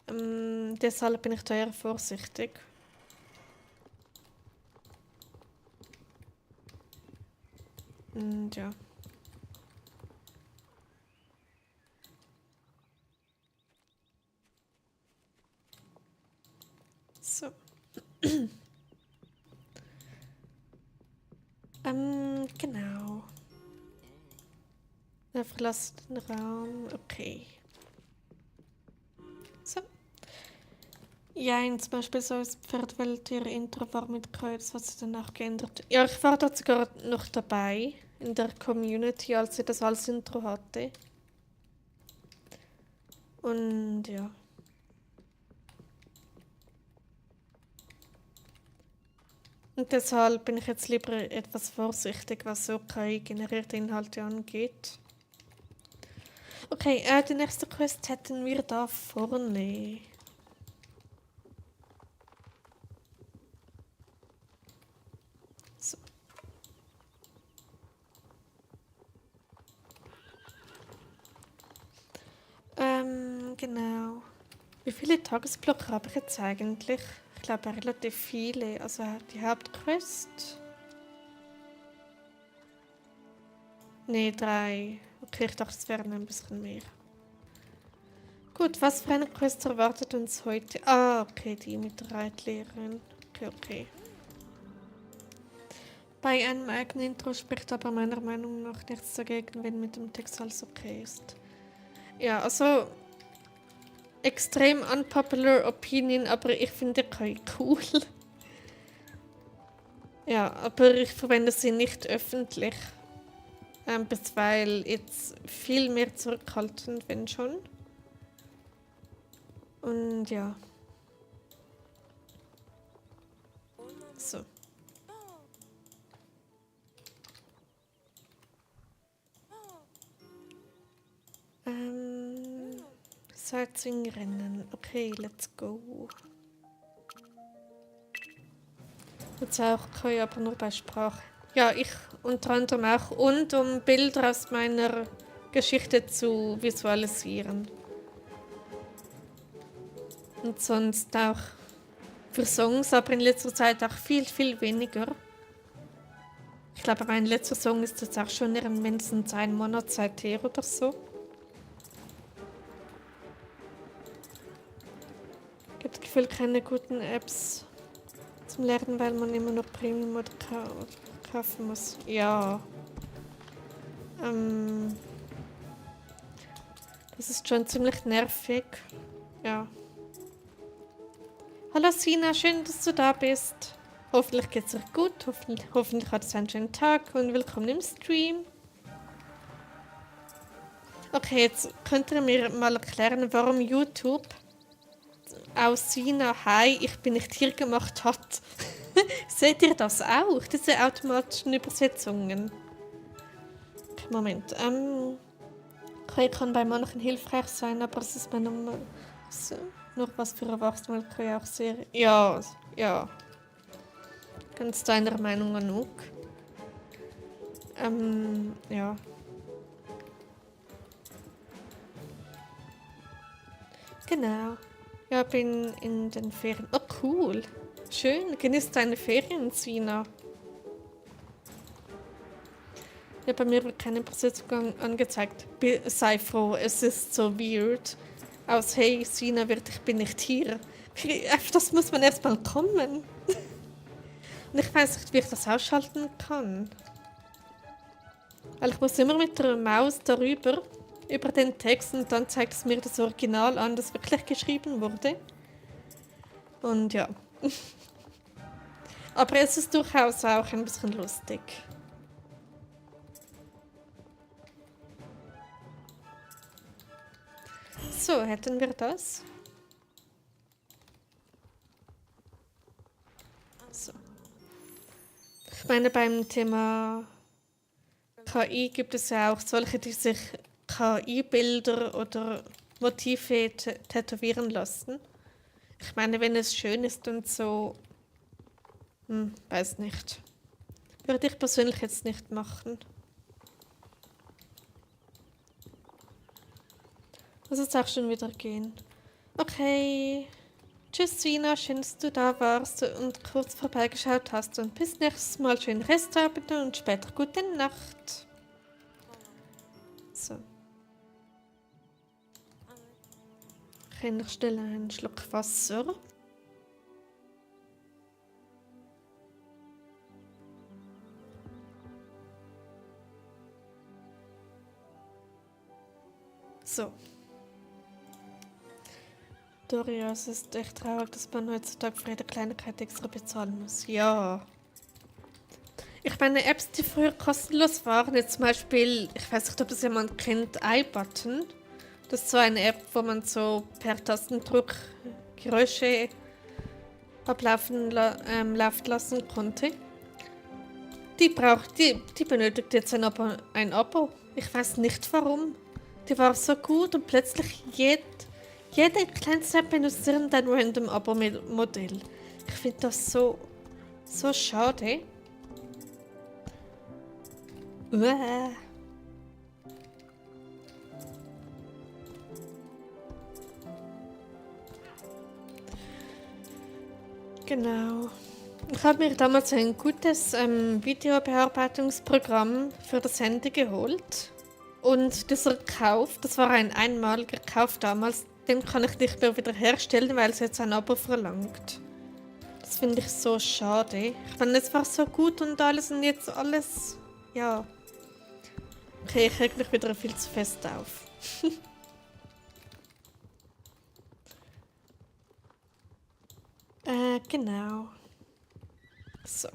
Deshalb bin ich da eher vorsichtig. Und ja. So. Genau. Er verlässt den Raum. Okay. So. Ja, zum Beispiel so das Pferdweltier-Intro war mit Kreuz, was sie dann auch geändert. Ja, ich war dort sogar noch dabei in der Community, als sie das als Intro hatte. Und ja. Und deshalb bin ich jetzt lieber etwas vorsichtig, was so KI-generierte Inhalte angeht. Okay, die nächste Quest hätten wir da vorne. So. Genau. Wie viele Tagesblöcke habe ich jetzt eigentlich? Ich glaube relativ viele. Also die Hauptquest. Ne, 3. Okay, ich dachte, es wären ein bisschen mehr. Gut, was für eine Quest erwartet uns heute? Ah, okay, die mit der Reitlehrerin. Okay. Bei einem eigenen Intro spricht aber meiner Meinung nach nichts dagegen, wenn mit dem Text alles okay ist. Ja, also extrem unpopular Opinion, aber ich finde KI cool. Ja, aber ich verwende sie nicht öffentlich. Weil jetzt viel mehr zurückhaltend, wenn schon. Und ja. So. Sightseeing-Rennen. Okay, let's go. Jetzt auch KI, aber nur bei Sprache. Ja, ich unter anderem auch. Und um Bilder aus meiner Geschichte zu visualisieren. Und sonst auch für Songs, aber in letzter Zeit auch viel, viel weniger. Ich glaube, mein letzter Song ist jetzt auch schon mindestens 1 Monat seither oder so. Ich habe das Gefühl, keine guten Apps zum Lernen, weil man immer noch Premium oder kaufen muss. Ja. Das ist schon ziemlich nervig. Ja. Hallo Sina, schön, dass du da bist. Hoffentlich geht's dir gut, hoffentlich hat es einen schönen Tag und willkommen im Stream. Okay, jetzt könnt ihr mir mal erklären, warum YouTube aus Sina Hi, ich bin nicht hier gemacht hat. Seht ihr das auch, diese automatischen Übersetzungen? Okay, Moment, KI kann bei manchen hilfreich sein, aber es ist bei einem noch was für Erwachsene, weil KI auch sehr... Ja. Ganz deiner Meinung genug. Ja. Genau. Ja, bin in den Ferien. Oh, cool. Schön. Genießt deine Ferien, Sina. Ja, bei mir wird keine Übersetzung angezeigt. Sei froh, es ist so weird. Aus Hey, Sina wird, ich bin nicht hier. Das muss man erstmal kommen. Und ich weiß nicht, wie ich das ausschalten kann. Weil ich muss immer mit der Maus darüber, über den Text, und dann zeigt es mir das Original an, das wirklich geschrieben wurde. Und ja. Aber es ist durchaus auch ein bisschen lustig. So, hätten wir das. So. Ich meine, beim Thema KI gibt es ja auch solche, die sich KI-Bilder oder Motive tätowieren lassen. Ich meine, wenn es schön ist und so, weiß nicht. Würde ich persönlich jetzt nicht machen. Muss jetzt auch schon wieder gehen. Okay. Tschüss, Sina. Schön, dass du da warst und kurz vorbeigeschaut hast. Und bis nächstes Mal. Schönen Restabend und später gute Nacht. So. Ich nehme noch schnell einen Schluck Wasser. So. Doria, es ist echt traurig, dass man heutzutage für jede Kleinigkeit extra bezahlen muss. Ja. Ich meine, Apps, die früher kostenlos waren, jetzt zum Beispiel, ich weiß nicht, ob es jemand kennt, iButton. Das ist so eine App, wo man so per Tastendruck Geräusche laufen lassen konnte. Die benötigt jetzt ein Abo. Ich weiß nicht warum. Die war so gut und plötzlich jede kleinste App benutzt irgendein random Abo-Modell. Ich finde das so schade. Uah. Genau. Ich habe mir damals ein gutes Videobearbeitungsprogramm für das Handy geholt. Und dieser Kauf, das war ein einmaliger Kauf damals, den kann ich nicht mehr wieder herstellen, weil es jetzt ein Abo verlangt. Das finde ich so schade. Ich meine, es war so gut und alles und jetzt alles, ja. Okay, ich reg mich wieder viel zu fest auf. Genau. So.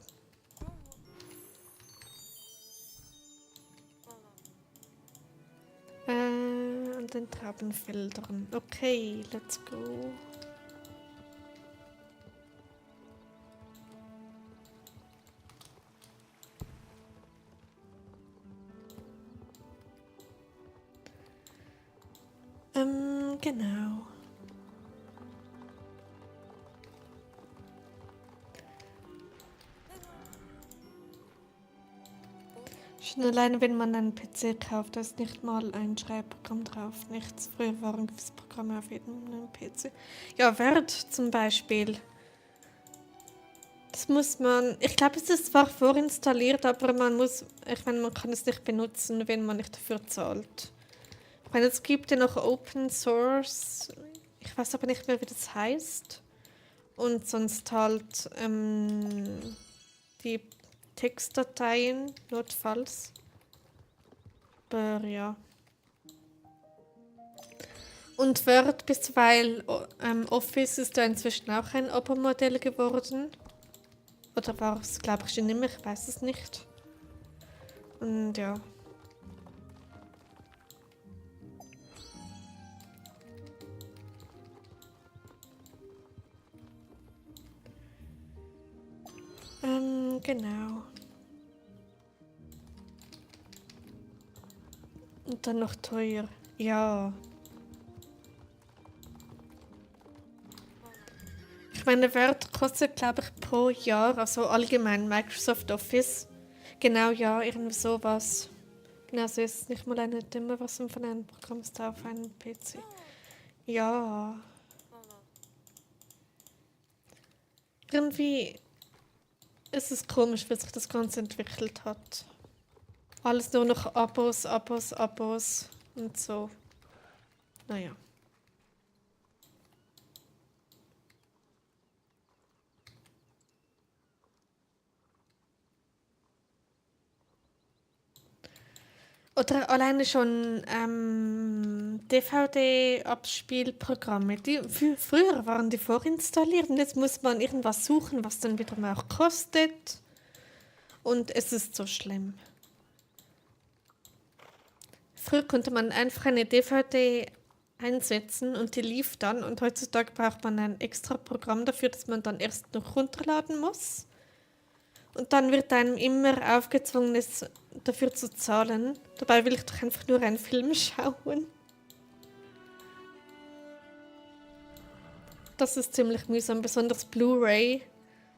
An den Traubenfeldern. Okay, let's go. Genau. Schon alleine, wenn man einen PC kauft, da ist nicht mal ein Schreibprogramm drauf. Nichts. Früher waren gewisse Programme auf jedem PC. Ja, Word zum Beispiel. Das muss man. Ich glaube, es ist zwar vorinstalliert, aber ich meine, man kann es nicht benutzen, wenn man nicht dafür zahlt. Ich meine, es gibt ja noch Open Source. Ich weiß aber nicht mehr, wie das heißt. Und sonst halt die Textdateien, notfalls. Aber ja. Und Word bisweilen Office ist da inzwischen auch ein Abo-Modell geworden. Oder war es, glaube ich, schon immer, ich weiß es nicht. Und ja. Genau. Und dann noch teuer. Ja. Ich meine, Word kostet, glaube ich, pro Jahr, also allgemein Microsoft Office. Genau, ja, irgendwie sowas. Genau, so ist es nicht mal eine dumme Version von einem Programm ist da auf einem PC. Ja. Irgendwie ist es komisch, wie sich das Ganze entwickelt hat. Alles nur noch Abos, Abos, Abos und so. Naja. Oder alleine schon DVD-Abspielprogramme. Früher waren die vorinstalliert und jetzt muss man irgendwas suchen, was dann wiederum auch kostet. Und es ist so schlimm. Früher konnte man einfach eine DVD einsetzen und die lief dann. Und heutzutage braucht man ein extra Programm dafür, das man dann erst noch runterladen muss. Und dann wird einem immer aufgezwungen, es dafür zu zahlen. Dabei will ich doch einfach nur einen Film schauen. Das ist ziemlich mühsam, besonders Blu-ray.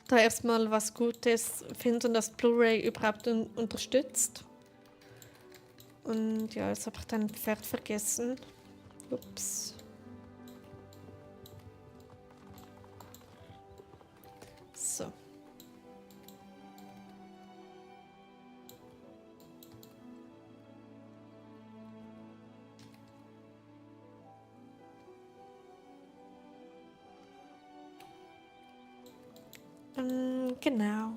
Da erstmal was Gutes finden, das Blu-ray überhaupt unterstützt. Und ja, jetzt habe ich dein Pferd vergessen. Ups. So. Genau.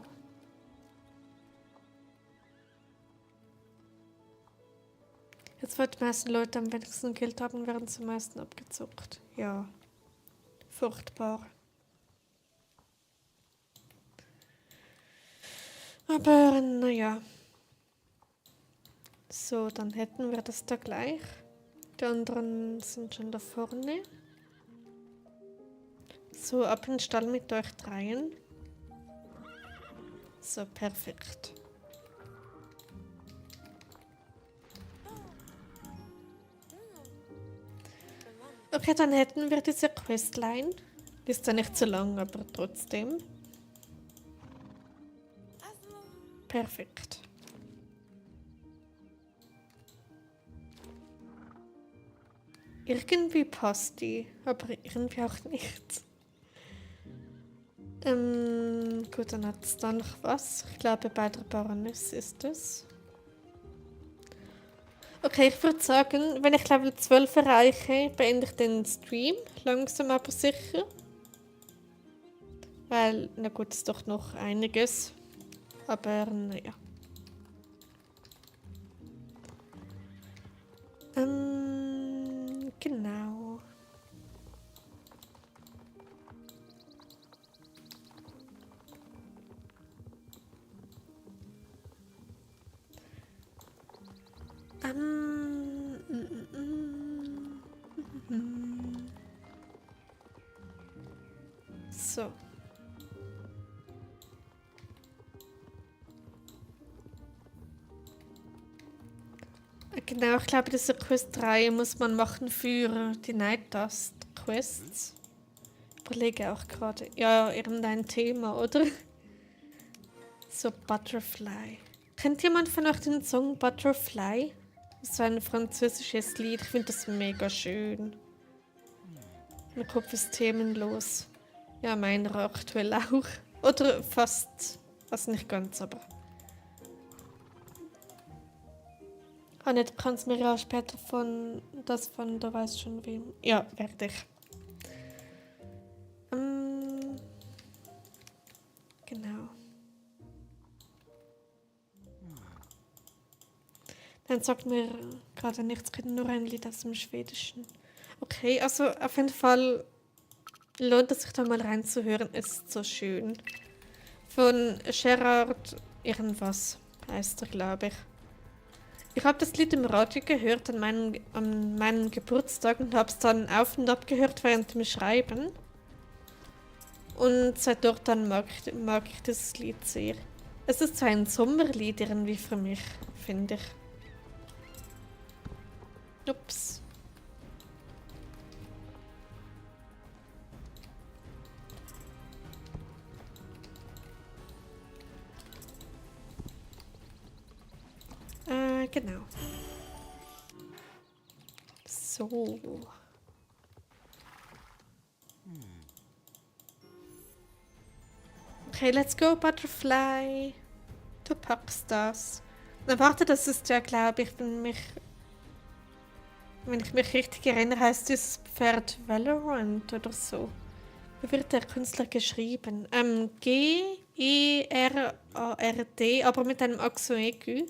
Jetzt, wo die meisten Leute am wenigsten Geld haben, werden sie am meisten abgezockt. Ja. Furchtbar. Aber naja. So, dann hätten wir das da gleich. Die anderen sind schon da vorne. So, ab in den Stall mit euch dreien. So, perfekt. Okay, dann hätten wir diese Questline. Die ist zwar nicht so lang, aber trotzdem. Perfekt. Irgendwie passt die, aber irgendwie auch nicht. Gut, dann hat es da noch was. Ich glaube, bei der Baroness ist es. Okay, ich würde sagen, wenn ich Level 12 erreiche, beende ich den Stream. Langsam aber sicher. Weil, na gut, ist doch noch einiges. Aber, naja. Genau. So. Genau, ich glaube, diese Quest 3 muss man machen für die Night Dust Quests. Ich überlege auch gerade. Ja, irgendein Thema, oder? So, Butterfly. Kennt jemand von euch den Song Butterfly? Das ist ein französisches Lied. Ich finde das mega schön. Mein Kopf ist themenlos. Ja, meiner aktuell auch. Oder fast. Also nicht ganz, aber. Anne, du kannst mir ja später von du weißt schon wem. Ja, werde ich. Genau. Dann sagt mir gerade nichts, es nur ein Lied aus dem Schwedischen. Okay, also auf jeden Fall lohnt es sich da mal reinzuhören. Es ist so schön. Von Gerard irgendwas heißt er, glaube ich. Ich habe das Lied im Radio gehört an meinem Geburtstag und habe es dann auf und ab gehört während dem Schreiben. Und seit dort dann mag ich das Lied sehr. Es ist so ein Sommerlied irgendwie für mich, finde ich. Ups. Genau. So. Okay, let's go, Butterfly. Du packst das. Na, warte, das ist ja, glaube ich, wenn ich mich richtig erinnere, heißt dieses Pferd Valorant oder so. Wie wird der Künstler geschrieben? Gerard, aber mit einem Accent aigu.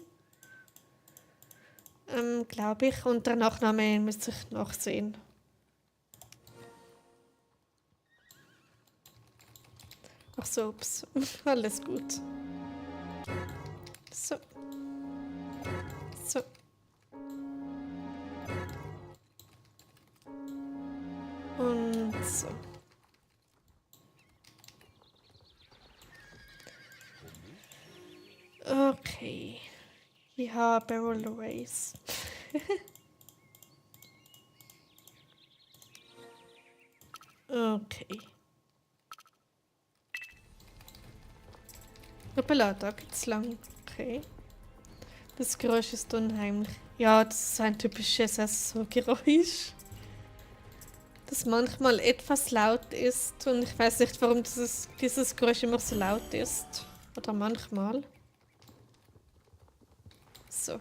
Glaube ich. Und der Nachname müsste ich nachsehen. Ach so, ups. Alles gut. So. So. Und so. Okay. Ja, Barrel Race. Okay. Hoppala, da geht's lang. Okay. Das Geräusch ist unheimlich. Ja, das ist ein typisches SSO-Geräusch. Das manchmal etwas laut ist und ich weiß nicht, warum dieses Geräusch immer so laut ist. Oder manchmal. So.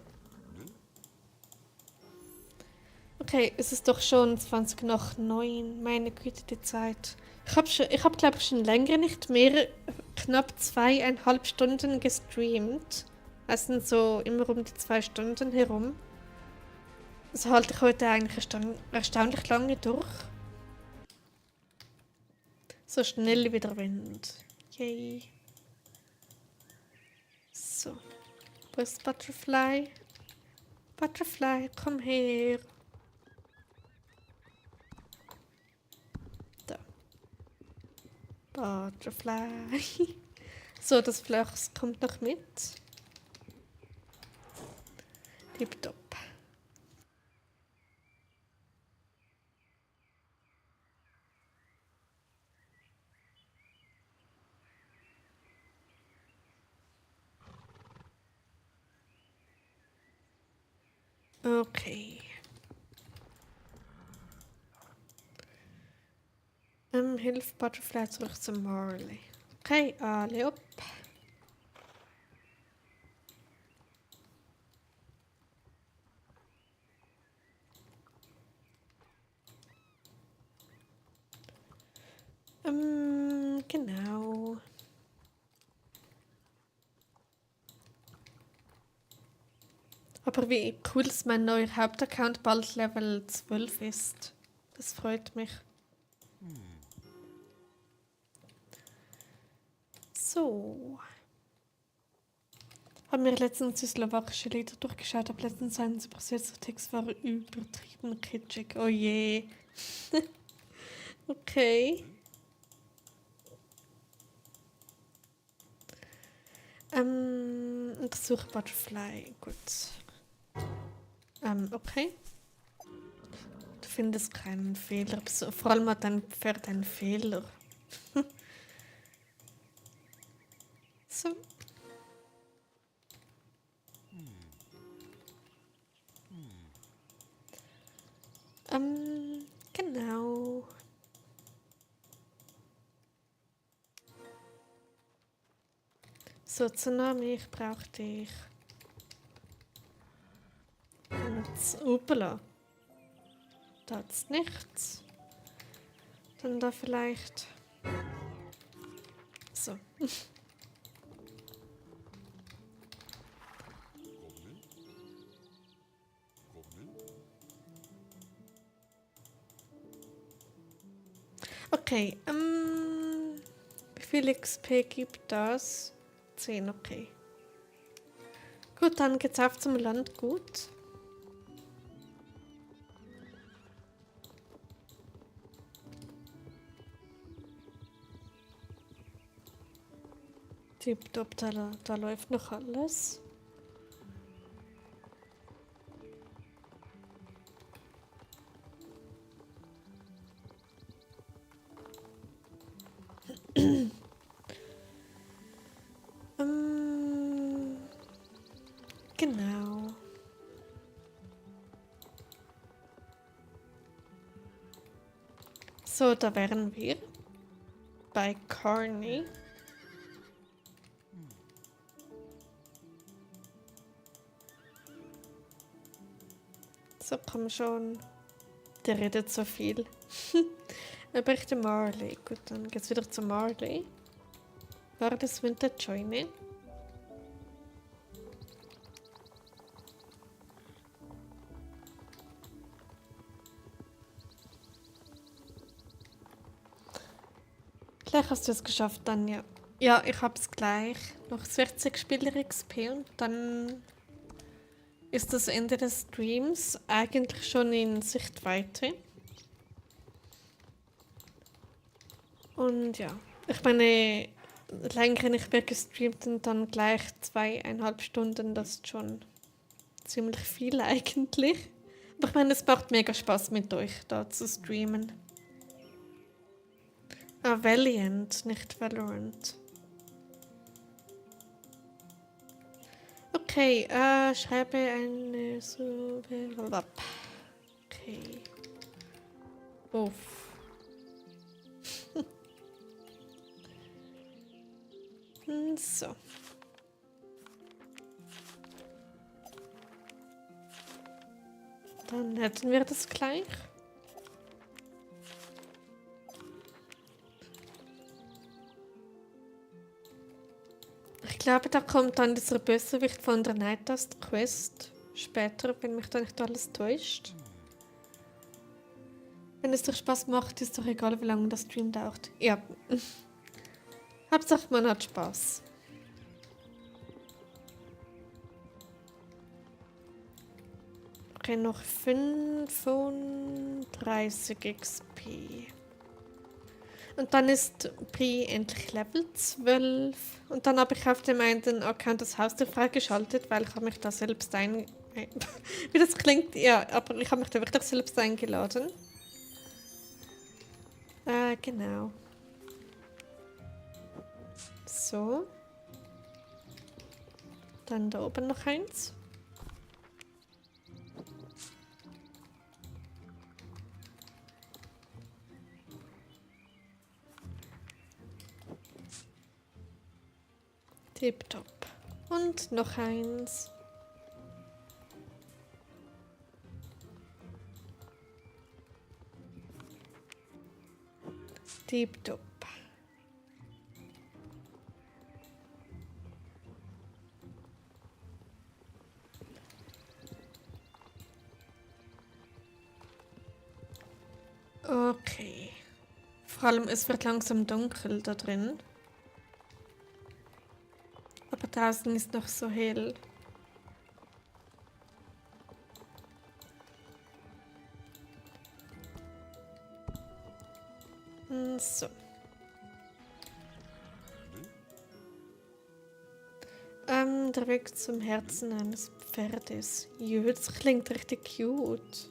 Okay, es ist doch schon 20 nach 9. Meine Güte, die Zeit. Ich hab glaube ich schon länger nicht mehr knapp 2,5 Stunden gestreamt. Also so immer um die 2 Stunden herum. Das halte ich heute eigentlich erstaunlich lange durch. So schnell wie der Wind. Yay. So. Wo ist Butterfly? Butterfly, komm her. Da. Butterfly. So, das Flachs kommt noch mit. Tipptopp. Okay. Hilf Butterfly zurück zum Marley. Okay, alle ab. Genau. Aber wie cool, dass mein neuer Hauptaccount bald Level 12 ist. Das freut mich. So. Haben wir letztens die slowakische Lieder durchgeschaut, aber letztens ein übersetzter Text war übertrieben kitschig. Oh je. Okay. Untersuche Butterfly. Gut. Okay. Du findest keinen Fehler. Vor allem hat dein Pferd einen Fehler. So. Genau. So, Tsunami, ich brauche dich. Und Upala. Da hat's nichts. Dann da vielleicht. So. Okay, wie viel XP gibt das? 10, okay. Gut, dann geht's auf zum Landgut. Tipptopp, da läuft noch alles. Genau. So, da wären wir bei Carney. So, komm schon. Der redet so viel. Er bräuchte Marley. Gut, dann geht's wieder zu Marley. War das Winter Journey? Gleich hast du es geschafft, dann ja. Ja, ich hab's gleich. Noch 40 Spieler XP und dann ist das Ende des Streams eigentlich schon in Sichtweite. Und ja, ich meine, länger nicht mehr gestreamt und dann gleich 2,5 Stunden, das ist schon ziemlich viel eigentlich. Aber ich meine, es macht mega Spaß mit euch da zu streamen. Ah, Valiant, nicht Valorant. Okay, schreibe eine Super. Okay. Uff. So. Dann hätten wir das gleich. Ich glaube, da kommt dann dieser Bösewicht von der Night Dust Quest später, wenn mich da nicht alles täuscht. Wenn es dir Spaß macht, ist doch egal, wie lange das Stream dauert. Ja. Hauptsache, man hat Spaß. Okay, noch 35 XP. Und dann ist Bri endlich Level 12. Und dann habe ich auf dem einen Account das Haus freigeschaltet, weil ich habe mich da selbst wie das klingt, ja, aber ich habe mich da wirklich selbst eingeladen. Genau. So. Dann da oben noch eins. Tipptopp. Und noch eins. Tipptopp. Okay. Vor allem, es wird langsam dunkel da drin. Aber draußen ist noch so hell. So. Der Weg zum Herzen eines Pferdes. Jö, das klingt richtig cute.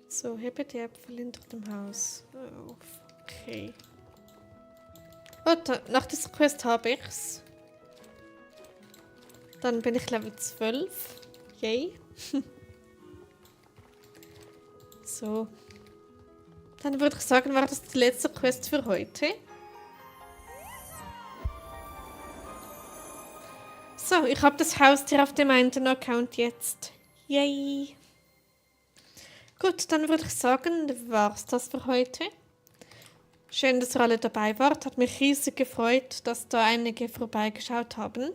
So, hebe die Äpfel hinter dem Haus auf. Okay. Oh, nach dieser Quest habe ich's. Dann bin ich Level 12. Yay. So. Dann würde ich sagen, war das die letzte Quest für heute. So, ich habe das Haustier auf dem einen Account jetzt. Yay. Gut, dann würde ich sagen, war's das für heute. Schön, dass ihr alle dabei wart. Hat mich riesig gefreut, dass da einige vorbeigeschaut haben.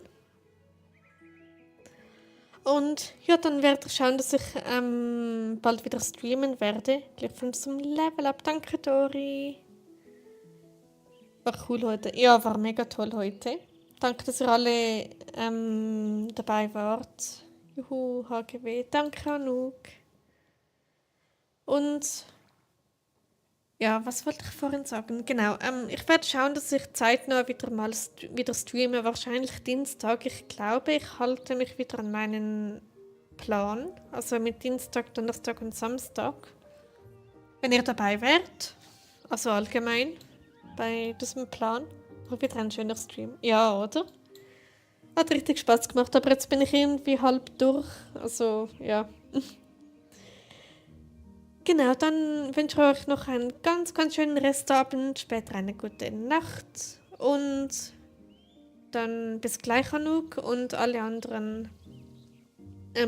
Und ja, dann werde ich schauen, dass ich bald wieder streamen werde. Gleich von zum Level Up. Danke, Dori. War cool heute. Ja, war mega toll heute. Danke, dass ihr alle dabei wart. Juhu, HGW. Danke, Anouk. Und ja, was wollte ich vorhin sagen? Genau, ich werde schauen, dass ich zeitnah wieder streame. Wahrscheinlich Dienstag. Ich glaube, ich halte mich wieder an meinen Plan. Also mit Dienstag, Donnerstag und Samstag. Wenn ihr dabei wärt. Also allgemein bei diesem Plan. War wieder ein schöner Stream. Ja, oder? Hat richtig Spaß gemacht, aber jetzt bin ich irgendwie halb durch. Also, ja. Genau, dann wünsche ich euch noch einen ganz, ganz schönen Restabend, später eine gute Nacht und dann bis gleich, Anouk, und alle anderen.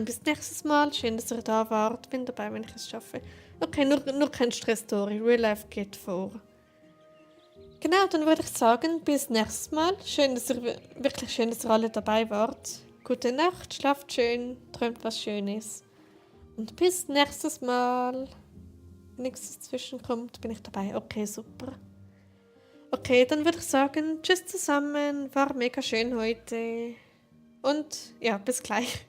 Bis nächstes Mal. Schön, dass ihr da wart. Bin dabei, wenn ich es schaffe. Okay, nur kein Stress-Story. Real Life geht vor. Genau, dann würde ich sagen, bis nächstes Mal. Wirklich schön, dass ihr alle dabei wart. Gute Nacht, schlaft schön, träumt was Schönes. Und bis nächstes Mal. Wenn nichts zwischenkommt, bin ich dabei. Okay, super. Okay, dann würde ich sagen, tschüss zusammen. War mega schön heute. Und ja, bis gleich.